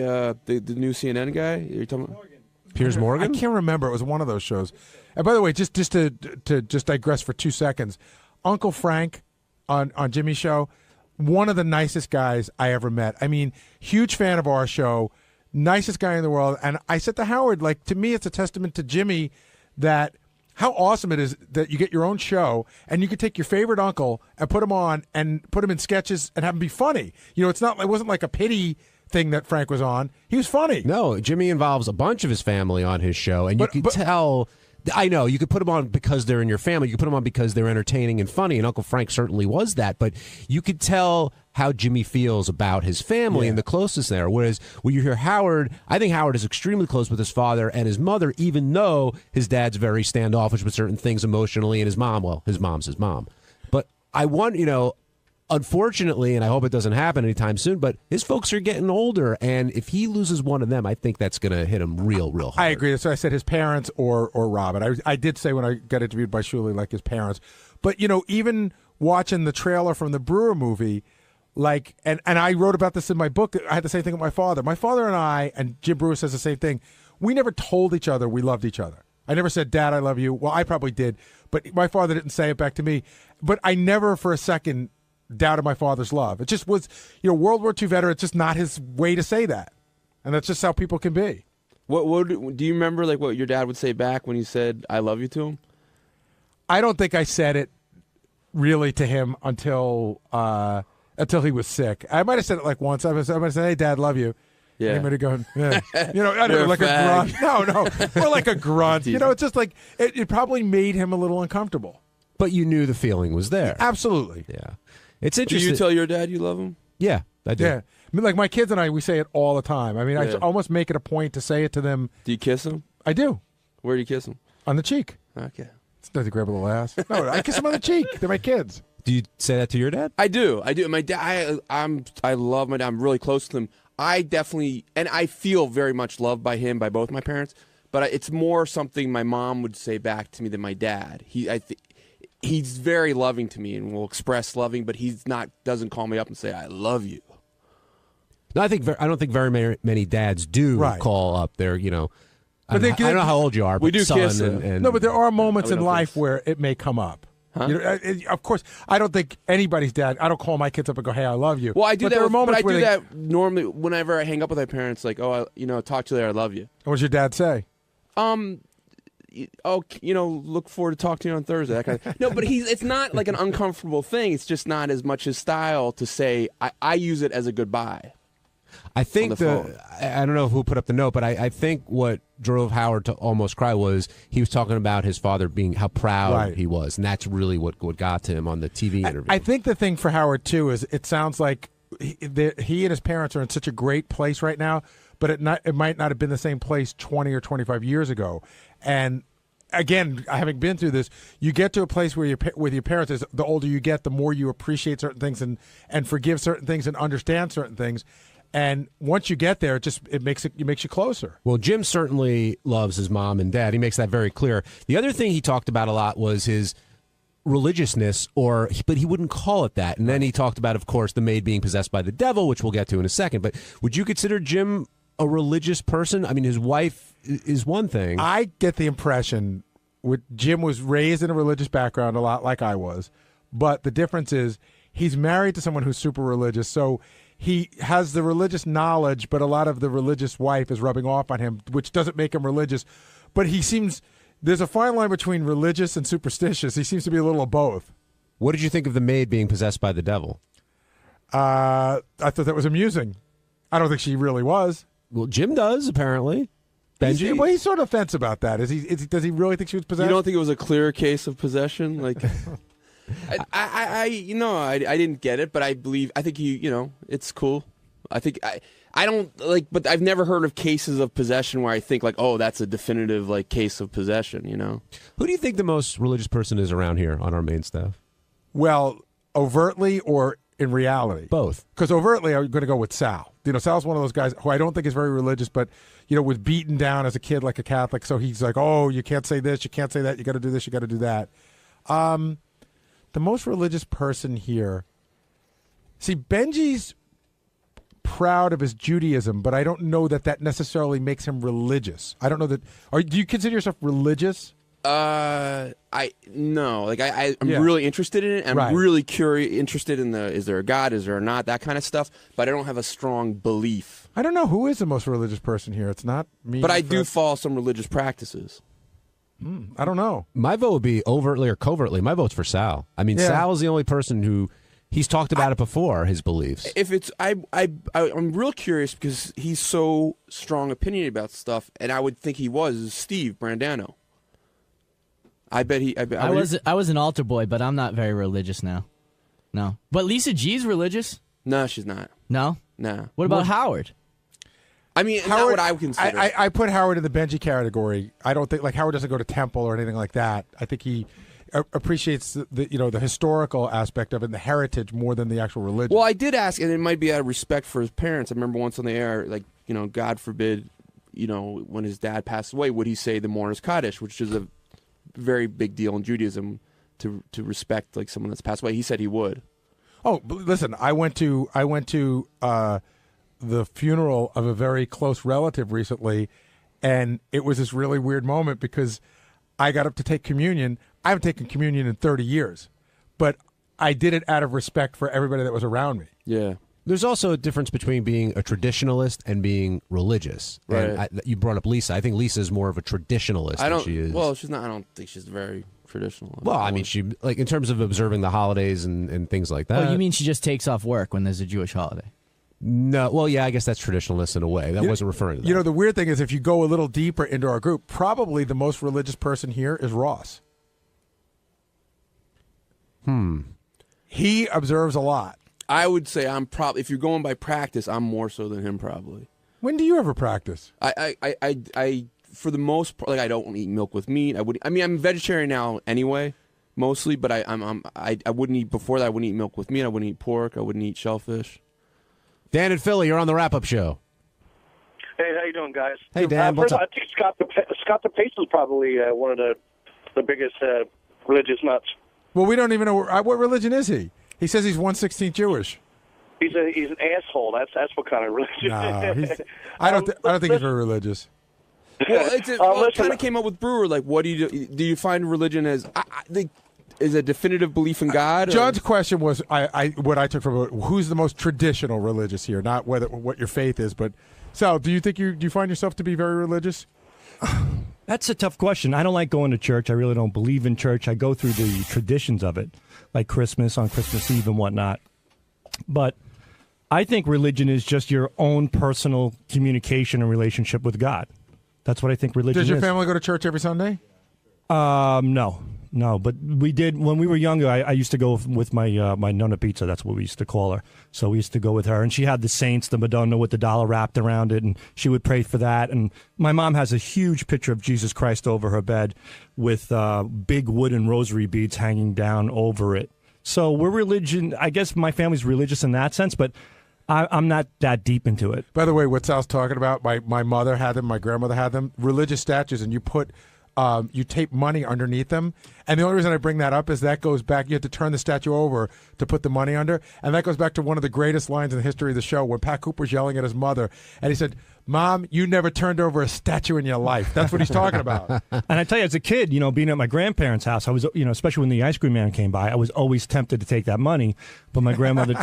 Speaker 20: new CNN guy. You're talking about
Speaker 14: Piers Morgan?
Speaker 12: I can't remember. It was one of those shows. And by the way, just to digress for 2 seconds, Uncle Frank on Jimmy's show, one of the nicest guys I ever met. I mean, huge fan of our show, nicest guy in the world. And I said to Howard, like, to me, it's a testament to Jimmy that how awesome it is that you get your own show and you can take your favorite uncle and put him on and put him in sketches and have him be funny. It wasn't like a pity thing that Frank was on. He was funny.
Speaker 14: No, Jimmy involves a bunch of his family on his show, and you could tell. I know you could put them on because they're in your family. You could put them on because they're entertaining and funny, and Uncle Frank certainly was that. But you could tell how Jimmy feels about his family and the closest there. Whereas when you hear Howard, I think Howard is extremely close with his father and his mother, even though his dad's very standoffish with certain things emotionally, and his mom's his mom. But I want, unfortunately, and I hope it doesn't happen anytime soon, but his folks are getting older, and if he loses one of them, I think that's going to hit him real hard.
Speaker 12: I agree. So I said his parents or Robin. I did say when I got interviewed by Shuley, like his parents. But, even watching the trailer from the Brewer movie, like, and I wrote about this in my book. I had the same thing with my father. My father and I, and Jim Brewer says the same thing, we never told each other we loved each other. I never said, Dad, I love you. Well, I probably did, but my father didn't say it back to me. But I never for a second doubted my father's love. It just was, World War II veteran. It's just not his way to say that, and that's just how people can be.
Speaker 20: What do you remember? Like what your dad would say back when you said "I love you" to him?
Speaker 12: I don't think I said it really to him until he was sick. I might have said it like once. I might have said, "Hey, Dad, love you."
Speaker 20: Yeah.
Speaker 12: And he might have gone, yeah. I don't know, like a grunt. No, or like a grunt. It's just like it probably made him a little uncomfortable.
Speaker 14: But you knew the feeling was there.
Speaker 12: Absolutely.
Speaker 14: Yeah. It's interesting.
Speaker 20: Do you tell your dad you love him?
Speaker 14: Yeah, I do.
Speaker 12: Yeah. I mean, like my kids and I, we say it all the time. I mean, I almost make it a point to say it to them.
Speaker 20: Do you kiss him?
Speaker 12: I do.
Speaker 20: Where do you kiss him?
Speaker 12: On the cheek.
Speaker 20: Okay.
Speaker 12: It's not to grab a little ass. No, I kiss him on the cheek. They're my kids.
Speaker 14: Do you say that to your dad?
Speaker 20: I do. My dad. I love my dad. I'm really close to him. I definitely, and I feel very much loved by him, by both my parents. But it's more something my mom would say back to me than my dad. He's very loving to me and will express loving, but doesn't call me up and say I love you.
Speaker 14: No, I don't think very many dads do call up their, I don't know how old you are, but
Speaker 20: we do
Speaker 14: son
Speaker 20: kiss.
Speaker 12: No, but there are moments in life where it may come up.
Speaker 20: Huh?
Speaker 12: Of course, I don't think anybody's dad. I don't call my kids up and go, "Hey, I love you."
Speaker 20: Well, I do
Speaker 12: but
Speaker 20: that.
Speaker 12: There are moments
Speaker 20: but I
Speaker 12: where
Speaker 20: do that normally whenever I hang up with my parents. Like, talk to you later. I love you.
Speaker 12: What's your dad say?
Speaker 20: Look forward to talking to you on Thursday. That kind of, no, but it's not like an uncomfortable thing. It's just not as much his style to say. I use it as a goodbye.
Speaker 14: I think I don't know who put up the note, but I think what drove Howard to almost cry was he was talking about his father being how proud he was, and that's really what got to him on the TV interview.
Speaker 12: I think the thing for Howard too is it sounds like he and his parents are in such a great place right now, but it might not have been the same place 20 or 25 years ago. And again, having been through this, you get to a place where with your parents, is the older you get, the more you appreciate certain things and forgive certain things and understand certain things. And once you get there, it makes you closer.
Speaker 14: Well, Jim certainly loves his mom and dad. He makes that very clear. The other thing he talked about a lot was his religiousness, but he wouldn't call it that. And then he talked about, of course, the maid being possessed by the devil, which we'll get to in a second. But would you consider Jim a religious person? I mean, his wife is one thing.
Speaker 12: I get the impression Jim was raised in a religious background a lot like I was, but the difference is he's married to someone who's super religious, so he has the religious knowledge, but a lot of the religious wife is rubbing off on him, which doesn't make him religious. But there's a fine line between religious and superstitious. He seems to be a little of both.
Speaker 14: What did you think of the maid being possessed by the devil?
Speaker 12: I thought that was amusing. I don't think she really was.
Speaker 14: Well, Jim does, apparently. Benji?
Speaker 12: Well, he's sort of fence about that. Does he really think she was possessed?
Speaker 20: You don't think it was a clear case of possession? Like, I didn't get it, but I think it's cool. I don't like, but I've never heard of cases of possession where I think like, oh, that's a definitive like case of possession.
Speaker 14: Who do you think the most religious person is around here on our main staff?
Speaker 12: Well, overtly or in reality?
Speaker 14: Both.
Speaker 12: Because overtly, I'm going to go with Sal. Sal's one of those guys who I don't think is very religious, but, was beaten down as a kid like a Catholic. So he's like, oh, you can't say this, you can't say that, you got to do this, you got to do that. The most religious person here, see, Benji's proud of his Judaism, but I don't know that necessarily makes him religious. I don't know that. Do you consider yourself religious?
Speaker 20: I'm really interested in it. I'm really interested in is there a God, is there not, that kind of stuff. But I don't have a strong belief.
Speaker 12: I don't know who is the most religious person here. It's not me.
Speaker 20: But I do follow some religious practices.
Speaker 12: I don't know.
Speaker 14: My vote would be overtly or covertly. My vote's for Sal. I mean, Sal is the only person who he's talked about it before. His beliefs.
Speaker 20: If it's, I'm real curious because he's so strong opinion about stuff, and I would think he was Steve Brandano. I bet he.
Speaker 3: I was an altar boy, but I'm not very religious now. No, but Lisa G's religious.
Speaker 20: No, she's not.
Speaker 3: No,
Speaker 20: no.
Speaker 3: What about Howard?
Speaker 20: I mean,
Speaker 12: Howard,
Speaker 20: not what I would consider.
Speaker 12: I put Howard in the Benji category. I don't think Howard doesn't go to temple or anything like that. I think he appreciates the historical aspect of it, and the heritage more than the actual religion.
Speaker 20: Well, I did ask, and it might be out of respect for his parents. I remember once on the air, like God forbid, when his dad passed away, would he say the Mourner's Kaddish, which is a very big deal in Judaism to respect like someone that's passed away. He said he would.
Speaker 12: Oh, listen, I went to the funeral of a very close relative recently, and it was this really weird moment because I got up to take communion. I haven't taken communion in 30 years, but I did it out of respect for everybody that was around me.
Speaker 20: Yeah.
Speaker 14: There's also a difference between being a traditionalist and being religious.
Speaker 20: Right.
Speaker 14: And you brought up Lisa. I think Lisa is more of a traditionalist than she is.
Speaker 20: Well, she's not. I don't think she's very traditional.
Speaker 14: Well, I mean, she like in terms of observing the holidays and things like that.
Speaker 3: Oh, you mean she just takes off work when there's a Jewish holiday?
Speaker 14: No. Well, yeah, I guess that's traditionalist in a way. That wasn't referring to that.
Speaker 12: The weird thing is if you go a little deeper into our group, probably the most religious person here is Ross. He observes a lot.
Speaker 20: I would say I'm probably, if you're going by practice, I'm more so than him probably.
Speaker 12: When do you ever practice?
Speaker 20: I for the most part, like I don't eat milk with meat. I'm vegetarian now anyway, mostly. But I wouldn't eat before that. I wouldn't eat milk with meat. I wouldn't eat pork. I wouldn't eat shellfish.
Speaker 14: Dan and Philly, you're on the wrap-up show.
Speaker 22: Hey, how you doing, guys?
Speaker 14: Hey, Dan. What's
Speaker 22: first,
Speaker 14: up?
Speaker 22: I think Scott the Pace is probably one of the biggest religious nuts.
Speaker 12: Well, we don't even know what religion is he. He says he's 1/16 Jewish.
Speaker 22: He's an asshole. That's what kind of religion.
Speaker 12: No, I don't think he's very religious.
Speaker 20: Well, it kind of came up with Brewer. Like, what do you do? Do you find religion as is a definitive belief in God?
Speaker 12: John's question was what I took from it. Who's the most traditional religious here? Not what your faith is, but Sal, do you find yourself to be very religious?
Speaker 23: That's a tough question. I don't like going to church. I really don't believe in church. I go through the traditions of it, like Christmas on Christmas Eve and whatnot. But I think religion is just your own personal communication and relationship with God. That's what I think religion is.
Speaker 12: Does your family go to church every Sunday?
Speaker 23: No, but we did when we were younger. I used to go with my Nonna Pizza. That's what we used to call her. So we used to go with her, and she had the saints, the Madonna with the dollar wrapped around it, and she would pray for that. And my mom has a huge picture of Jesus Christ over her bed with big wooden rosary beads hanging down over it. So we're religion. I guess my family's religious in that sense, but I'm not that deep into it.
Speaker 12: By the way, what Sal's talking about, my mother had them, my grandmother had them, religious statues, and you put. You tape money underneath them. And the only reason I bring that up is that goes back, you have to turn the statue over to put the money under. And that goes back to one of the greatest lines in the history of the show when Pat Cooper's yelling at his mother. And he said, "Mom, you never turned over a statue in your life." That's what he's talking about.
Speaker 23: And I tell you, as a kid, being at my grandparents' house, I was, especially when the ice cream man came by, I was always tempted to take that money. But my grandmother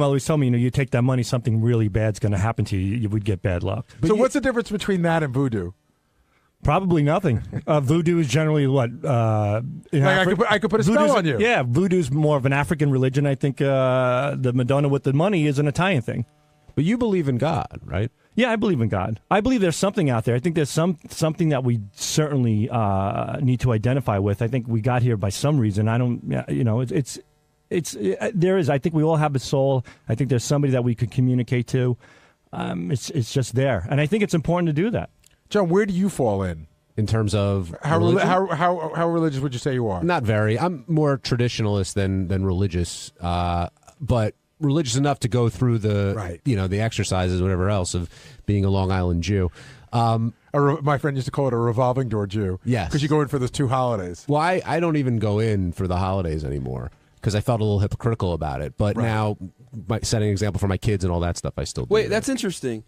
Speaker 23: always told me, you take that money, something really bad's going to happen to you. You would get bad luck.
Speaker 12: So what's the difference between that and voodoo?
Speaker 23: Probably nothing. Voodoo is generally what?
Speaker 12: I could put a spell on you.
Speaker 23: Yeah, voodoo's more of an African religion. I think the Madonna with the money is an Italian thing.
Speaker 14: But you believe in God, right?
Speaker 23: Yeah, I believe in God. I believe there's something out there. I think there's something that we certainly need to identify with. I think we got here by some reason. I don't, there is. I think we all have a soul. I think there's somebody that we could communicate to. It's just there, and I think it's important to do that.
Speaker 12: John, where do you fall in
Speaker 14: terms of
Speaker 12: how religious would you say you are?
Speaker 14: Not very. I'm more traditionalist than religious, but religious enough to go through the the exercises, whatever else of being a Long Island Jew.
Speaker 12: My friend used to call it a revolving door Jew.
Speaker 14: Yes,
Speaker 12: because you go in for those 2 holidays.
Speaker 14: Well, I don't even go in for the holidays anymore because I felt a little hypocritical about it. But now, setting an example for my kids and all that stuff, I still do.
Speaker 20: Wait, that's interesting.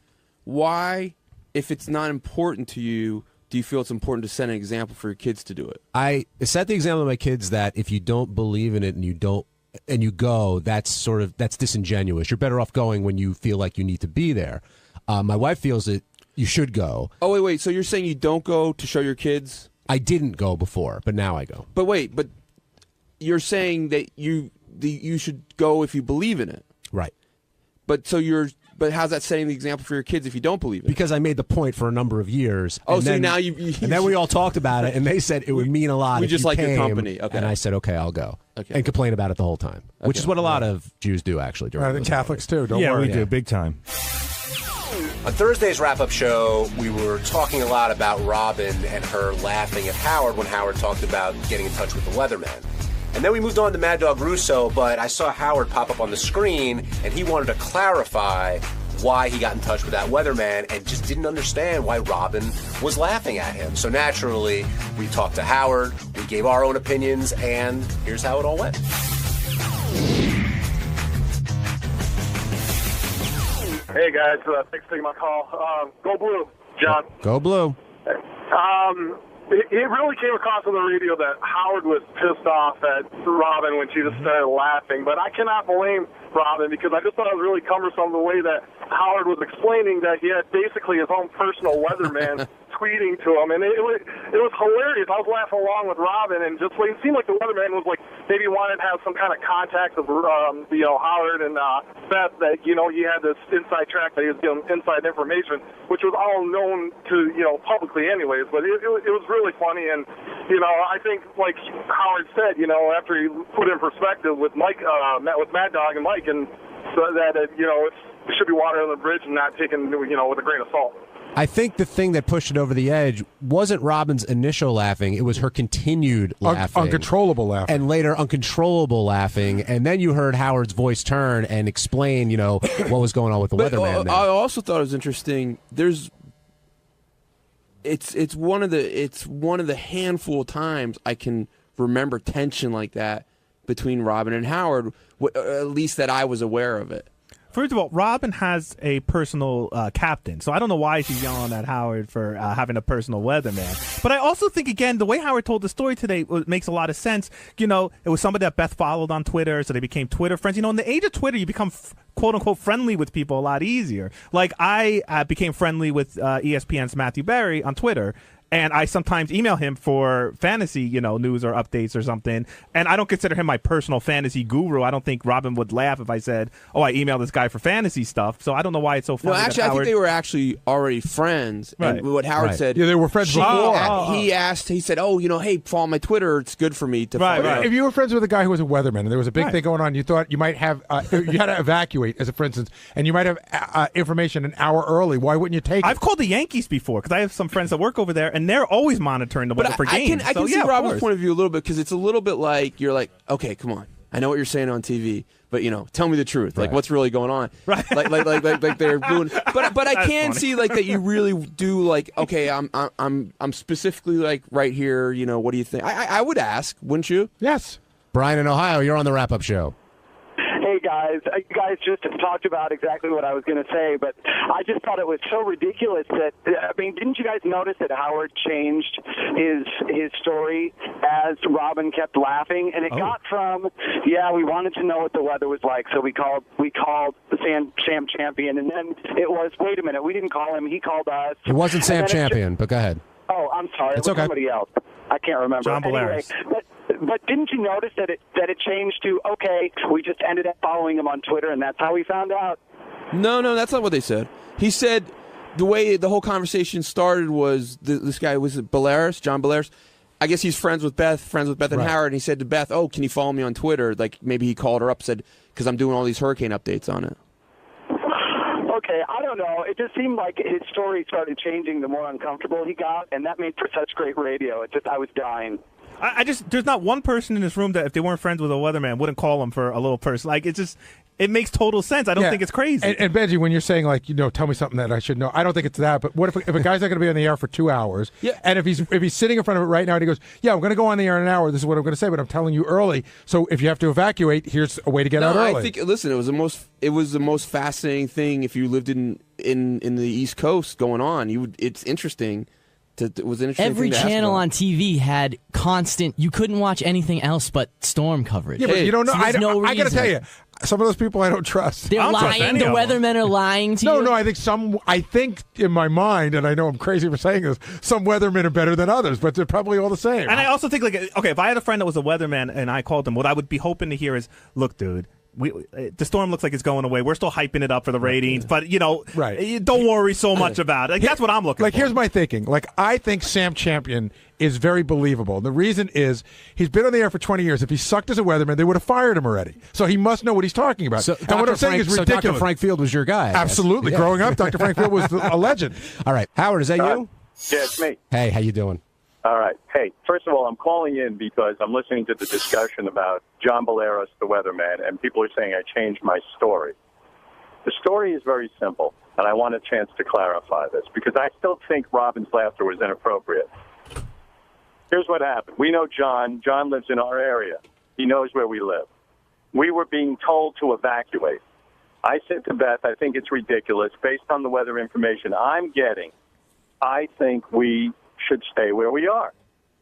Speaker 20: Why, if it's not important to you, do you feel it's important to set an example for your kids to do it?
Speaker 14: I set the example to my kids that if you don't believe in it and you go, that's disingenuous. You're better off going when you feel like you need to be there. My wife feels that you should go.
Speaker 20: Oh, wait. So you're saying you don't go to show your kids?
Speaker 14: I didn't go before, but now I go.
Speaker 20: But wait, you're saying that you should go if you believe in it.
Speaker 14: Right.
Speaker 20: But how's that setting the example for your kids if you don't believe it?
Speaker 14: Because I made the point for a number of years.
Speaker 20: Oh,
Speaker 14: and
Speaker 20: so
Speaker 14: then,
Speaker 20: now
Speaker 14: and then we all talked about it, and they said it would mean a lot.
Speaker 20: We
Speaker 14: if
Speaker 20: just
Speaker 14: you
Speaker 20: like your
Speaker 14: came,
Speaker 20: company. Okay.
Speaker 14: And I said, okay, I'll go.
Speaker 20: Okay.
Speaker 14: And complain about it the whole time, which is what a lot of Jews do, actually.
Speaker 12: I think Catholics too. Don't worry.
Speaker 23: We do, big time.
Speaker 21: On Thursday's wrap-up show, we were talking a lot about Robin and her laughing at Howard when Howard talked about getting in touch with the weatherman. And then we moved on to Mad Dog Russo, but I saw Howard pop up on the screen, and he wanted to clarify why he got in touch with that weatherman and just didn't understand why Robin was laughing at him. So naturally, we talked to Howard, we gave our own opinions, and here's how it all went.
Speaker 1: Hey guys, thanks for taking my call. Go Blue, John.
Speaker 14: Go Blue.
Speaker 1: It really came across on the radio that Howard was pissed off at Robin when she just started laughing, but I cannot blame Robin because I just thought it was really cumbersome the way that Howard was explaining that he had basically his own personal weatherman tweeting to him, and it was hilarious. I was laughing along with Robin, and just it seemed like the weatherman was like maybe wanted to have some kind of contact with Howard and Beth, that he had this inside track that he was giving inside information, which was all known to publicly anyways. But it was really funny, and I think like Howard said, after he put in perspective with Mike, with Mad Dog and Mike, and so that it should be water on the bridge and not taken with a grain of salt.
Speaker 14: I think the thing that pushed it over the edge wasn't Robin's initial laughing. It was her continued laughing.
Speaker 12: Uncontrollable laughing.
Speaker 14: And later uncontrollable laughing. And then you heard Howard's voice turn and explain, what was going on with the weatherman there.
Speaker 20: I also thought it was interesting. It's one of the handful of times I can remember tension like that between Robin and Howard, at least that I was aware of it.
Speaker 16: First of all, Robin has a personal captain, so I don't know why she's yelling at Howard for having a personal weatherman. But I also think, again, the way Howard told the story today makes a lot of sense. It was somebody that Beth followed on Twitter, so they became Twitter friends. In the age of Twitter, you become quote-unquote friendly with people a lot easier. Like, I became friendly with ESPN's Matthew Berry on Twitter, and I sometimes email him for fantasy, news or updates or something. And I don't consider him my personal fantasy guru. I don't think Robin would laugh if I said, "Oh, I emailed this guy for fantasy stuff." So I don't know why it's so funny.
Speaker 20: No, actually, I think they were actually already friends.
Speaker 16: Right.
Speaker 20: And what Howard said,
Speaker 12: they were friends before.
Speaker 20: He said, "Oh, hey, follow my Twitter. It's good for me to follow."
Speaker 12: Right. If you were friends with a guy who was a weatherman and there was a big thing going on, you thought you might have you had to evacuate, as a for instance, and you might have information an hour early. Why wouldn't you take it?
Speaker 16: I've called the Yankees before because I have some friends that work over there, and they're always monitoring the weather for games.
Speaker 20: I can see Robin's point of view a little bit because it's a little bit like you're like, okay, come on, I know what you're saying on TV, but tell me the truth, like what's really going on,
Speaker 16: right?
Speaker 20: Like they're doing, but I can see like that you really do like, okay, I'm specifically like right here, what do you think? I would ask, wouldn't you?
Speaker 12: Yes.
Speaker 14: Brian in Ohio, you're on the wrap-up show.
Speaker 2: Hey guys, you guys just talked about exactly what I was going to say, but I just thought it was so ridiculous that, didn't you guys notice that Howard changed his story as Robin kept laughing? And it got from, we wanted to know what the weather was like, so we called the Sam Champion, and then it was, wait a minute, we didn't call him, he called us.
Speaker 14: It wasn't Sam Champion, but go ahead.
Speaker 2: Oh, I'm sorry,
Speaker 14: It's
Speaker 2: it was
Speaker 14: okay.
Speaker 2: somebody else. I can't remember.
Speaker 16: John Bolaris.
Speaker 2: Anyway, but didn't you notice that it changed to, okay, we just ended up following him on Twitter, and that's how we found out?
Speaker 20: No, that's not what they said. He said the way the whole conversation started was this guy, was it Belaris, John Belaris? I guess he's friends with Beth and Howard, and he said to Beth, "Oh, can you follow me on Twitter?" Like maybe he called her up, said, "Because I'm doing all these hurricane updates on it."
Speaker 2: Okay, I don't know. It just seemed like his story started changing the more uncomfortable he got, and that made for such great radio. I was dying.
Speaker 16: I just, there's not one person in this room that if they weren't friends with a weatherman wouldn't call him for a little person. Like, it makes total sense. I don't think it's crazy.
Speaker 12: And Benji, when you're saying like, tell me something that I should know, I don't think it's that. But what if a guy's not going to be on the air for 2 hours? Yeah. And if he's sitting in front of it right now and he goes, "Yeah, I'm going to go on the air in an hour. This is what I'm going to say, but I'm telling you early. So if you have to evacuate, here's a way to get out early."
Speaker 20: I think. Listen, it was the most fascinating thing. If you lived in the East Coast going on, it's interesting. It was an interesting
Speaker 3: Every
Speaker 20: thing to
Speaker 3: channel
Speaker 20: ask
Speaker 3: on TV had constant. You couldn't watch anything else but storm coverage.
Speaker 12: Yeah, but you don't know.
Speaker 3: So there's no
Speaker 12: I got to
Speaker 3: reason.
Speaker 12: tell you, some of those people I don't trust.
Speaker 3: They're lying. The weathermen are lying to you.
Speaker 12: No, I think in my mind, and I know I'm crazy for saying this, some weathermen are better than others, but they're probably all the same.
Speaker 16: And I also think, like, okay, if I had a friend that was a weatherman and I called him, what I would be hoping to hear is, "Look, dude, the storm looks like it's going away. We're still hyping it up for the ratings, but don't worry so much about it." Like, that's what I'm looking for.
Speaker 12: Here's my thinking. Like, I think Sam Champion is very believable. The reason is he's been on the air for 20 years. If he sucked as a weatherman, they would have fired him already. So he must know what he's talking about.
Speaker 14: So
Speaker 12: and what I'm saying is ridiculous.
Speaker 14: Dr. Frank Field was your guy. I guess.
Speaker 12: Absolutely.
Speaker 14: Yeah.
Speaker 12: Growing up, Dr. Frank Field was a legend.
Speaker 14: All right, Howard, is that you?
Speaker 6: Yeah, it's me.
Speaker 14: Hey, how you doing?
Speaker 6: All right. Hey, first of all, I'm calling in because I'm listening to the discussion about John Belaris, the weatherman, and people are saying I changed my story. The story is very simple, and I want a chance to clarify this because I still think Robin's laughter was inappropriate. Here's what happened. We know John. John lives in our area. He knows where we live. We were being told to evacuate. I said to Beth, I think it's ridiculous. Based on the weather information I'm getting, I think we should stay where we are.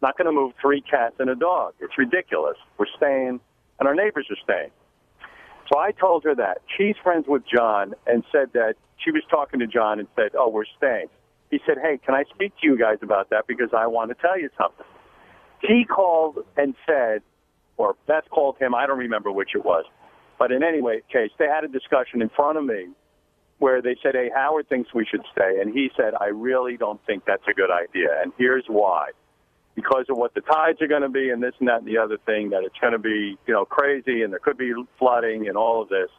Speaker 6: Not going to move 3 cats and a dog. It's ridiculous. We're staying, and our neighbors are staying. So I told her that. She's friends with John and said that she was talking to John and said, "Oh, we're staying." He said, "Hey, can I speak to you guys about that because I want to tell you something." He called and said, or Beth called him, I don't remember which it was. But in any case, they had a discussion in front of me where they said, "Hey, Howard thinks we should stay." And he said, "I really don't think that's a good idea. And here's why. Because of what the tides are going to be and this and that and the other thing, that it's going to be, crazy and there could be flooding and all of this."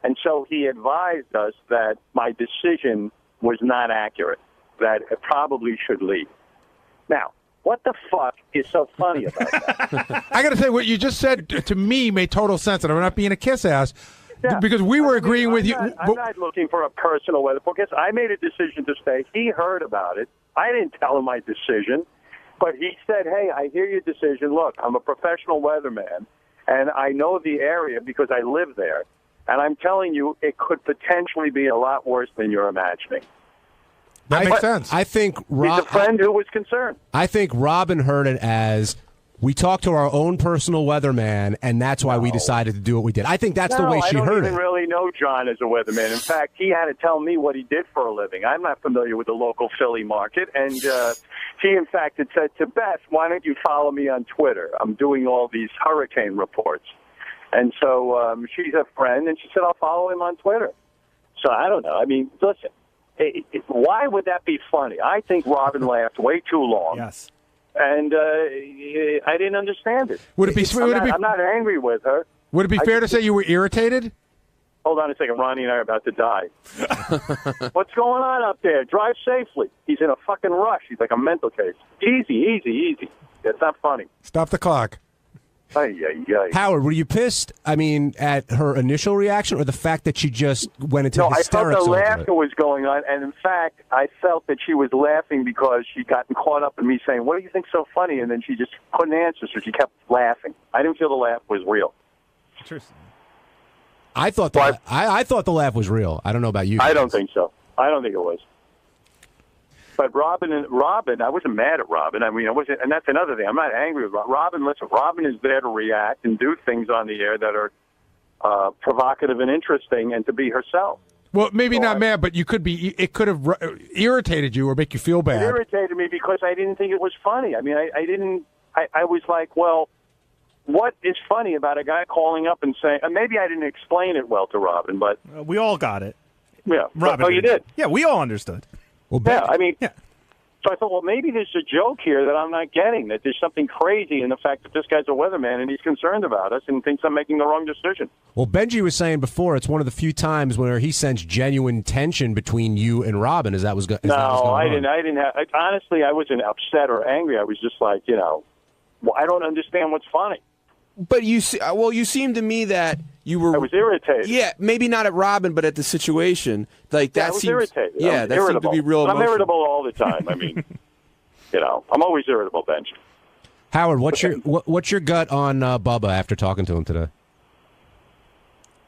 Speaker 6: And so he advised us that my decision was not accurate, that it probably should leave. Now, what the fuck is so funny about that?
Speaker 12: I got to say, what you just said to me made total sense, and I'm not being a kiss ass. Yeah. Because we were agreeing with you.
Speaker 6: I'm not looking for a personal weather forecast. I made a decision to stay. He heard about it. I didn't tell him my decision. But he said, "Hey, I hear your decision. Look, I'm a professional weatherman, and I know the area because I live there. And I'm telling you, it could potentially be a lot worse than you're imagining."
Speaker 12: That makes sense.
Speaker 14: I think
Speaker 6: he's a friend who was concerned.
Speaker 14: I think Robin heard it as, we talked to our own personal weatherman, and that's why we decided to do what we did. I think that's the way she heard
Speaker 6: I don't
Speaker 14: it.
Speaker 6: even really know John as a weatherman. In fact, he had to tell me what he did for a living. I'm not familiar with the local Philly market. And he, in fact, had said to Beth, "Why don't you follow me on Twitter? I'm doing all these hurricane reports." And so she's a friend, and she said, "I'll follow him on Twitter." So I don't know. I mean, listen, why would that be funny? I think Robin laughed way too long.
Speaker 16: Yes.
Speaker 6: And I didn't understand it. I'm not angry with her.
Speaker 12: Would it be fair to say you were irritated?
Speaker 6: Hold on a second. Ronnie and I are about to die. What's going on up there? Drive safely. He's in a fucking rush. He's like a mental case. Easy. It's not funny.
Speaker 12: Stop the clock.
Speaker 14: Howard, were you pissed, at her initial reaction or the fact that she just went into hysterics?
Speaker 6: I felt the
Speaker 14: over it?
Speaker 6: laughter was going on, and in fact, I felt that she was laughing because she'd gotten caught up in me saying, "What do you think so funny?" And then she just couldn't answer, so she kept laughing. I didn't feel the laugh was real.
Speaker 16: Interesting.
Speaker 14: I thought the laugh was real. I don't know about you guys.
Speaker 6: I don't think so. I don't think it was. But Robin, I wasn't mad at Robin. I wasn't, and that's another thing. I'm not angry with Robin. Listen, Robin is there to react and do things on the air that are provocative and interesting, and to be herself.
Speaker 12: Well, maybe not mad, but you could be. It could have irritated you or make you feel bad.
Speaker 6: It irritated me because I didn't think it was funny. I mean, I didn't. I was like, well, what is funny about a guy calling up and saying? And maybe I didn't explain it well to Robin, but
Speaker 16: we all got it.
Speaker 22: Yeah.
Speaker 16: Robin.
Speaker 22: Oh, you did?
Speaker 16: Yeah, we all understood.
Speaker 14: Well,
Speaker 22: Yeah, I mean, so I thought, well, maybe there's a joke here that I'm not getting, that there's something crazy in the fact that this guy's a weatherman and he's concerned about us and thinks I'm making the wrong decision.
Speaker 14: Well, Benji was saying before it's one of the few times where he sensed genuine tension between you and Robin. Is that was going?
Speaker 22: No, I didn't have. Honestly, I wasn't upset or angry. I was just like, well, I don't understand what's funny.
Speaker 20: But you seemed to me that you were.
Speaker 22: I was irritated.
Speaker 20: Yeah, maybe not at Robin, but at the situation. Like that
Speaker 22: I was
Speaker 20: seems.
Speaker 22: irritated.
Speaker 20: Yeah, that
Speaker 22: irritable.
Speaker 20: seemed to be real.
Speaker 22: I'm
Speaker 20: emotional.
Speaker 22: irritable all the time. I mean, I'm always irritable, Benji.
Speaker 14: Howard, what's your gut on Bubba after talking to him today?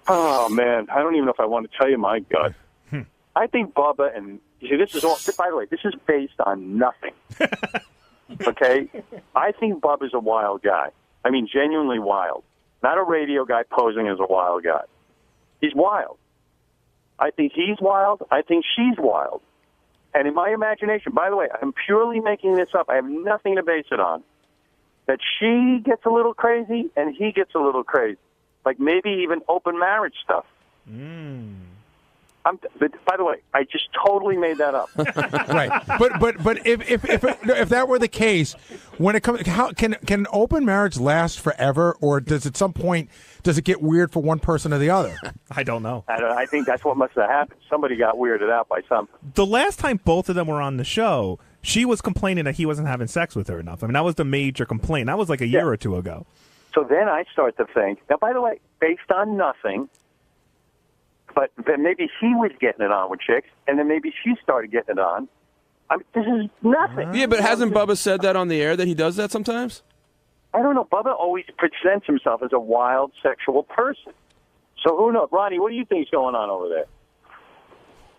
Speaker 22: Oh man, I don't even know if I want to tell you my gut. I think Bubba and this is all. By the way, this is based on nothing. Okay, I think Bubba's a wild guy. I mean, genuinely wild. Not a radio guy posing as a wild guy. He's wild. I think he's wild. I think she's wild. And in my imagination, by the way, I'm purely making this up. I have nothing to base it on. That she gets a little crazy and he gets a little crazy. Like maybe even open marriage stuff. By the way, I just totally made that up.
Speaker 12: Right, but if that were the case, when it comes, how can an open marriage last forever, or does at some point does it get weird for one person or the other?
Speaker 16: I don't know.
Speaker 22: I think that's what must have happened. Somebody got weirded out by something.
Speaker 16: The last time both of them were on the show, she was complaining that he wasn't having sex with her enough. I mean, that was the major complaint. That was like a year or two ago.
Speaker 22: So then I start to think, now, by the way, based on nothing, but then maybe he was getting it on with chicks, and then maybe she started getting it on. I mean, this is nothing.
Speaker 20: Yeah, but hasn't Bubba said that on the air that he does that sometimes?
Speaker 22: I don't know. Bubba always presents himself as a wild sexual person. So who knows? Ronnie, what do you think's going on over there?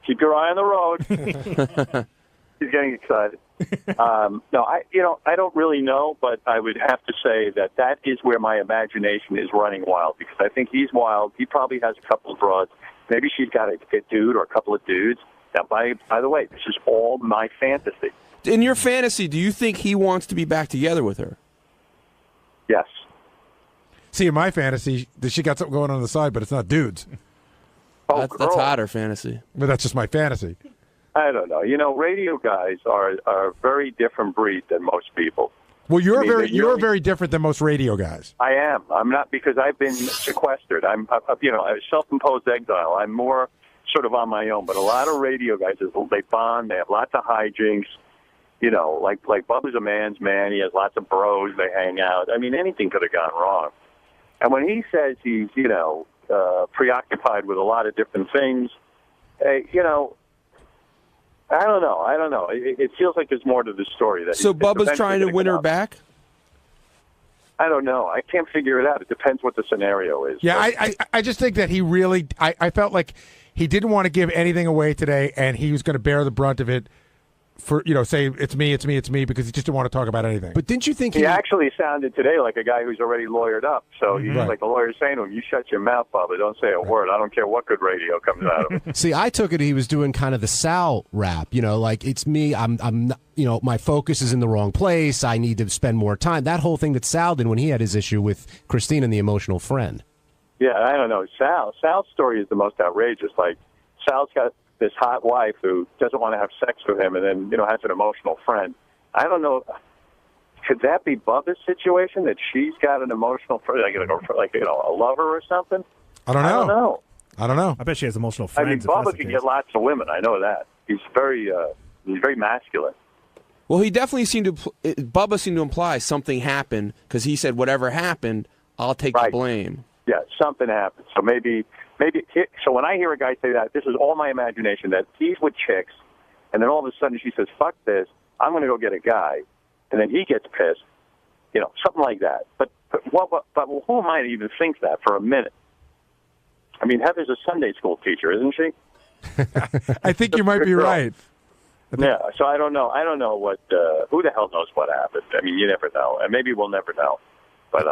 Speaker 22: Keep your eye on the road. He's getting excited. No, I don't really know, but I would have to say that is where my imagination is running wild, because I think he's wild. He probably has a couple of broads. Maybe she's got a dude or a couple of dudes. Now, by the way, this is all my fantasy.
Speaker 20: In your fantasy, do you think he wants to be back together with her?
Speaker 22: Yes.
Speaker 12: See, in my fantasy, she got something going on the side, but it's not dudes.
Speaker 20: That's hotter fantasy.
Speaker 12: But that's just my fantasy.
Speaker 22: I don't know. Radio guys are a very different breed than most people.
Speaker 12: Well, you're very different than most radio guys.
Speaker 22: I am. I'm not, because I've been sequestered. I'm a self-imposed exile. I'm more sort of on my own. But a lot of radio guys, they bond. They have lots of hijinks. Like Bubba's a man's man. He has lots of bros. They hang out. I mean, anything could have gone wrong. And when he says he's, preoccupied with a lot of different things, I don't know. It feels like there's more to the story.
Speaker 20: So Bubba's trying to win her back?
Speaker 22: I don't know. I can't figure it out. It depends what the scenario is.
Speaker 12: Yeah, I just think that he really – I felt like he didn't want to give anything away today, and he was going to bear the brunt of it for, say, it's me, because he just didn't want to talk about anything.
Speaker 14: But didn't you think
Speaker 22: he actually sounded today like a guy who's already lawyered up. So he's
Speaker 14: Right.
Speaker 22: like the lawyer's saying to him, you shut your mouth, Bubba. Don't say a word. I don't care what good radio comes out of it.
Speaker 14: See, I took it he was doing kind of the Sal rap, like it's me. I'm my focus is in the wrong place. I need to spend more time. That whole thing that Sal did when he had his issue with Christine and the emotional friend.
Speaker 22: Yeah, I don't know. Sal's story is the most outrageous. Like, Sal's got this hot wife who doesn't want to have sex with him, and then has an emotional friend. I don't know. Could that be Bubba's situation, that she's got an emotional friend, like a lover or something?
Speaker 12: I don't know. I don't know.
Speaker 16: I bet she has emotional
Speaker 22: I mean,
Speaker 16: friends. if that's
Speaker 22: Bubba
Speaker 16: the
Speaker 22: can
Speaker 16: case.
Speaker 22: get lots of women. I know that. He's very masculine.
Speaker 20: Well, he definitely Bubba seemed to imply something happened, because he said, whatever happened, I'll take the blame.
Speaker 22: Yeah, something happened. So maybe. So when I hear a guy say that, this is all my imagination, that he's with chicks, and then all of a sudden she says, fuck this, I'm going to go get a guy, and then he gets pissed, something like that. But who am I to even think that for a minute? I mean, Heather's a Sunday school teacher, isn't she?
Speaker 12: I think you might be right.
Speaker 22: Yeah, so I don't know. I don't know who the hell knows what happened. I mean, you never know, and maybe we'll never know. But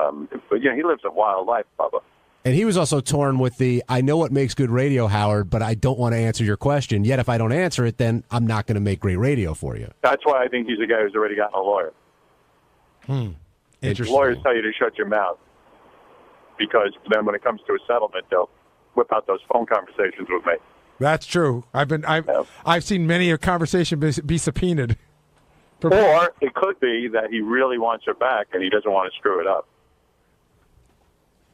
Speaker 22: he lives a wild life, Bubba.
Speaker 14: And he was also torn with I know what makes good radio, Howard, but I don't want to answer your question. Yet if I don't answer it, then I'm not going to make great radio for you.
Speaker 22: That's why I think he's a guy who's already gotten a lawyer.
Speaker 12: Interesting.
Speaker 22: Lawyers tell you to shut your mouth, because then when it comes to a settlement, they'll whip out those phone conversations with me.
Speaker 12: That's true. I've seen many a conversation be subpoenaed.
Speaker 22: Or it could be that he really wants her back and he doesn't want to screw it up.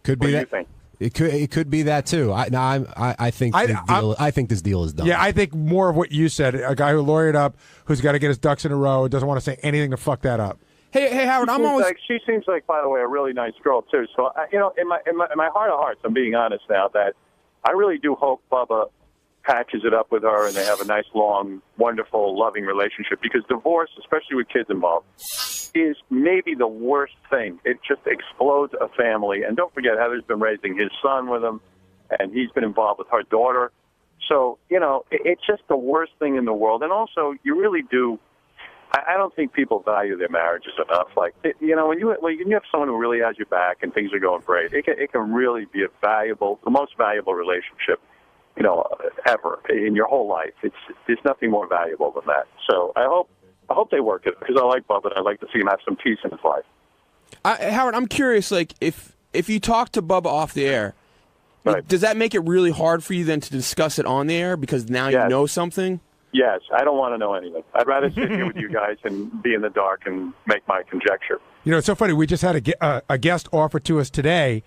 Speaker 14: Could be
Speaker 22: What do
Speaker 14: that.
Speaker 22: you think?
Speaker 14: It could be that too. I think this deal is done.
Speaker 12: Yeah, I think more of what you said. A guy who lawyered up, who's got to get his ducks in a row, doesn't want to say anything to fuck that up.
Speaker 20: Hey, Howard,
Speaker 22: She seems like, by the way, a really nice girl too. So, in my heart of hearts, I'm being honest now that I really do hope Bubba patches it up with her and they have a nice, long, wonderful, loving relationship. Because divorce, especially with kids involved, is maybe the worst thing. It just explodes a family. And don't forget, Heather's been raising his son with him, and he's been involved with her daughter. So, it's just the worst thing in the world. And also, you really do. I don't think people value their marriages enough. Like, when you have someone who really has your back and things are going great, it can really be the most valuable relationship, ever in your whole life. There's nothing more valuable than that. So I hope they work it because I like Bubba and I'd like to see him have some peace in his life.
Speaker 20: Howard, I'm curious. Like, if you talk to Bubba off the air, does that make it really hard for you then to discuss it on the air because now you know something?
Speaker 22: Yes, I don't want to know anything. I'd rather sit here with you guys and be in the dark and make my conjecture.
Speaker 12: It's so funny. We just had a guest offered to us today,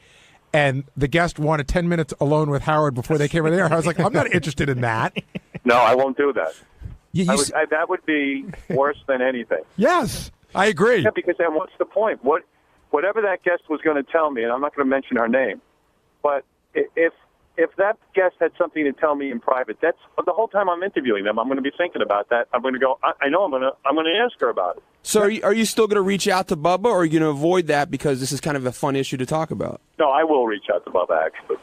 Speaker 12: and the guest wanted 10 minutes alone with Howard before they came on the air. I was like, I'm not interested in that.
Speaker 22: No, I won't do that. That would be worse than anything.
Speaker 12: Yes, I agree.
Speaker 22: Yeah, because then what's the point? Whatever that guest was going to tell me, and I'm not going to mention her name, but if that guest had something to tell me in private, that's the whole time I'm interviewing them. I'm going to be thinking about that. I'm going to go. I know I'm going to ask her about it.
Speaker 20: So are you still going to reach out to Bubba, or are you going to avoid that because this is kind of a fun issue to talk about?
Speaker 22: No, I will reach out to Bubba actually.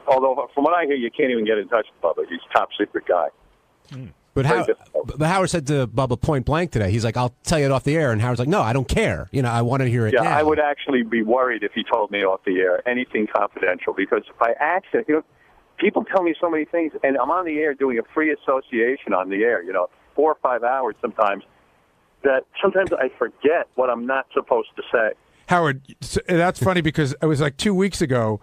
Speaker 22: Although from what I hear, you can't even get in touch with Bubba. He's a top secret guy.
Speaker 14: But Howard said to Bubba point blank today, he's like, I'll tell you it off the air. And Howard's like, no, I don't care. I want to hear it now.
Speaker 22: I would actually be worried if he told me off the air anything confidential because by accident, people tell me so many things, and I'm on the air doing a free association on the air, 4 or 5 hours sometimes, that sometimes I forget what I'm not supposed to say.
Speaker 12: Howard, that's funny because it was like 2 weeks ago.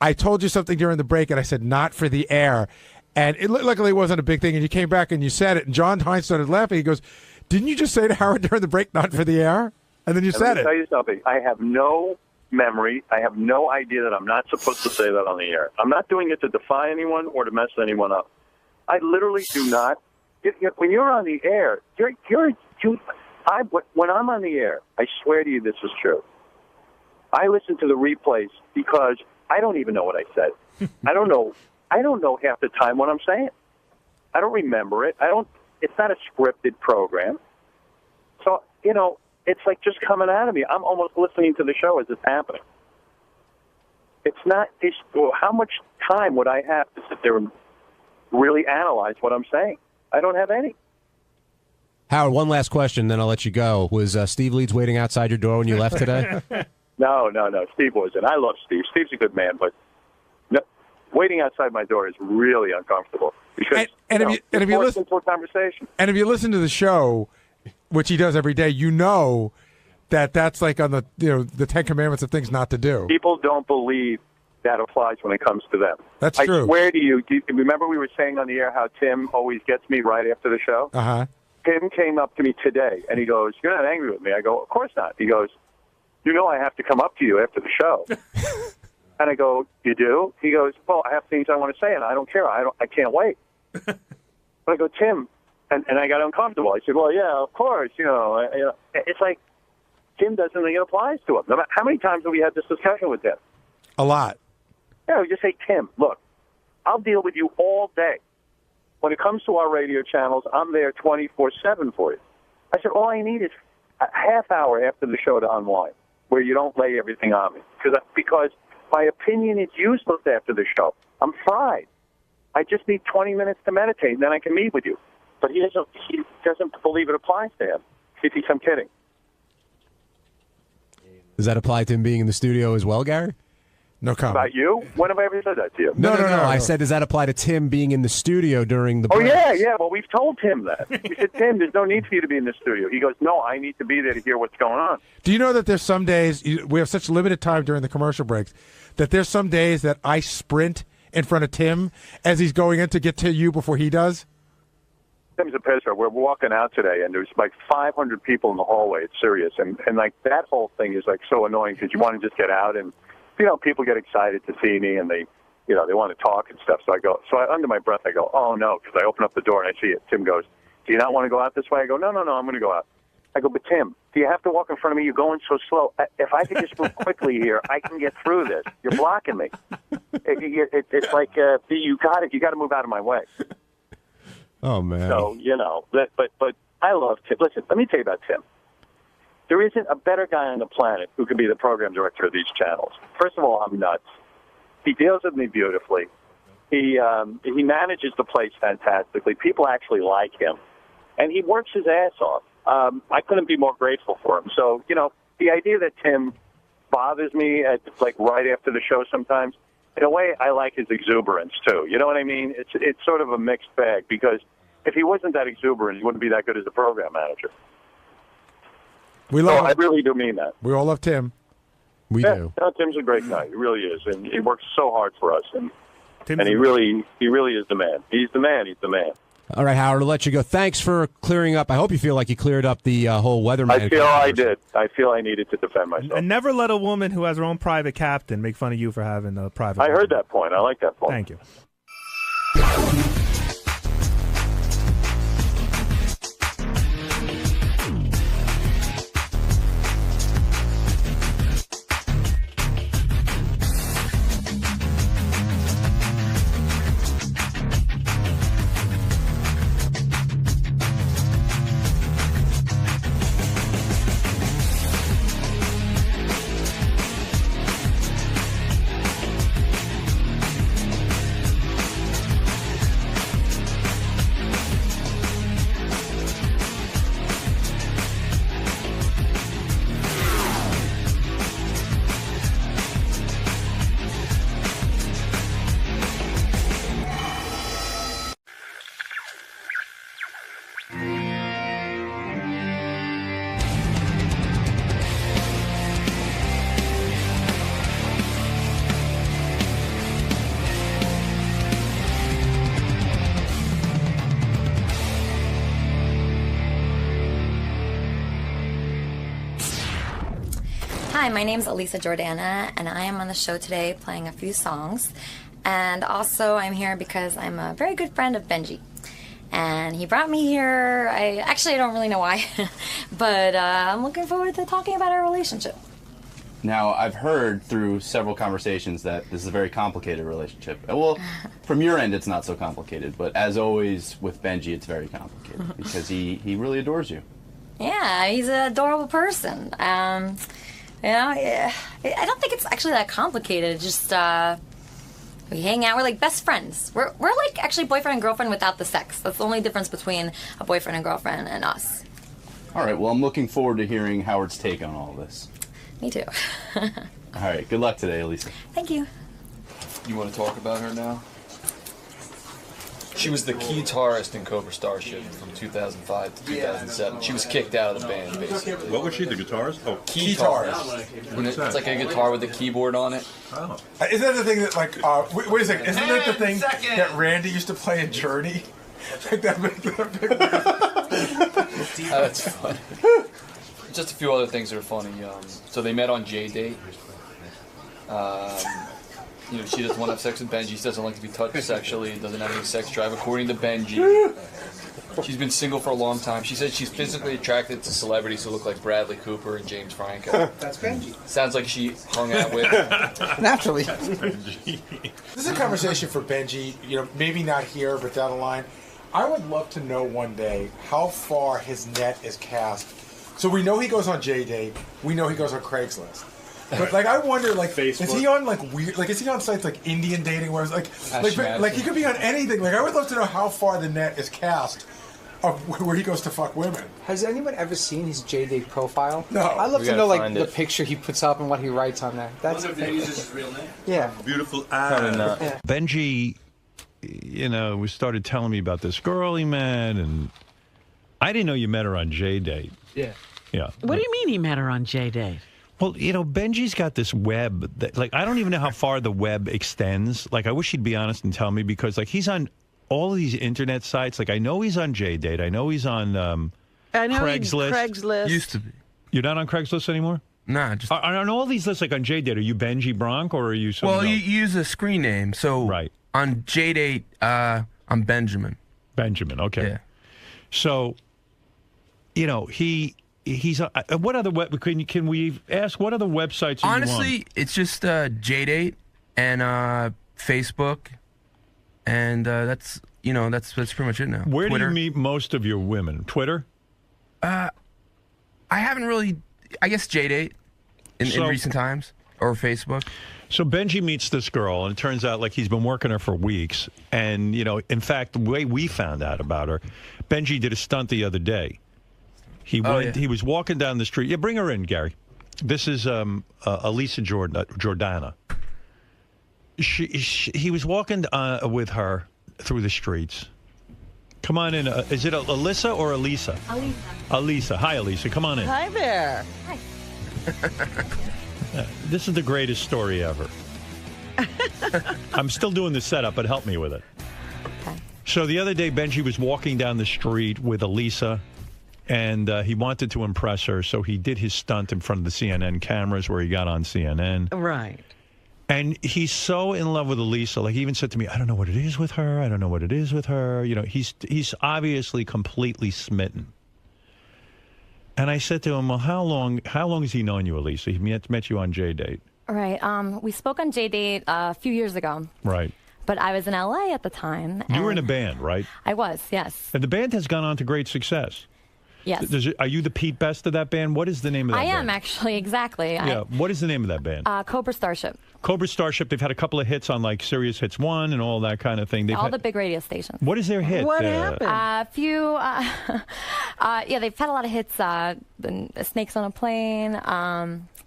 Speaker 12: I told you something during the break, and I said, not for the air. And luckily it wasn't a big thing, and you came back and you said it, and John Hines started laughing. He goes, didn't you just say to Howard during the break, not for the air? And then you said it.
Speaker 22: Let me tell you something. I have no memory. I have no idea that I'm not supposed to say that on the air. I'm not doing it to defy anyone or to mess anyone up. I literally do not. When you're on the air, when I'm on the air, I swear to you this is true. I listen to the replays because I don't even know what I said. I don't know half the time what I'm saying. I don't remember it. It's not a scripted program. So, it's like just coming out of me. I'm almost listening to the show as it's happening. It's not this. How much time would I have to sit there and really analyze what I'm saying? I don't have any.
Speaker 14: Howard, one last question, then I'll let you go. Was Steve Leeds waiting outside your door when you left today?
Speaker 22: No. Steve wasn't. I love Steve. Steve's a good man, but waiting outside my door is really uncomfortable. Because, if you listen to a conversation.
Speaker 12: And if you listen to the show, which he does every day, that's like on the 10 Commandments of things not to do.
Speaker 22: People don't believe that applies when it comes to them.
Speaker 12: That's true.
Speaker 22: I swear to you, remember we were saying on the air how Tim always gets me right after the show?
Speaker 12: Uh-huh.
Speaker 22: Tim came up to me today, and he goes, you're not angry with me? I go, of course not. He goes, I have to come up to you after the show. And I go, you do? He goes, well, I have things I want to say, and I don't care. I can't wait. But I go, Tim, and I got uncomfortable. I said, well, yeah, of course. It's like Tim doesn't think it applies to him. No matter how many times have we had this discussion with Tim?
Speaker 12: A lot.
Speaker 22: Yeah, we just say, Tim, look, I'll deal with you all day. When it comes to our radio channels, I'm there 24/7 for you. I said, all I need is a half hour after the show to unwind, where you don't lay everything on me. Because my opinion is useless after the show. I'm fried. I just need 20 minutes to meditate, and then I can meet with you. But he doesn't believe it applies to him. He thinks I'm kidding.
Speaker 14: Does that apply to him being in the studio as well, Gary?
Speaker 12: No comment.
Speaker 22: About you? When have I ever said that to you?
Speaker 14: No. I said, does that apply to Tim being in the studio during the
Speaker 22: break?
Speaker 14: break?
Speaker 22: Yeah. Well, we've told Tim that. We said, Tim, there's no need for you to be in the studio. He goes, no, I need to be there to hear what's going on.
Speaker 12: Do you know that there's some days, we have such limited time during the commercial breaks, that there's some days that I sprint in front of Tim as he's going in to get to you before he does?
Speaker 22: Tim's a pisser. We're walking out today, and there's like 500 people in the hallway. It's serious, and like that whole thing is like so annoying because you want to just get out, and people get excited to see me, and they want to talk and stuff. So under my breath I go, oh no, because I open up the door and I see it. Tim goes, do you not want to go out this way? I go, no, I'm going to go out. I go, but Tim, do you have to walk in front of me? You're going so slow. If I could just move quickly here, I can get through this. You're blocking me. It's like you got to move out of my way.
Speaker 14: Oh man.
Speaker 22: So but I love Tim. Listen, let me tell you about Tim. There isn't a better guy on the planet who could be the program director of these channels. First of all, I'm nuts. He deals with me beautifully. He manages the place fantastically. People actually like him, and he works his ass off. I couldn't be more grateful for him. So the idea that Tim bothers me at right after the show sometimes. In a way, I like his exuberance, too. You know what I mean? It's sort of a mixed bag, because if he wasn't that exuberant, he wouldn't be that good as a program manager. I really do mean that.
Speaker 12: We all love Tim.
Speaker 14: We do.
Speaker 22: No, Tim's a great guy. He really is. And he works so hard for us. And he really is the man. He's the man. He's the man.
Speaker 14: All right, Howard, I'll let you go. Thanks for clearing up. I hope you feel like you cleared up the whole weatherman.
Speaker 22: I feel I did. I feel I needed to defend myself.
Speaker 16: And never let a woman who has her own private captain make fun of you for having a private.
Speaker 22: I heard that point. I like that point.
Speaker 16: Thank you.
Speaker 7: Hi, my name's Elisa Jordana, and I am on the show today playing a few songs. And also, I'm here because I'm a very good friend of Benji. And he brought me here. I don't really know why, but I'm looking forward to talking about our relationship.
Speaker 19: Now, I've heard through several conversations that this is a very complicated relationship. Well, from your end, it's not so complicated, but as always with Benji, it's very complicated because he really adores you.
Speaker 7: Yeah, he's an adorable person. I don't think it's actually that complicated. It's just we hang out. We're like best friends. We're like actually boyfriend and girlfriend without the sex. That's the only difference between a boyfriend and girlfriend and us.
Speaker 19: All right. Well, I'm looking forward to hearing Howard's take on all this.
Speaker 7: Me too.
Speaker 19: All right. Good luck today, Elisa.
Speaker 7: Thank you.
Speaker 10: You want to talk about her now? She was the guitarist in Cobra Starship from 2005 to 2007. She was kicked out of the band, basically.
Speaker 11: What was she, the guitarist? Oh,
Speaker 10: Guitarist. It's like a guitar with a keyboard on it.
Speaker 11: Oh.
Speaker 12: Isn't that the thing that, wait a second, isn't that the thing that Randy used to play in Journey? Like that big
Speaker 10: That's funny. Just a few other things that are funny. So they met on J-Date. She doesn't want to have sex with Benji. She doesn't like to be touched sexually. Doesn't have any sex drive, according to Benji. She's been single for a long time. She said she's physically attracted to celebrities who look like Bradley Cooper and James Franco.
Speaker 24: That's Benji.
Speaker 10: Sounds like she hung out with...
Speaker 24: Naturally.
Speaker 12: This is a conversation for Benji, maybe not here, but down the line. I would love to know one day how far his net is cast. So we know he goes on J-Date. We know he goes on Craigslist. But I wonder, Facebook. Is he on weird? Is he on sites like Indian dating, where it's he could be on anything? I would love to know how far the net is cast of where he goes to fuck women.
Speaker 24: Has anyone ever seen his J-Date profile?
Speaker 12: No.
Speaker 24: I'd love to know the picture he puts up and what he writes on there.
Speaker 11: That's if he uses his real name.
Speaker 24: Yeah.
Speaker 11: Beautiful eyes.
Speaker 24: Yeah.
Speaker 11: Benji, we started telling me about this girl he met, and I didn't know you met her on J-Date.
Speaker 24: Yeah.
Speaker 11: Yeah.
Speaker 25: What do you mean he met her on J-Date?
Speaker 11: Well, Benji's got this web that, like, I don't even know how far the web extends. Like, I wish he'd be honest and tell me, because, like, he's on all of these internet sites. Like, I know he's on JDate. I know he's on Craigslist.
Speaker 9: Craigslist.
Speaker 20: Used to be.
Speaker 11: You're not on Craigslist anymore?
Speaker 20: Nah, just
Speaker 11: on all these lists, like on JDate, are you Benji Bronk or are you someone
Speaker 20: Well, you
Speaker 11: else?
Speaker 20: use a screen name. So on JDate, I'm Benjamin.
Speaker 11: Benjamin, okay.
Speaker 20: Yeah.
Speaker 11: So, he's what other web? Can we ask what other websites? Are
Speaker 20: Honestly,
Speaker 11: you on?
Speaker 20: it's just JDate and Facebook, and that's pretty much it now.
Speaker 11: Where
Speaker 20: Twitter.
Speaker 11: do you meet most of your women? Twitter?
Speaker 20: I haven't really. I guess JDate in recent times, or Facebook.
Speaker 11: So Benji meets this girl, and it turns out like he's been working her for weeks. And in fact, the way we found out about her, Benji did a stunt the other day. He was walking down the street. Yeah, bring her in, Gary. This is Elisa Jordana. He was walking with her through the streets. Come on in. Is it Alyssa or Elisa?
Speaker 15: Elisa.
Speaker 11: Elisa. Hi, Elisa. Come on in.
Speaker 15: Hi there. Hi.
Speaker 11: This is the greatest story ever. I'm still doing the setup, but help me with it.
Speaker 15: Okay.
Speaker 11: So the other day, Benji was walking down the street with Elisa, and he wanted to impress her, so he did his stunt in front of the CNN cameras where he got on CNN.
Speaker 9: Right.
Speaker 11: And he's so in love with Elisa. Like, he even said to me, I don't know what it is with her. I don't know what it is with her. He's obviously completely smitten. And I said to him, well, how long has he known you, Elisa? He met you on JDate.
Speaker 7: Right. We spoke on JDate a few years ago.
Speaker 11: Right.
Speaker 7: But I was in LA at the time.
Speaker 11: You were in a band, right?
Speaker 7: I was, yes.
Speaker 11: And the band has gone on to great success.
Speaker 7: Yes.
Speaker 11: Are you the Pete Best of that band? What is the name of that band?
Speaker 7: I am, actually, exactly.
Speaker 11: Yeah. What is the name of that band?
Speaker 7: Cobra Starship.
Speaker 11: Cobra Starship. They've had a couple of hits on, like, Sirius Hits 1 and all that kind of thing.
Speaker 7: All the big radio stations.
Speaker 11: What is their hit?
Speaker 7: What happened? A few. They've had a lot of hits. The Snakes on a Plane.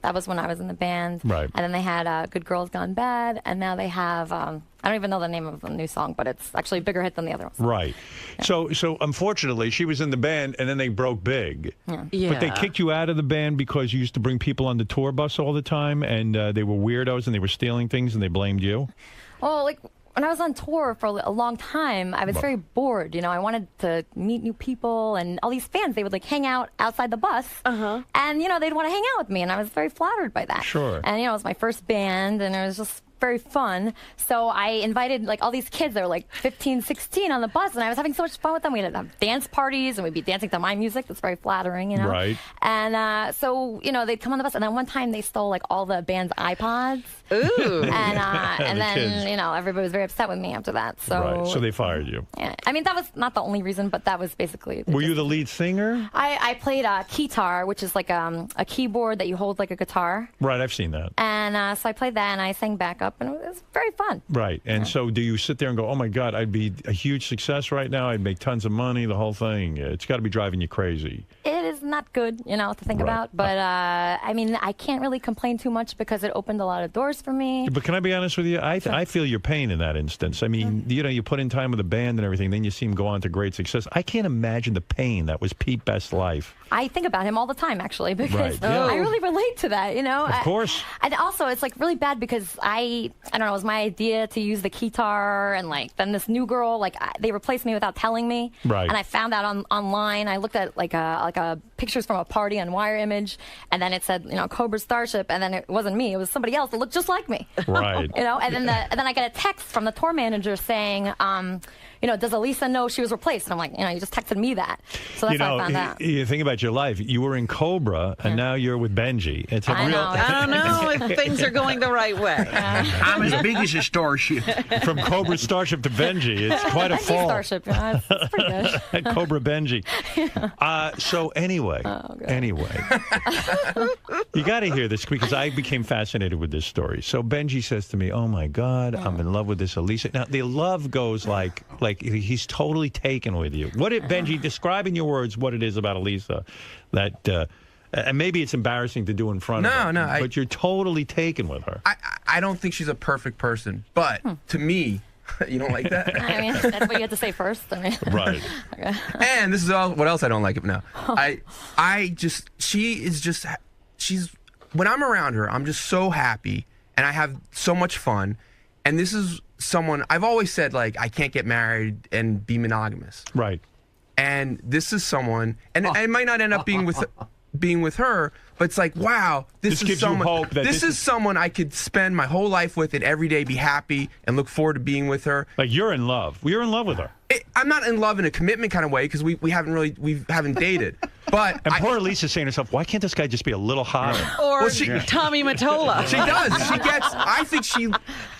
Speaker 7: That was when I was in the band.
Speaker 11: Right.
Speaker 7: And then they had Good Girls Gone Bad. And now they have, I don't even know the name of the new song, but it's actually a bigger hit than the other ones.
Speaker 11: Right. Yeah. So unfortunately, she was in the band, and then they broke big.
Speaker 7: Yeah.
Speaker 11: But they kicked you out of the band because you used to bring people on the tour bus all the time, and they were weirdos, and they were stealing things, and they blamed you?
Speaker 7: Well, like, when I was on tour for a long time, I was very bored. I wanted to meet new people, and all these fans, they would like hang out outside the bus, and they'd want to hang out with me, and I was very flattered by that.
Speaker 11: Sure.
Speaker 7: And it was my first band, and it was just very fun. So I invited like all these kids that were like 15, 16 on the bus, and I was having so much fun with them. We'd have dance parties, and we'd be dancing to my music. That's very flattering,
Speaker 11: Right.
Speaker 7: And so they'd come on the bus, and then one time they stole like all the band's iPods.
Speaker 9: Ooh.
Speaker 7: And then everybody was very upset with me after that. So
Speaker 11: Right. So they fired you.
Speaker 7: yeah, I mean that was not the only reason, but that was basically.
Speaker 11: Were you the lead singer?
Speaker 7: I played a keytar, which is like a keyboard that you hold like a guitar.
Speaker 11: Right. I've seen that.
Speaker 7: And so I played that, and I sang backup, and it was very fun.
Speaker 11: Right. And so do you sit there and go, oh, my God, I'd be a huge success right now. I'd make tons of money, the whole thing. It's got to be driving you crazy.
Speaker 7: It is not good, to think about. But, I mean, I can't really complain too much because it opened a lot of doors for me.
Speaker 11: But can I be honest with you? I feel your pain in that instance. I mean, you put in time with the band and everything, then you see him go on to great success. I can't imagine the pain that was Pete Best's life.
Speaker 7: I think about him all the time, actually, because
Speaker 11: Right, yeah.
Speaker 7: I really relate to that,
Speaker 11: Of course.
Speaker 7: And also, it's like really bad because I don't know, it was my idea to use the keytar, and like then this new girl, they replaced me without telling me.
Speaker 11: Right.
Speaker 7: And I found out online. I looked at like a pictures from a party on Wire Image, and then it said Cobra Starship, and then it wasn't me. It was somebody else that looked just like me.
Speaker 11: Right.
Speaker 7: And then I get a text from the tour manager saying, does Elisa know she was replaced? And I'm like, you just texted me that. So that's how I found out.
Speaker 11: You think about your life. You were in Cobra, and now you're with Benji. It's a real.
Speaker 9: I don't know if things are going the right way.
Speaker 17: I'm as big as a starship.
Speaker 11: From Cobra Starship to Benji, it's quite a
Speaker 7: Benji
Speaker 11: fall.
Speaker 7: Starship, it's pretty good.
Speaker 11: Cobra Benji. So anyway, you got to hear this because I became fascinated with this story. So Benji says to me, "Oh my God, I'm in love with this Elisa." Now the love goes like he's totally taken with you. Benji, describe in your words what it is about Elisa that. And maybe it's embarrassing to do in front of her. But you're totally taken with her.
Speaker 20: I don't think she's a perfect person, but to me, you don't like that?
Speaker 7: I mean, that's what you had to say first. I mean.
Speaker 11: Right.
Speaker 7: Okay.
Speaker 20: And this is what else I don't like now. she's when I'm around her, I'm just so happy and I have so much fun. And this is someone I've always said, like, I can't get married and be monogamous.
Speaker 11: Right.
Speaker 20: And this is someone, and I might not end up being with her, but it's like, wow, this is
Speaker 11: gives
Speaker 20: someone.
Speaker 11: you hope that
Speaker 20: this is someone I could spend my whole life with and every day be happy and look forward to being with her.
Speaker 11: Like, you're in love. You're in love with her.
Speaker 20: I'm not in love in a commitment kind of way because we haven't dated. But
Speaker 11: and poor Lisa's saying to herself, why can't this guy just be a little hotter?
Speaker 9: Or Tommy Mottola.
Speaker 20: She does. I think she,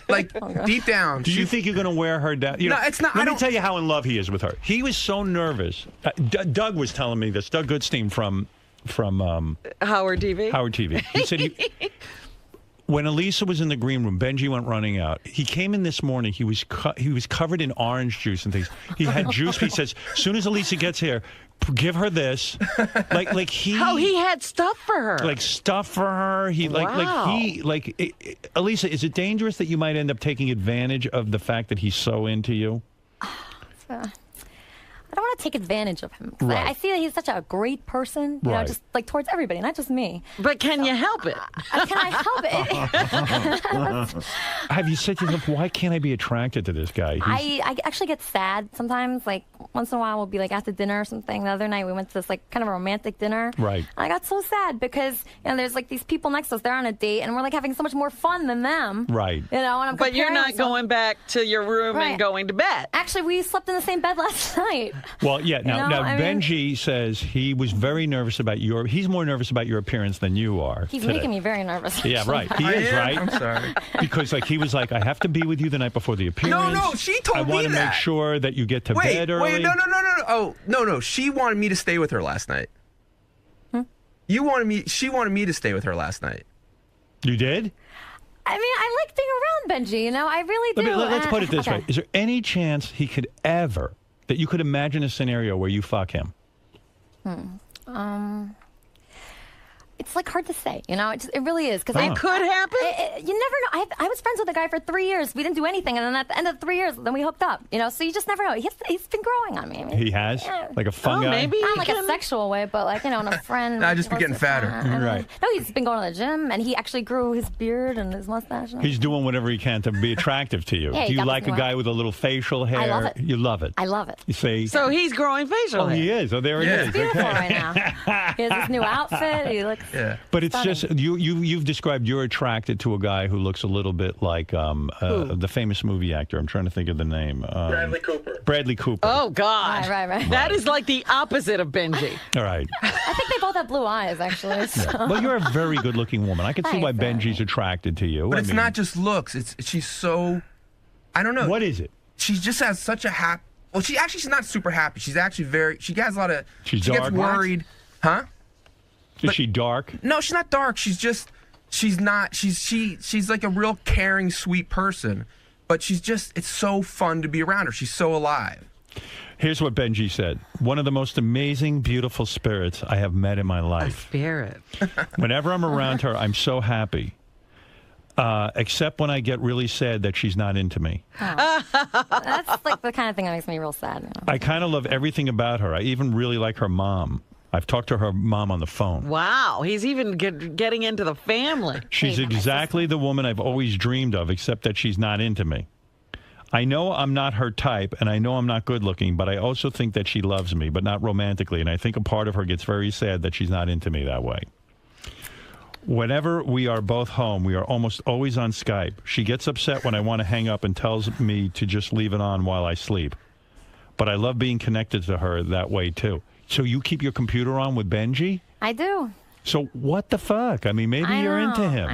Speaker 20: like, deep down.
Speaker 11: Do you think you're going to wear her down?
Speaker 20: No, it's not.
Speaker 11: Let me tell you how in love he is with her. He was so nervous. Doug was telling me this. Doug Goodstein from
Speaker 9: Howard TV.
Speaker 11: Howard TV. He said when Elisa was in the green room, Benji went running out. He came in this morning. He was covered in orange juice and things. He had juice. He says, as soon as Elisa gets here, give her this. Like he.
Speaker 9: Oh, he had stuff for her.
Speaker 11: Like stuff for her. Elisa, is it dangerous that you might end up taking advantage of the fact that he's so into you?
Speaker 7: I don't want to take advantage of him.
Speaker 11: Right.
Speaker 7: I see that he's such a great person, you know, just like towards everybody, not just me.
Speaker 9: But can you help it?
Speaker 7: Can I help it?
Speaker 11: Have you said to yourself, why can't I be attracted to this guy?
Speaker 7: I actually get sad sometimes. Like once in a while, we'll be like at the dinner or something. The other night we went to this like kind of a romantic dinner.
Speaker 11: Right.
Speaker 7: And I got so sad because there's like these people next to us. They're on a date and we're like having so much more fun than them.
Speaker 11: Right.
Speaker 7: You know, and I'm
Speaker 9: but you're not going back to your room and going to bed.
Speaker 7: Actually, we slept in the same bed last night.
Speaker 11: Well, yeah. Now,
Speaker 7: I mean,
Speaker 11: Benji says he was very nervous about he's more nervous about your appearance than you are.
Speaker 7: He's
Speaker 11: today.
Speaker 7: making me very nervous.
Speaker 11: Yeah, right. He is, right?
Speaker 20: I'm sorry.
Speaker 11: Because he was like, I have to be with you the night before the appearance.
Speaker 20: No, she told me that.
Speaker 11: I want to make sure that you get to bed early.
Speaker 20: Wait, no. Oh, no. She wanted me to stay with her last night. She wanted me to stay with her last night.
Speaker 11: You did?
Speaker 7: I mean, I like being around Benji, you know? I really do.
Speaker 11: Let's put it this way. Is there any chance he could ever, that you could imagine a scenario where you fuck him?
Speaker 7: It's like hard to say, you know. It really is because
Speaker 9: it could happen.
Speaker 7: You never know. I was friends with a guy for 3 years. We didn't do anything, and then at the end of the 3 years, then we hooked up. You know, so you just never know. He's been growing on me. I mean,
Speaker 11: he has, like a fungi.
Speaker 7: Maybe not like a sexual way, but like in a friend.
Speaker 20: I just be getting fatter.
Speaker 11: Right.
Speaker 7: No, he's been going to the gym, and he actually grew his beard and his mustache.
Speaker 11: He's doing whatever he can to be attractive to you.
Speaker 7: Yeah,
Speaker 11: do you like a guy with a little facial hair?
Speaker 7: I love it.
Speaker 11: You love it.
Speaker 7: I love it.
Speaker 11: You see?
Speaker 9: So he's growing facial hair.
Speaker 11: He is. Oh, there he is.
Speaker 7: He's beautiful right now. He has this new outfit. He looks.
Speaker 11: Yeah. But it's
Speaker 7: stunning.
Speaker 11: just you've described you're attracted to a guy who looks a little bit like the famous movie actor. I'm trying to think of the name.
Speaker 1: Bradley Cooper.
Speaker 11: Bradley Cooper.
Speaker 9: Oh God!
Speaker 7: Right.
Speaker 9: That is like the opposite of Benji.
Speaker 11: All right.
Speaker 7: I think they both have blue eyes, actually. So.
Speaker 11: Yeah. Well, you're a very good-looking woman. I can see why
Speaker 7: Thanks.
Speaker 11: Benji's attracted to you.
Speaker 20: But it's not just looks. She's so. I don't know.
Speaker 11: What is it?
Speaker 20: She just has such a happy. Well, she's not super happy. She's actually very. She has a lot of.
Speaker 11: She's
Speaker 20: she
Speaker 11: dark.
Speaker 20: gets worried, huh?
Speaker 11: Is she dark?
Speaker 20: No, she's not dark. She's not. She's like a real caring, sweet person. But she's just. It's so fun to be around her. She's so alive.
Speaker 11: Here's what Benji said. One of the most amazing, beautiful spirits I have met in my life.
Speaker 9: Spirit.
Speaker 11: Whenever I'm around her, I'm so happy. Except when I get really sad that she's not into me.
Speaker 7: That's like the kind of thing that makes me real sad. You know?
Speaker 11: I kind of love everything about her. I even really like her mom. I've talked to her mom on the phone.
Speaker 9: Wow, he's even getting into the family.
Speaker 11: She's exactly the woman I've always dreamed of, except that she's not into me. I know I'm not her type, and I know I'm not good looking, but I also think that she loves me, but not romantically, and I think a part of her gets very sad that she's not into me that way. Whenever we are both home, we are almost always on Skype. She gets upset when I want to hang up and tells me to just leave it on while I sleep. But I love being connected to her that way, too. So you keep your computer on with Benji?
Speaker 7: I do.
Speaker 11: So what the fuck? I mean, maybe you're into him.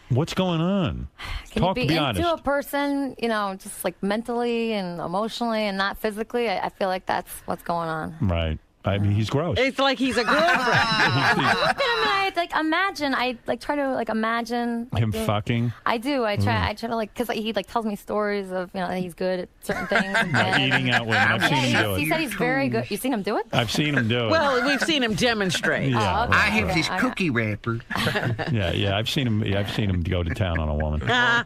Speaker 11: What's going on?
Speaker 7: Can you be
Speaker 11: honest.
Speaker 7: into a person, you know, just like mentally and emotionally and not physically? I feel like that's what's going on.
Speaker 11: Right. I mean, he's gross.
Speaker 9: It's like he's a girlfriend.
Speaker 7: I look at him and I like imagine. I like try to like imagine like,
Speaker 11: him fucking.
Speaker 7: I do. I try to like because he like tells me stories of that he's good at certain things.
Speaker 11: Eating out women. I've seen him do it.
Speaker 7: He said he's very good. You've seen him do it?
Speaker 11: I've seen him do it.
Speaker 9: Well, we've seen him demonstrate.
Speaker 11: Yeah,
Speaker 7: okay.
Speaker 17: I have this cookie wrapper.
Speaker 11: Yeah. I've seen him. I've seen him go to town on a woman. Yeah,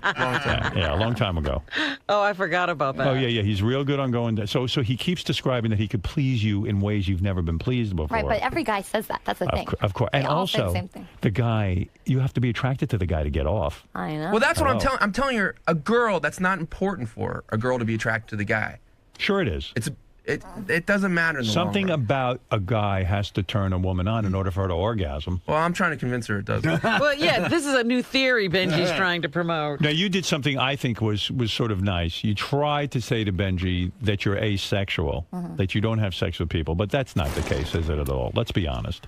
Speaker 11: a long time ago.
Speaker 9: Oh, I forgot about that.
Speaker 11: Oh yeah. He's real good on going. So he keeps describing that he could please you in ways you've never been pleased before.
Speaker 7: Right, but every guy says that. That's the thing.
Speaker 11: Of course. And
Speaker 7: They all say the
Speaker 11: also,
Speaker 7: same thing.
Speaker 11: the guy, you have to be attracted to the guy to get off.
Speaker 7: I know.
Speaker 20: Well, that's what
Speaker 11: Oh.
Speaker 20: I'm telling her. A girl, that's not important for a girl to be attracted to the guy.
Speaker 11: Sure it is.
Speaker 20: It doesn't matter in the long
Speaker 11: Something
Speaker 20: run.
Speaker 11: about a guy has to turn a woman on in order for her to orgasm.
Speaker 20: Well, I'm trying to convince her it doesn't.
Speaker 9: Well, yeah, this is a new theory Benji's trying to promote.
Speaker 11: Now, you did something I think was sort of nice. You tried to say to Benji that you're asexual, that you don't have sex with people, but that's not the case, is it at all? Let's be honest.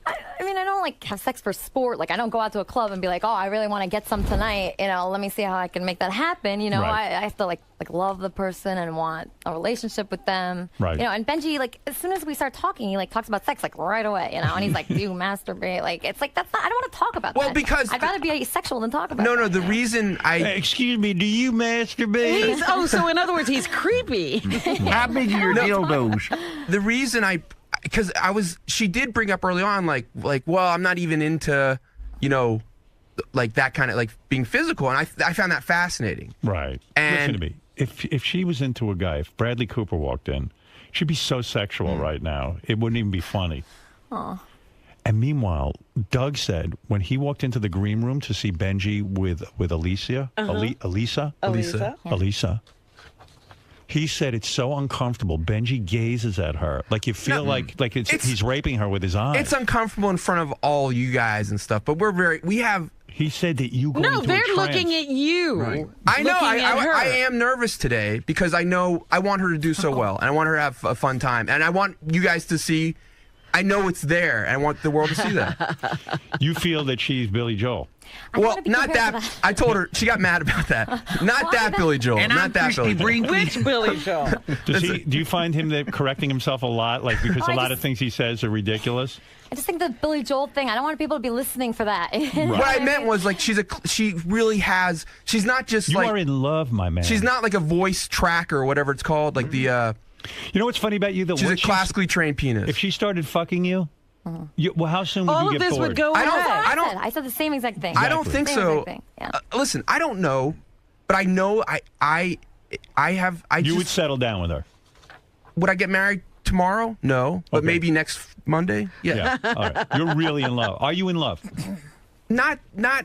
Speaker 7: I mean, I don't like have sex for sport. Like, I don't go out to a club and be like, oh, I really want to get some tonight. You know, let me see how I can make that happen. You know,
Speaker 11: Right.
Speaker 7: I have to like love the person and want a relationship with them.
Speaker 11: Right.
Speaker 7: You know, and Benji, like, as soon as we start talking, he like talks about sex like right away. You know, and he's like, do you masturbate? Like, it's like that's not. I don't want to talk about that.
Speaker 20: Well, because
Speaker 7: I'd rather be asexual than talk about.
Speaker 20: No, the reason I
Speaker 11: excuse me, do you masturbate?
Speaker 9: So in other words, he's creepy.
Speaker 17: How big are your dildos?
Speaker 20: The reason she did bring up early on, like, well, I'm not even into, you know, like that kind of like being physical, and I found that fascinating.
Speaker 11: Right.
Speaker 20: And
Speaker 11: listen to me. If she was into a guy, if Bradley Cooper walked in, she'd be so sexual right now. It wouldn't even be funny.
Speaker 7: Aw.
Speaker 11: And meanwhile, Doug said when he walked into the green room to see Benji with Elisa, Elisa, he said it's so uncomfortable. Benji gazes at her like you feel like he's raping her with his eyes.
Speaker 20: It's uncomfortable in front of all you guys and stuff, but we have.
Speaker 11: He said that you go
Speaker 9: No,
Speaker 11: into
Speaker 9: they're
Speaker 11: a trance.
Speaker 9: looking at you.
Speaker 20: Right. I know.
Speaker 9: Looking at her.
Speaker 20: I am nervous today because I know I want her to do so well, and I want her to have a fun time, and I want you guys to see. I know it's there, and I want the world to see that.
Speaker 11: You feel that she's Billy Joel.
Speaker 20: Well, not that. I told her she got mad about that. Not that Billy Joel.
Speaker 17: And
Speaker 20: not
Speaker 17: I'm
Speaker 20: that Billy
Speaker 17: Christy
Speaker 20: Joel.
Speaker 9: Which Billy Joel?
Speaker 11: Do you find him that correcting himself a lot, like because a lot of things he says are ridiculous?
Speaker 7: I just think the Billy Joel thing. I don't want people to be listening for that.
Speaker 20: What I meant was like she really has. She's not just
Speaker 11: You
Speaker 20: like
Speaker 11: are in love, my man.
Speaker 20: she's not like a voice tracker or whatever it's called. Like the.
Speaker 11: You know what's funny about you? That
Speaker 20: She's a
Speaker 11: once
Speaker 20: classically trained penis.
Speaker 11: If she started fucking you, well, how soon would
Speaker 9: All
Speaker 11: you
Speaker 9: of
Speaker 11: get
Speaker 9: this
Speaker 11: bored?
Speaker 9: would go
Speaker 20: I
Speaker 9: away.
Speaker 20: don't.
Speaker 7: I said the same exact thing.
Speaker 20: I don't think
Speaker 7: Same
Speaker 20: so.
Speaker 7: exact thing. Yeah.
Speaker 20: Listen, I don't know, but I know I have.
Speaker 11: You would settle down with her.
Speaker 20: Would I get married tomorrow? No, but
Speaker 11: Okay.
Speaker 20: maybe next Monday. Yeah.
Speaker 11: All right. You're really in love. Are you in love?
Speaker 20: Not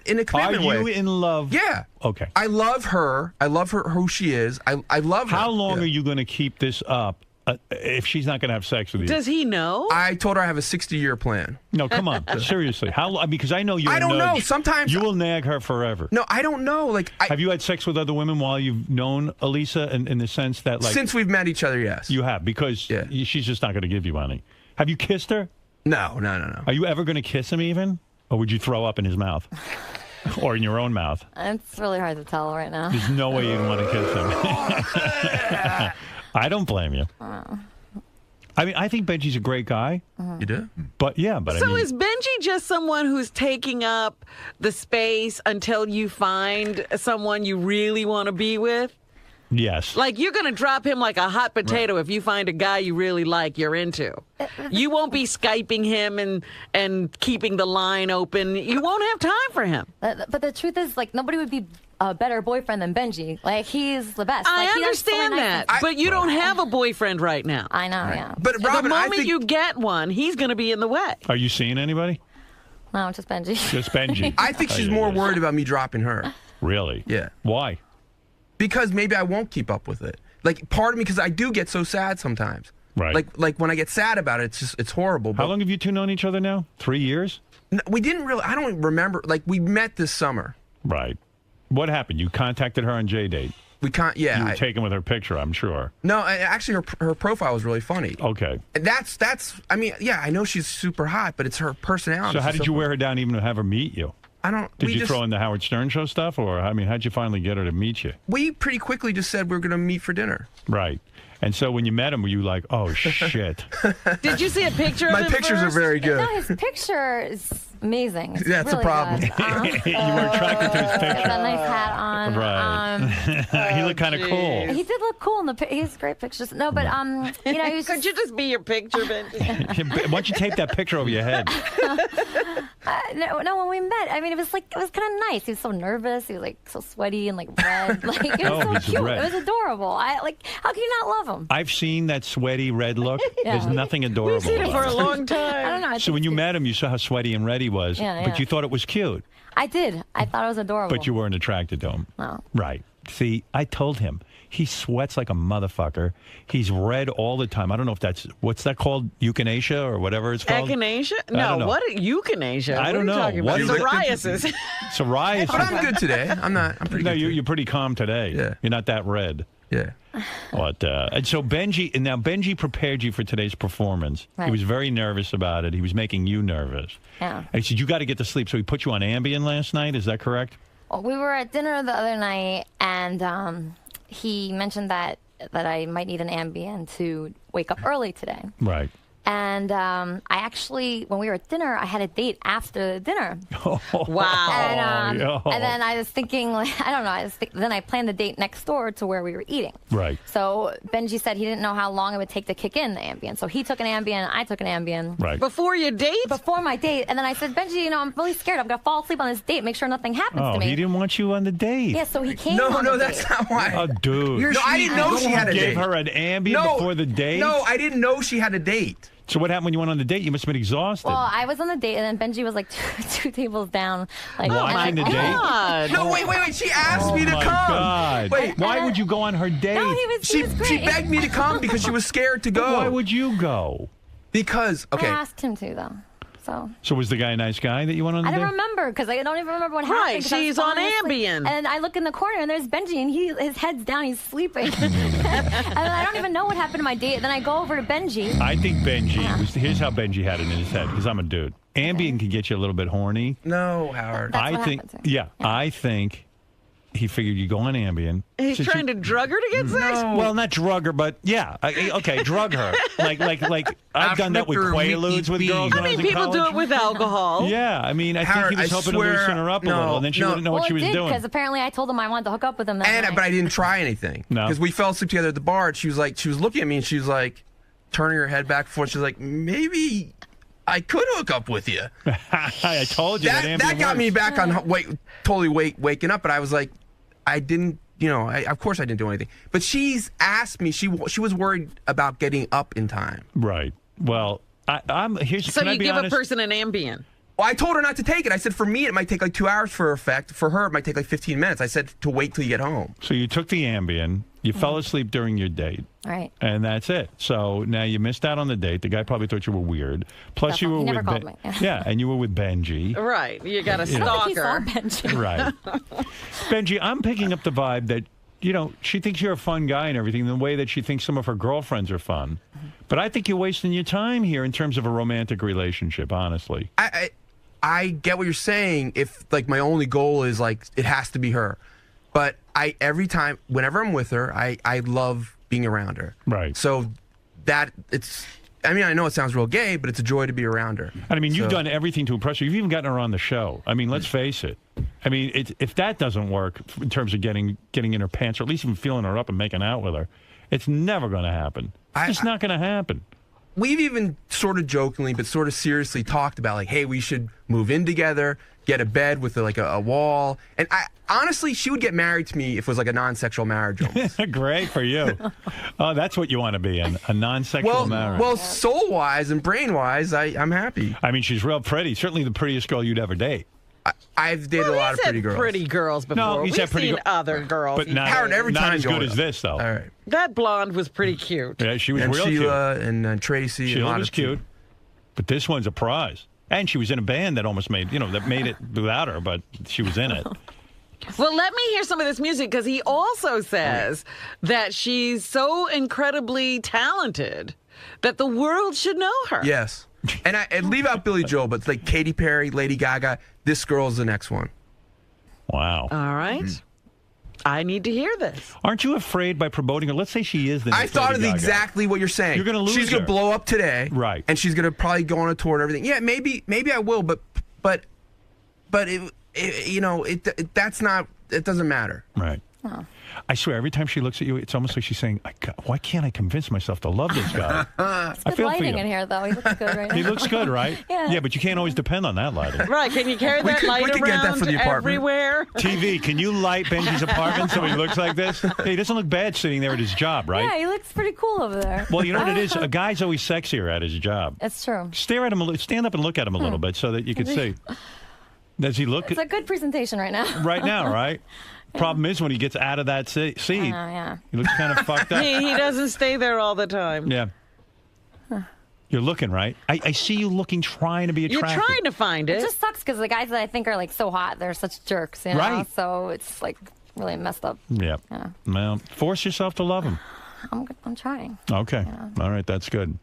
Speaker 20: in a commitment way.
Speaker 11: Are you in love?
Speaker 20: Yeah.
Speaker 11: Okay.
Speaker 20: I love her. I love her who she is. I love her.
Speaker 11: How long
Speaker 20: Yeah.
Speaker 11: are you going to keep this up if she's not going to have sex with you?
Speaker 9: Does he know?
Speaker 20: I told her I have a 60-year plan.
Speaker 11: No, come on. Seriously. How long? Because I know you.
Speaker 20: I don't know. Sometimes
Speaker 11: you will nag her forever.
Speaker 20: No, I don't know. Like,
Speaker 11: have you had sex with other women while you've known Elisa in the sense that, like,
Speaker 20: since we've met each other, yes.
Speaker 11: You have, because she's just not going to give you money. Have you kissed her?
Speaker 20: No.
Speaker 11: Are you ever going to kiss him even? Or would you throw up in his mouth? Or in your own mouth?
Speaker 7: It's really hard to tell right now.
Speaker 11: There's no way you'd want to kiss him. I don't blame you. I mean, I think Benji's a great guy.
Speaker 20: You do?
Speaker 11: But I mean,
Speaker 9: So is Benji just someone who's taking up the space until you find someone you really want to be with?
Speaker 11: yes.
Speaker 9: Like, you're going to drop him like a hot potato if you find a guy you really like you're into. You won't be Skyping him and keeping the line open. You won't have time for him.
Speaker 7: But the truth is, like, nobody would be a better boyfriend than Benji. Like, he's the best.
Speaker 9: I
Speaker 7: Like, he does
Speaker 9: understand
Speaker 7: really nice
Speaker 9: that,
Speaker 7: things.
Speaker 9: but you don't have a boyfriend right now.
Speaker 7: I know, yeah.
Speaker 20: But Robin,
Speaker 9: the
Speaker 20: I
Speaker 9: moment
Speaker 20: think
Speaker 9: you get one, he's going to be in the way.
Speaker 11: Are you seeing anybody?
Speaker 7: No, just Benji.
Speaker 11: Just Benji.
Speaker 20: I think she's more worried about me dropping her.
Speaker 11: Really?
Speaker 20: Yeah.
Speaker 11: Why?
Speaker 20: Because maybe I won't keep up with it. Like, part of me, because I do get so sad sometimes.
Speaker 11: Right.
Speaker 20: Like when I get sad about it, it's horrible.
Speaker 11: How long have you two known each other now? 3 years?
Speaker 20: We didn't really. I don't remember. Like, we met this summer.
Speaker 11: Right. What happened? You contacted her on J-Date.
Speaker 20: We can't. Yeah.
Speaker 11: You were taken with her picture, I'm sure.
Speaker 20: No, actually, her profile was really funny.
Speaker 11: Okay.
Speaker 20: And that's. I mean, yeah, I know she's super hot, but it's her personality.
Speaker 11: So how did you wear her down even to have her meet you?
Speaker 20: I don't.
Speaker 11: Did
Speaker 20: we
Speaker 11: you
Speaker 20: just,
Speaker 11: throw in the Howard Stern show stuff, or I mean, how'd you finally get her to meet you?
Speaker 20: We pretty quickly just said we were going to meet for dinner.
Speaker 11: Right. And so when you met him, were you like, oh shit?
Speaker 9: Did you see a picture
Speaker 20: My
Speaker 9: of him
Speaker 20: pictures are
Speaker 9: first?
Speaker 20: very good.
Speaker 7: No, his picture is amazing. It's
Speaker 20: That's
Speaker 7: really
Speaker 20: a problem.
Speaker 7: good.
Speaker 11: You were attracted to his
Speaker 7: He
Speaker 11: picture.
Speaker 7: had a nice hat on.
Speaker 11: Right. He looked kind of cool.
Speaker 7: He did look cool in the. He has great pictures. No, but you know, he was
Speaker 9: Could you just be your picture, Benji?
Speaker 11: Why don't you tape that picture over your head?
Speaker 7: no, when we met, I mean, it was kind of nice. He was so nervous. He was like so sweaty and like red. Like it was so
Speaker 11: he's
Speaker 7: cute.
Speaker 11: red.
Speaker 7: It was adorable. How can you not love him?
Speaker 11: I've seen that sweaty red look.
Speaker 7: Yeah.
Speaker 11: There's nothing adorable.
Speaker 7: We've seen it for
Speaker 11: about
Speaker 7: a long time. I don't know.
Speaker 11: So when you met him, you saw how sweaty and red he was,
Speaker 7: Yeah,
Speaker 11: but
Speaker 7: yeah.
Speaker 11: you thought it was cute.
Speaker 7: I did. I thought it was adorable.
Speaker 11: But you weren't attracted to him.
Speaker 7: No.
Speaker 11: Right. See, I told him. He sweats like a motherfucker. He's red all the time. I don't know if what's that called? Euthanasia or whatever it's called?
Speaker 9: Echinacea?
Speaker 11: I don't
Speaker 9: No,
Speaker 11: know.
Speaker 9: what? Euthanasia?
Speaker 11: I don't know.
Speaker 9: What are you
Speaker 11: What
Speaker 9: talking
Speaker 11: is
Speaker 9: about?
Speaker 11: it?
Speaker 9: Psoriasis.
Speaker 11: Psoriasis.
Speaker 20: But I'm good today. I'm pretty
Speaker 11: no,
Speaker 20: good.
Speaker 11: you're pretty calm today. Yeah. You're not that red.
Speaker 20: Yeah.
Speaker 11: But and so Benji prepared you for today's performance.
Speaker 7: Right.
Speaker 11: He was very nervous about it. He was making you nervous.
Speaker 7: Yeah.
Speaker 11: And he said, you got to get to sleep. So he put you on Ambien last night. Is that correct?
Speaker 7: Well, we were at dinner the other night, and he mentioned that I might need an Ambien to wake up early today.
Speaker 11: Right.
Speaker 7: And I actually, when we were at dinner, I had a date after the dinner.
Speaker 9: Wow.
Speaker 7: And then I was thinking, like, I don't know. Then I planned the date next door to where we were eating.
Speaker 11: Right.
Speaker 7: So Benji said he didn't know how long it would take to kick in the Ambien. So he took an Ambien, I took an Ambien.
Speaker 11: Right.
Speaker 9: Before your date?
Speaker 7: Before my date. And then I said, Benji, you know, I'm really scared. I'm going to fall asleep on this date. Make sure nothing happens
Speaker 11: Oh,
Speaker 7: to me.
Speaker 11: he didn't want you on the date.
Speaker 7: Yeah, so he came
Speaker 20: No,
Speaker 7: on the
Speaker 20: that's
Speaker 7: date.
Speaker 20: not why.
Speaker 11: Oh, dude.
Speaker 20: No, I didn't know she had a
Speaker 11: gave
Speaker 20: date.
Speaker 11: her an Ambien before the date?
Speaker 20: No, I didn't know she had a date.
Speaker 11: So what happened when you went on the date? You must have been exhausted.
Speaker 7: Well, I was on the date, and then Benji was like two tables down. Like,
Speaker 11: Watching the date?
Speaker 20: No, wait. She asked me to
Speaker 11: my
Speaker 20: come.
Speaker 11: God.
Speaker 20: Wait,
Speaker 11: Why would you go on her date?
Speaker 7: No, he was
Speaker 20: she
Speaker 7: great.
Speaker 20: begged me to come because she was scared to go.
Speaker 11: Why would you go?
Speaker 20: Because
Speaker 7: I asked him to, though. So
Speaker 11: was the guy a nice guy that you went on the
Speaker 7: I
Speaker 11: date?
Speaker 7: don't remember because I don't even remember what happened.
Speaker 9: Right,
Speaker 7: 'cause I was
Speaker 9: she's on
Speaker 7: falling asleep.
Speaker 9: Ambien.
Speaker 7: And I look in the corner and there's Benji and his head's down, he's sleeping. And I don't even know what happened to my date. Then I go over to Benji.
Speaker 11: I think Benji, here's how Benji had it in his head, because I'm a dude. Ambien can get you a little bit horny.
Speaker 20: No, Howard.
Speaker 7: That's
Speaker 11: I
Speaker 7: what
Speaker 11: think,
Speaker 7: happened to
Speaker 11: yeah, I think he figured you go on Ambien.
Speaker 9: He's
Speaker 11: Since
Speaker 9: trying to drug her to get sex?
Speaker 11: Well, not drug her, but yeah, okay, drug her. Like I've done that with Quaaludes with girls.
Speaker 9: I
Speaker 11: when
Speaker 9: mean,
Speaker 11: was in
Speaker 9: people do
Speaker 11: college.
Speaker 9: it with alcohol.
Speaker 11: Yeah, I mean, I
Speaker 20: Howard,
Speaker 11: think he was
Speaker 20: I
Speaker 11: hoping
Speaker 20: swear-
Speaker 11: to loosen her up a
Speaker 20: no,
Speaker 11: little, and then she
Speaker 20: no.
Speaker 11: wouldn't know what she was doing.
Speaker 7: Because apparently I told him I wanted to hook up with him that night.
Speaker 20: But I didn't try anything.
Speaker 11: No.
Speaker 20: Because we fell asleep together at the bar. And she was looking at me and she was like, turning her head back and forth. She was like, maybe I could hook up with you.
Speaker 11: I told you that Ambien
Speaker 20: that got
Speaker 11: works.
Speaker 20: me back on totally waking up. But I was like, I didn't. Of course I didn't do anything. But she's asked me. She was worried about getting up in time.
Speaker 11: Right. Well, I'm here's.
Speaker 9: So
Speaker 11: can I
Speaker 9: you
Speaker 11: be
Speaker 9: give
Speaker 11: honest?
Speaker 9: a person an Ambien.
Speaker 20: Well, I told her not to take it. I said for me it might take like 2 hours for effect. For her it might take like 15 minutes. I said to wait till you get home.
Speaker 11: So you took the Ambien. You fell asleep during your date.
Speaker 7: Right.
Speaker 11: And that's it. So now you missed out on the date. The guy probably thought you were weird. Plus you were
Speaker 7: He never
Speaker 11: with
Speaker 7: called me.
Speaker 11: Yeah, and you were with Benji.
Speaker 9: Right. You got a
Speaker 11: You know.
Speaker 7: I don't think he saw
Speaker 9: stalker.
Speaker 7: Benji.
Speaker 11: Right. Benji, I'm picking up the vibe that, she thinks you're a fun guy and everything, the way that she thinks some of her girlfriends are fun. But I think you're wasting your time here in terms of a romantic relationship, honestly.
Speaker 20: I get what you're saying if like my only goal is like it has to be her. But every time whenever I'm with her, I love being around her.
Speaker 11: Right.
Speaker 20: So I know it sounds real gay, but it's a joy to be around her.
Speaker 11: I mean, you've done everything to impress her. You've even gotten her on the show. I mean, let's face it. I mean, if that doesn't work in terms of getting in her pants, or at least even feeling her up and making out with her, it's never going to happen. It's just not going to happen.
Speaker 20: We've even sort of jokingly, but sort of seriously talked about like, hey, we should move in together, get a bed with like a wall. And honestly, she would get married to me if it was like a non-sexual marriage.
Speaker 11: Great for you. Oh, that's what you want to be in, a non-sexual marriage.
Speaker 20: Well, soul-wise and brain-wise, I'm happy.
Speaker 11: I mean, she's real pretty. Certainly the prettiest girl you'd ever date.
Speaker 20: I've dated a lot of pretty girls.
Speaker 9: Pretty girls before.
Speaker 11: No, he's
Speaker 9: We've
Speaker 11: had pretty
Speaker 9: seen other girls.
Speaker 11: But not,
Speaker 20: Howard, every
Speaker 11: not
Speaker 20: time
Speaker 11: as good
Speaker 20: going
Speaker 11: as
Speaker 20: up.
Speaker 11: this, though.
Speaker 20: All right.
Speaker 9: That blonde was pretty cute.
Speaker 11: Yeah, she was
Speaker 20: And
Speaker 11: real
Speaker 20: Sheila
Speaker 11: cute.
Speaker 20: and Tracy. and a
Speaker 11: Sheila
Speaker 20: lot
Speaker 11: was
Speaker 20: of
Speaker 11: cute. But this one's a prize. And she was in a band that almost made it without her, but she was in it.
Speaker 9: Well, let me hear some of this music because he also says that she's so incredibly talented that the world should know her.
Speaker 20: Yes. And leave out Billy Joel, but it's like Katy Perry, Lady Gaga. This girl's the next one.
Speaker 11: Wow.
Speaker 9: All right. I need to hear this.
Speaker 11: Aren't you afraid by promoting her? Let's say she is the next
Speaker 20: I thought
Speaker 11: Lady
Speaker 20: of
Speaker 11: Gaga.
Speaker 20: exactly what you're saying.
Speaker 11: You're going to lose
Speaker 20: She's
Speaker 11: her.
Speaker 20: going to blow up today.
Speaker 11: Right.
Speaker 20: And she's going to probably go on a tour and everything. Yeah, maybe I will, but but that's not. It doesn't matter.
Speaker 11: Right.
Speaker 7: Oh.
Speaker 11: I swear, every time she looks at you, it's almost like she's saying, why can't I convince myself to love this guy?
Speaker 7: It's good lighting in here, though. He looks good right now.
Speaker 11: He looks good, right?
Speaker 7: Yeah.
Speaker 11: But you can't always depend on that lighting.
Speaker 9: Right, can you carry that light around everywhere?
Speaker 11: TV, can you light Benji's apartment so he looks like this? He doesn't look bad sitting there at his job, right?
Speaker 7: Yeah, he looks pretty cool over there.
Speaker 11: Well, you know what it is? A guy's always sexier at his job.
Speaker 7: It's true.
Speaker 11: Stare at him, stand up and look at him a little bit so that you can see. Does he look?
Speaker 7: It's a good presentation right now.
Speaker 11: Right now, right? Problem is when he gets out of that seat,
Speaker 7: yeah.
Speaker 11: he looks kind of fucked up.
Speaker 9: He doesn't stay there all the time.
Speaker 11: Yeah. You're looking, right? I see you looking, trying to be attractive.
Speaker 9: You're trying to find it.
Speaker 7: It just sucks because the guys that I think are like so hot, they're such jerks, you know?
Speaker 11: Right.
Speaker 7: So it's like really messed up.
Speaker 11: Yeah.
Speaker 7: Yeah.
Speaker 11: Well, force yourself to love him.
Speaker 7: I'm trying.
Speaker 11: Okay. All right. That's good.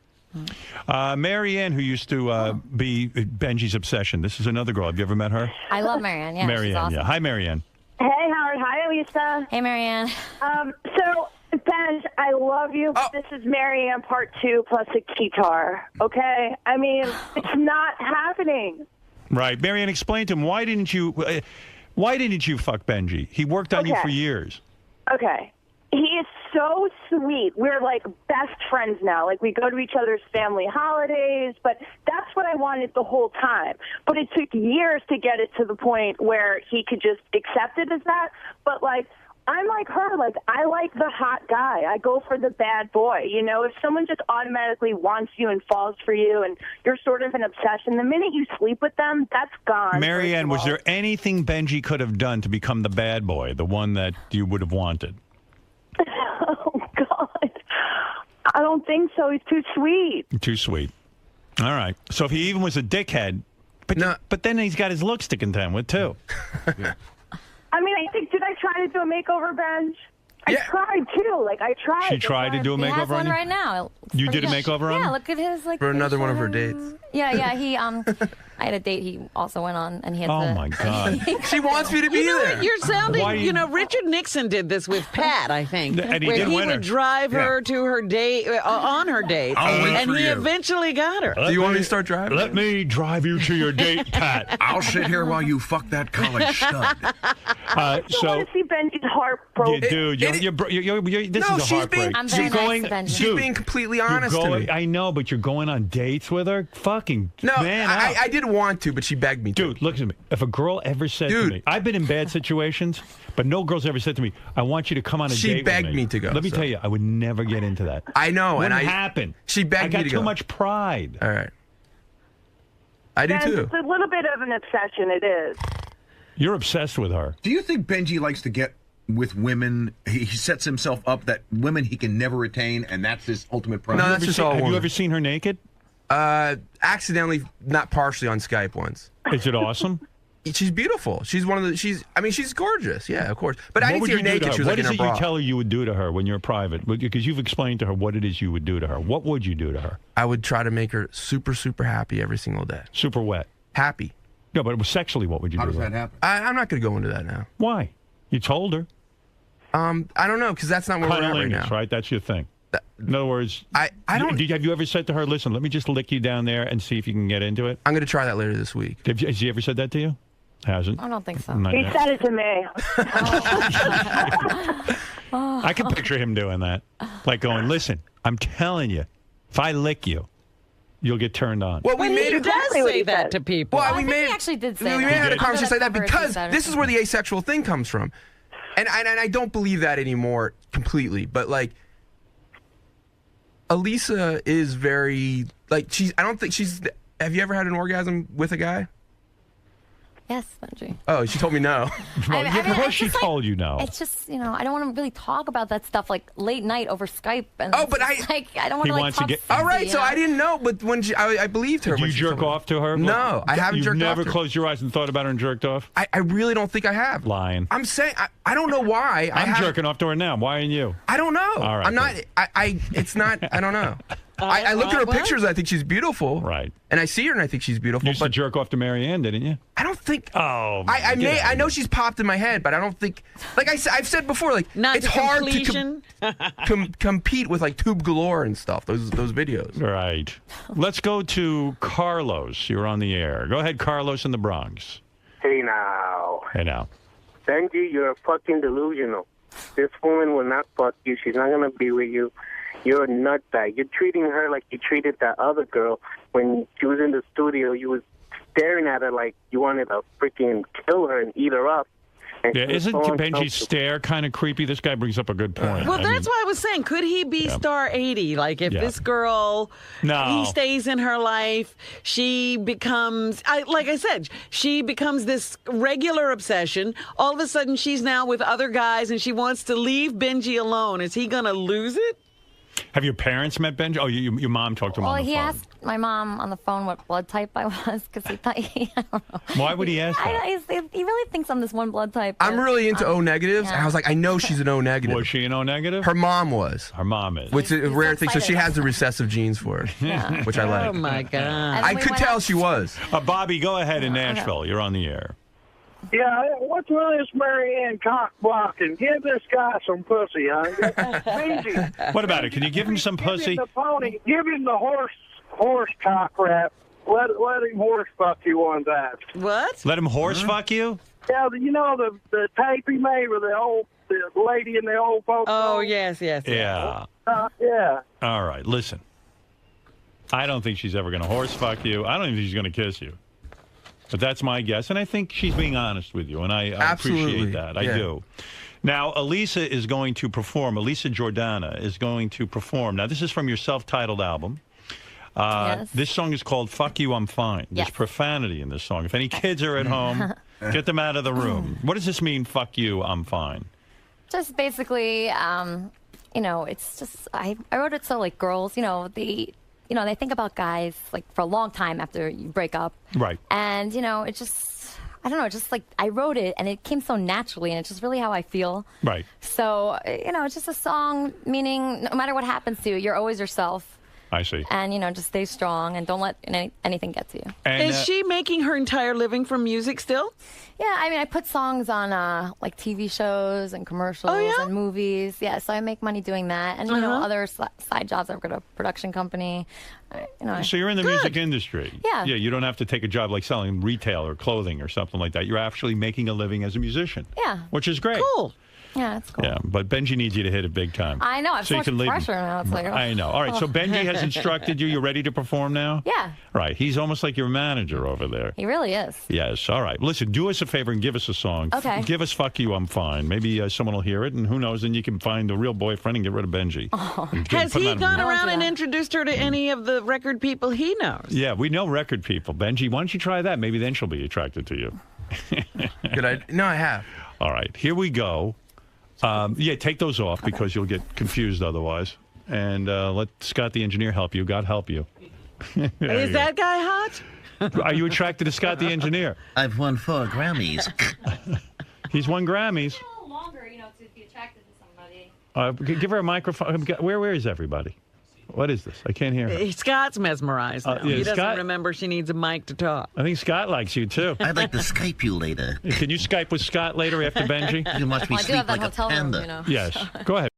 Speaker 11: Marianne, who used to be Benji's obsession. This is another girl. Have you ever met her?
Speaker 7: I love Marianne. Yeah,
Speaker 11: Marianne,
Speaker 7: she's awesome.
Speaker 11: yeah. Hi, Marianne.
Speaker 5: Hey, Howard. Hi, Lisa.
Speaker 7: Hey, Marianne.
Speaker 5: So, Ben, I love you. But this is Marianne Part 2 plus a guitar. Okay? I mean, it's not happening.
Speaker 11: Right. Marianne, explain to him, why didn't you fuck Benji? He worked on you for years.
Speaker 5: Okay. He is so sweet. We're like best friends now. Like we go to each other's family holidays, but that's what I wanted the whole time. But it took years to get it to the point where he could just accept it as that. But like, I'm like her. Like, I like the hot guy. I go for the bad boy. You know, if someone just automatically wants you and falls for you and you're sort of an obsession, the minute you sleep with them, that's gone.
Speaker 11: Marianne, was there anything Benji could have done to become the bad boy, the one that you would have wanted?
Speaker 5: Oh, God. I don't think so. He's too sweet.
Speaker 11: Too sweet. All right. So if he even was a dickhead, but then he's got his looks to contend with, too.
Speaker 5: I mean, I think, did I try to do a makeover, Ben? I tried, too. Like, I tried.
Speaker 11: She tried to do a
Speaker 7: He has
Speaker 11: makeover on
Speaker 7: one
Speaker 11: you?
Speaker 7: right now.
Speaker 11: You did a makeover on him?
Speaker 7: Yeah, look at his like.
Speaker 20: For another one of her dates.
Speaker 7: Yeah. He I had a date he also went on, and he had.
Speaker 11: Oh my God.
Speaker 20: She wants me to be there.
Speaker 9: You're sounding.
Speaker 11: Why do
Speaker 9: You know, Richard Nixon did this with Pat, I think,
Speaker 11: And he
Speaker 9: where
Speaker 11: did
Speaker 9: he
Speaker 11: win
Speaker 9: would
Speaker 11: her.
Speaker 9: drive her to her date on her date,
Speaker 17: I'll wait
Speaker 9: and
Speaker 17: for
Speaker 9: he
Speaker 17: you.
Speaker 9: eventually got her.
Speaker 20: Do you want me to start driving?
Speaker 11: Let me drive you to your date, Pat.
Speaker 17: I'll sit here while you fuck that college stud.
Speaker 5: I want to see Benji's heart broken.
Speaker 11: Dude, this
Speaker 20: No,
Speaker 11: is a
Speaker 20: she's
Speaker 11: heartbreak.
Speaker 20: being-
Speaker 7: I'm very
Speaker 11: You're going,
Speaker 7: nice to Benji.
Speaker 20: She's being completely honest to me.
Speaker 11: I know, but you're going on dates with her? Fucking
Speaker 20: No,
Speaker 11: man up.
Speaker 20: I didn't want to, but she begged me to.
Speaker 11: Dude, look at me. If a girl ever said to me, I've been in bad situations, but no girl's ever said to me, I want you to come on a
Speaker 20: She
Speaker 11: date with
Speaker 20: begged
Speaker 11: me.
Speaker 20: me to go,
Speaker 11: Let me
Speaker 20: so.
Speaker 11: tell you, I would never get into that.
Speaker 20: I know,
Speaker 11: Wouldn't
Speaker 20: and
Speaker 11: happen.
Speaker 20: She begged
Speaker 11: I
Speaker 20: me
Speaker 11: got
Speaker 20: to
Speaker 11: too
Speaker 20: go.
Speaker 11: much pride.
Speaker 20: All right. I do
Speaker 5: Ben,
Speaker 20: too.
Speaker 5: it's a little bit of an obsession, it is.
Speaker 11: You're obsessed with her.
Speaker 17: Do you think Benji likes to get with women? He sets himself up that women he can never attain, and that's his ultimate prize.
Speaker 20: No, that's just all
Speaker 11: Have you
Speaker 20: women.
Speaker 11: ever seen her naked?
Speaker 20: Accidentally, not partially on Skype once.
Speaker 11: Is it awesome?
Speaker 20: She's beautiful. She's one of the. She's gorgeous. Yeah, of course. But I
Speaker 11: What
Speaker 20: didn't
Speaker 11: would
Speaker 20: see her
Speaker 11: you do to
Speaker 20: naked.
Speaker 11: her?
Speaker 20: She was
Speaker 11: What
Speaker 20: like in
Speaker 11: is
Speaker 20: her
Speaker 11: it
Speaker 20: bra.
Speaker 11: you tell her you would do to her when you're private? Because you've explained to her what it is you would do to her. What would you do to her?
Speaker 20: I would try to make her super, super happy every single day.
Speaker 11: Super wet.
Speaker 20: Happy.
Speaker 11: No, but sexually, what would you
Speaker 17: How
Speaker 11: do
Speaker 17: does
Speaker 11: to her?
Speaker 17: that happen?
Speaker 20: I'm not going to go into that now.
Speaker 11: Why? You told her.
Speaker 20: I don't know, because that's not where we're at right now.
Speaker 11: Cunnilingus, right? That's your thing. In other words,
Speaker 20: I don't.
Speaker 11: Have you ever said to her, listen, let me just lick you down there and see if you can get into it?
Speaker 20: I'm going to try that later this week.
Speaker 11: Has she ever said that to you? Hasn't?
Speaker 7: I don't think so.
Speaker 11: Not
Speaker 5: He
Speaker 11: yet.
Speaker 5: said it to me.
Speaker 11: I can picture him doing that. Like going, listen, I'm telling you, if I lick you, you'll get turned on.
Speaker 20: Well, we
Speaker 7: But
Speaker 20: made
Speaker 7: he
Speaker 20: it.
Speaker 7: does
Speaker 9: say that to people.
Speaker 20: Well,
Speaker 7: I
Speaker 20: we
Speaker 7: think
Speaker 20: made
Speaker 7: he actually did say
Speaker 20: we
Speaker 7: that.
Speaker 20: had a
Speaker 7: I'm
Speaker 20: conversation like that
Speaker 7: gonna cover
Speaker 20: because
Speaker 7: his better
Speaker 20: this is where the asexual thing comes from, and I don't believe that anymore completely. But like, Elisa is very like she's. I don't think she's. Have you ever had an orgasm with a guy?
Speaker 7: Yes, Benji.
Speaker 20: Oh, she told me no.
Speaker 11: Well, of course she told you no.
Speaker 7: It's just, you know, I don't want to really talk about that stuff like late night over Skype. And
Speaker 20: Oh, but
Speaker 7: it's like, I don't want
Speaker 11: He
Speaker 7: to like
Speaker 11: wants to
Speaker 7: talk
Speaker 11: get-
Speaker 20: All right,
Speaker 7: sexy,
Speaker 20: so
Speaker 7: you know?
Speaker 20: I didn't know, but when I believed her.
Speaker 11: Did
Speaker 20: when
Speaker 11: you
Speaker 20: she
Speaker 11: jerk
Speaker 20: told me.
Speaker 11: off to her?
Speaker 20: No, I haven't
Speaker 11: You've
Speaker 20: jerked
Speaker 11: never
Speaker 20: off to her.
Speaker 11: closed your eyes and thought about her and jerked off?
Speaker 20: I really don't think I have.
Speaker 11: Lying.
Speaker 20: I'm saying I don't know why.
Speaker 11: I'm jerking off to her now. Why aren't you?
Speaker 20: I don't know.
Speaker 11: All right,
Speaker 20: I'm not. I. It's not. I don't know. I look at her pictures and I think she's beautiful.
Speaker 11: Right.
Speaker 20: And I see her and I think she's beautiful.
Speaker 11: You used to jerk off to Marianne, didn't you?
Speaker 20: I don't think.
Speaker 11: Oh,
Speaker 20: I know she's popped in my head, but I don't think. Like I've said before, like
Speaker 9: Not
Speaker 20: it's
Speaker 9: to
Speaker 20: hard
Speaker 9: completion.
Speaker 20: to compete with like Tube Galore and stuff. Those videos.
Speaker 11: Right. Let's go to Carlos. You're on the air. Go ahead, Carlos in the Bronx.
Speaker 4: Hey now.
Speaker 11: Hey now.
Speaker 4: Benji, you're fucking delusional. This woman will not fuck you. She's not going to be with you. You're a nutbag. You're treating her like you treated that other girl when she was in the studio. You was staring at her like you wanted to freaking kill her and eat her up. And
Speaker 11: Yeah,
Speaker 4: she was
Speaker 11: isn't
Speaker 4: so
Speaker 11: Benji's
Speaker 4: uncomfortable.
Speaker 11: stare kind of creepy? This guy brings up a good point.
Speaker 9: Well,
Speaker 11: I
Speaker 9: that's
Speaker 11: mean,
Speaker 9: why I was saying, could he be star 80? Like, if
Speaker 11: Yeah.
Speaker 9: this girl,
Speaker 11: No.
Speaker 9: he stays in her life, she becomes, like I said, she becomes this regular obsession. All of a sudden, she's now with other guys, and she wants to leave Benji alone. Is he going to lose it?
Speaker 11: have your parents met Benji? Oh, your mom talked to him
Speaker 7: Well,
Speaker 11: on the
Speaker 7: he
Speaker 11: phone.
Speaker 7: asked my mom on the phone what blood type I was because he thought I don't know.
Speaker 11: Why would he ask that?
Speaker 7: He really thinks I'm this one blood type.
Speaker 20: I'm
Speaker 7: but,
Speaker 20: really into O negatives.
Speaker 7: yeah.
Speaker 20: And I was like, I know she's an O negative.
Speaker 11: Was she an O negative?
Speaker 20: Her mom was.
Speaker 11: Her mom is.
Speaker 20: Which is a rare thing. So she has the recessive genes for it,
Speaker 11: Yeah.
Speaker 20: which I like.
Speaker 9: Oh, my God.
Speaker 20: I could tell she was.
Speaker 11: Bobby, go ahead in Nashville. You're on the air.
Speaker 8: Yeah, what's with this Marianne cock blocking? Give this guy some pussy, huh? Benji,
Speaker 11: What about it? Can you give him some
Speaker 8: give
Speaker 11: pussy?
Speaker 8: him the pony. Give him the horse cock rap. Let him horse fuck you one time.
Speaker 9: What?
Speaker 11: Let him horse fuck you?
Speaker 8: Yeah, you know the tape he made with the lady in the old folks.
Speaker 9: Oh, yes.
Speaker 11: Yeah.
Speaker 8: Yeah.
Speaker 11: All right, listen. I don't think she's ever going to horse fuck you. I don't even think she's going to kiss you. But that's my guess, and I think she's being honest with you, and I appreciate that. I do. Now, Elisa is going to perform. Elisa Jordana is going to perform. Now, this is from your self-titled album.
Speaker 7: Yes.
Speaker 11: This song is called Fuck You, I'm Fine. There's profanity in this song. If any kids are at home, get them out of the room. What does this mean, fuck you, I'm fine?
Speaker 7: Just basically, it's just I wrote it so like girls, they think about guys like for a long time after you break up.
Speaker 11: Right.
Speaker 7: And, it just, I don't know, just like I wrote it and it came so naturally and it's just really how I feel.
Speaker 11: Right.
Speaker 7: So, it's just a song meaning no matter what happens to you, you're always yourself.
Speaker 11: I see.
Speaker 7: And, just stay strong and don't let anything get to you.
Speaker 11: And,
Speaker 9: Is she making her entire living from music still?
Speaker 7: Yeah, I mean, I put songs on like TV shows and commercials and movies. Yeah, so I make money doing that. And, other side jobs. I've got a production company.
Speaker 11: So you're in the music industry.
Speaker 7: Yeah.
Speaker 11: Yeah, you don't have to take a job like selling retail or clothing or something like that. You're actually making a living as a musician.
Speaker 7: Yeah.
Speaker 11: Which is great.
Speaker 9: Cool.
Speaker 7: Yeah, that's cool.
Speaker 11: Yeah, but Benji needs you to hit it big time.
Speaker 7: I know. I've
Speaker 11: so
Speaker 7: so
Speaker 11: you
Speaker 7: much
Speaker 11: can leave
Speaker 7: pressure now. It's like,
Speaker 11: I know. All right, so Benji has instructed you. You're ready to perform now?
Speaker 7: Yeah.
Speaker 11: Right. He's almost like your manager over there.
Speaker 7: He really is.
Speaker 11: Yes. All right. Listen, do us a favor and give us a song.
Speaker 7: Okay.
Speaker 11: Give us Fuck You, I'm Fine. Maybe someone will hear it, and who knows, then you can find a real boyfriend and get rid of Benji.
Speaker 7: Oh.
Speaker 9: Has he gone around and introduced her to any of the record people he knows?
Speaker 11: Yeah, we know record people. Benji, why don't you try that? Maybe then she'll be attracted to you.
Speaker 20: No, I have.
Speaker 11: All right. Here we go. Take those off because you'll get confused otherwise. And let Scott the engineer help you. God help you.
Speaker 9: Is that guy hot?
Speaker 11: Are you attracted to Scott the engineer?
Speaker 13: I've won 4 Grammys.
Speaker 11: He's won Grammys.
Speaker 7: A little longer, to be attracted to somebody.
Speaker 11: Give her a microphone. Where is everybody? What is this? I can't hear her.
Speaker 9: Scott's mesmerized now. He doesn't
Speaker 11: Scott,
Speaker 9: remember she needs a mic to talk.
Speaker 11: I think Scott likes you, too.
Speaker 13: I'd like to Skype you later.
Speaker 11: Can you Skype with Scott later after Benji?
Speaker 13: You can watch me
Speaker 7: I do
Speaker 13: sleep
Speaker 7: have that
Speaker 13: like a
Speaker 7: hotel room,
Speaker 13: panda.
Speaker 11: Yes. Go ahead.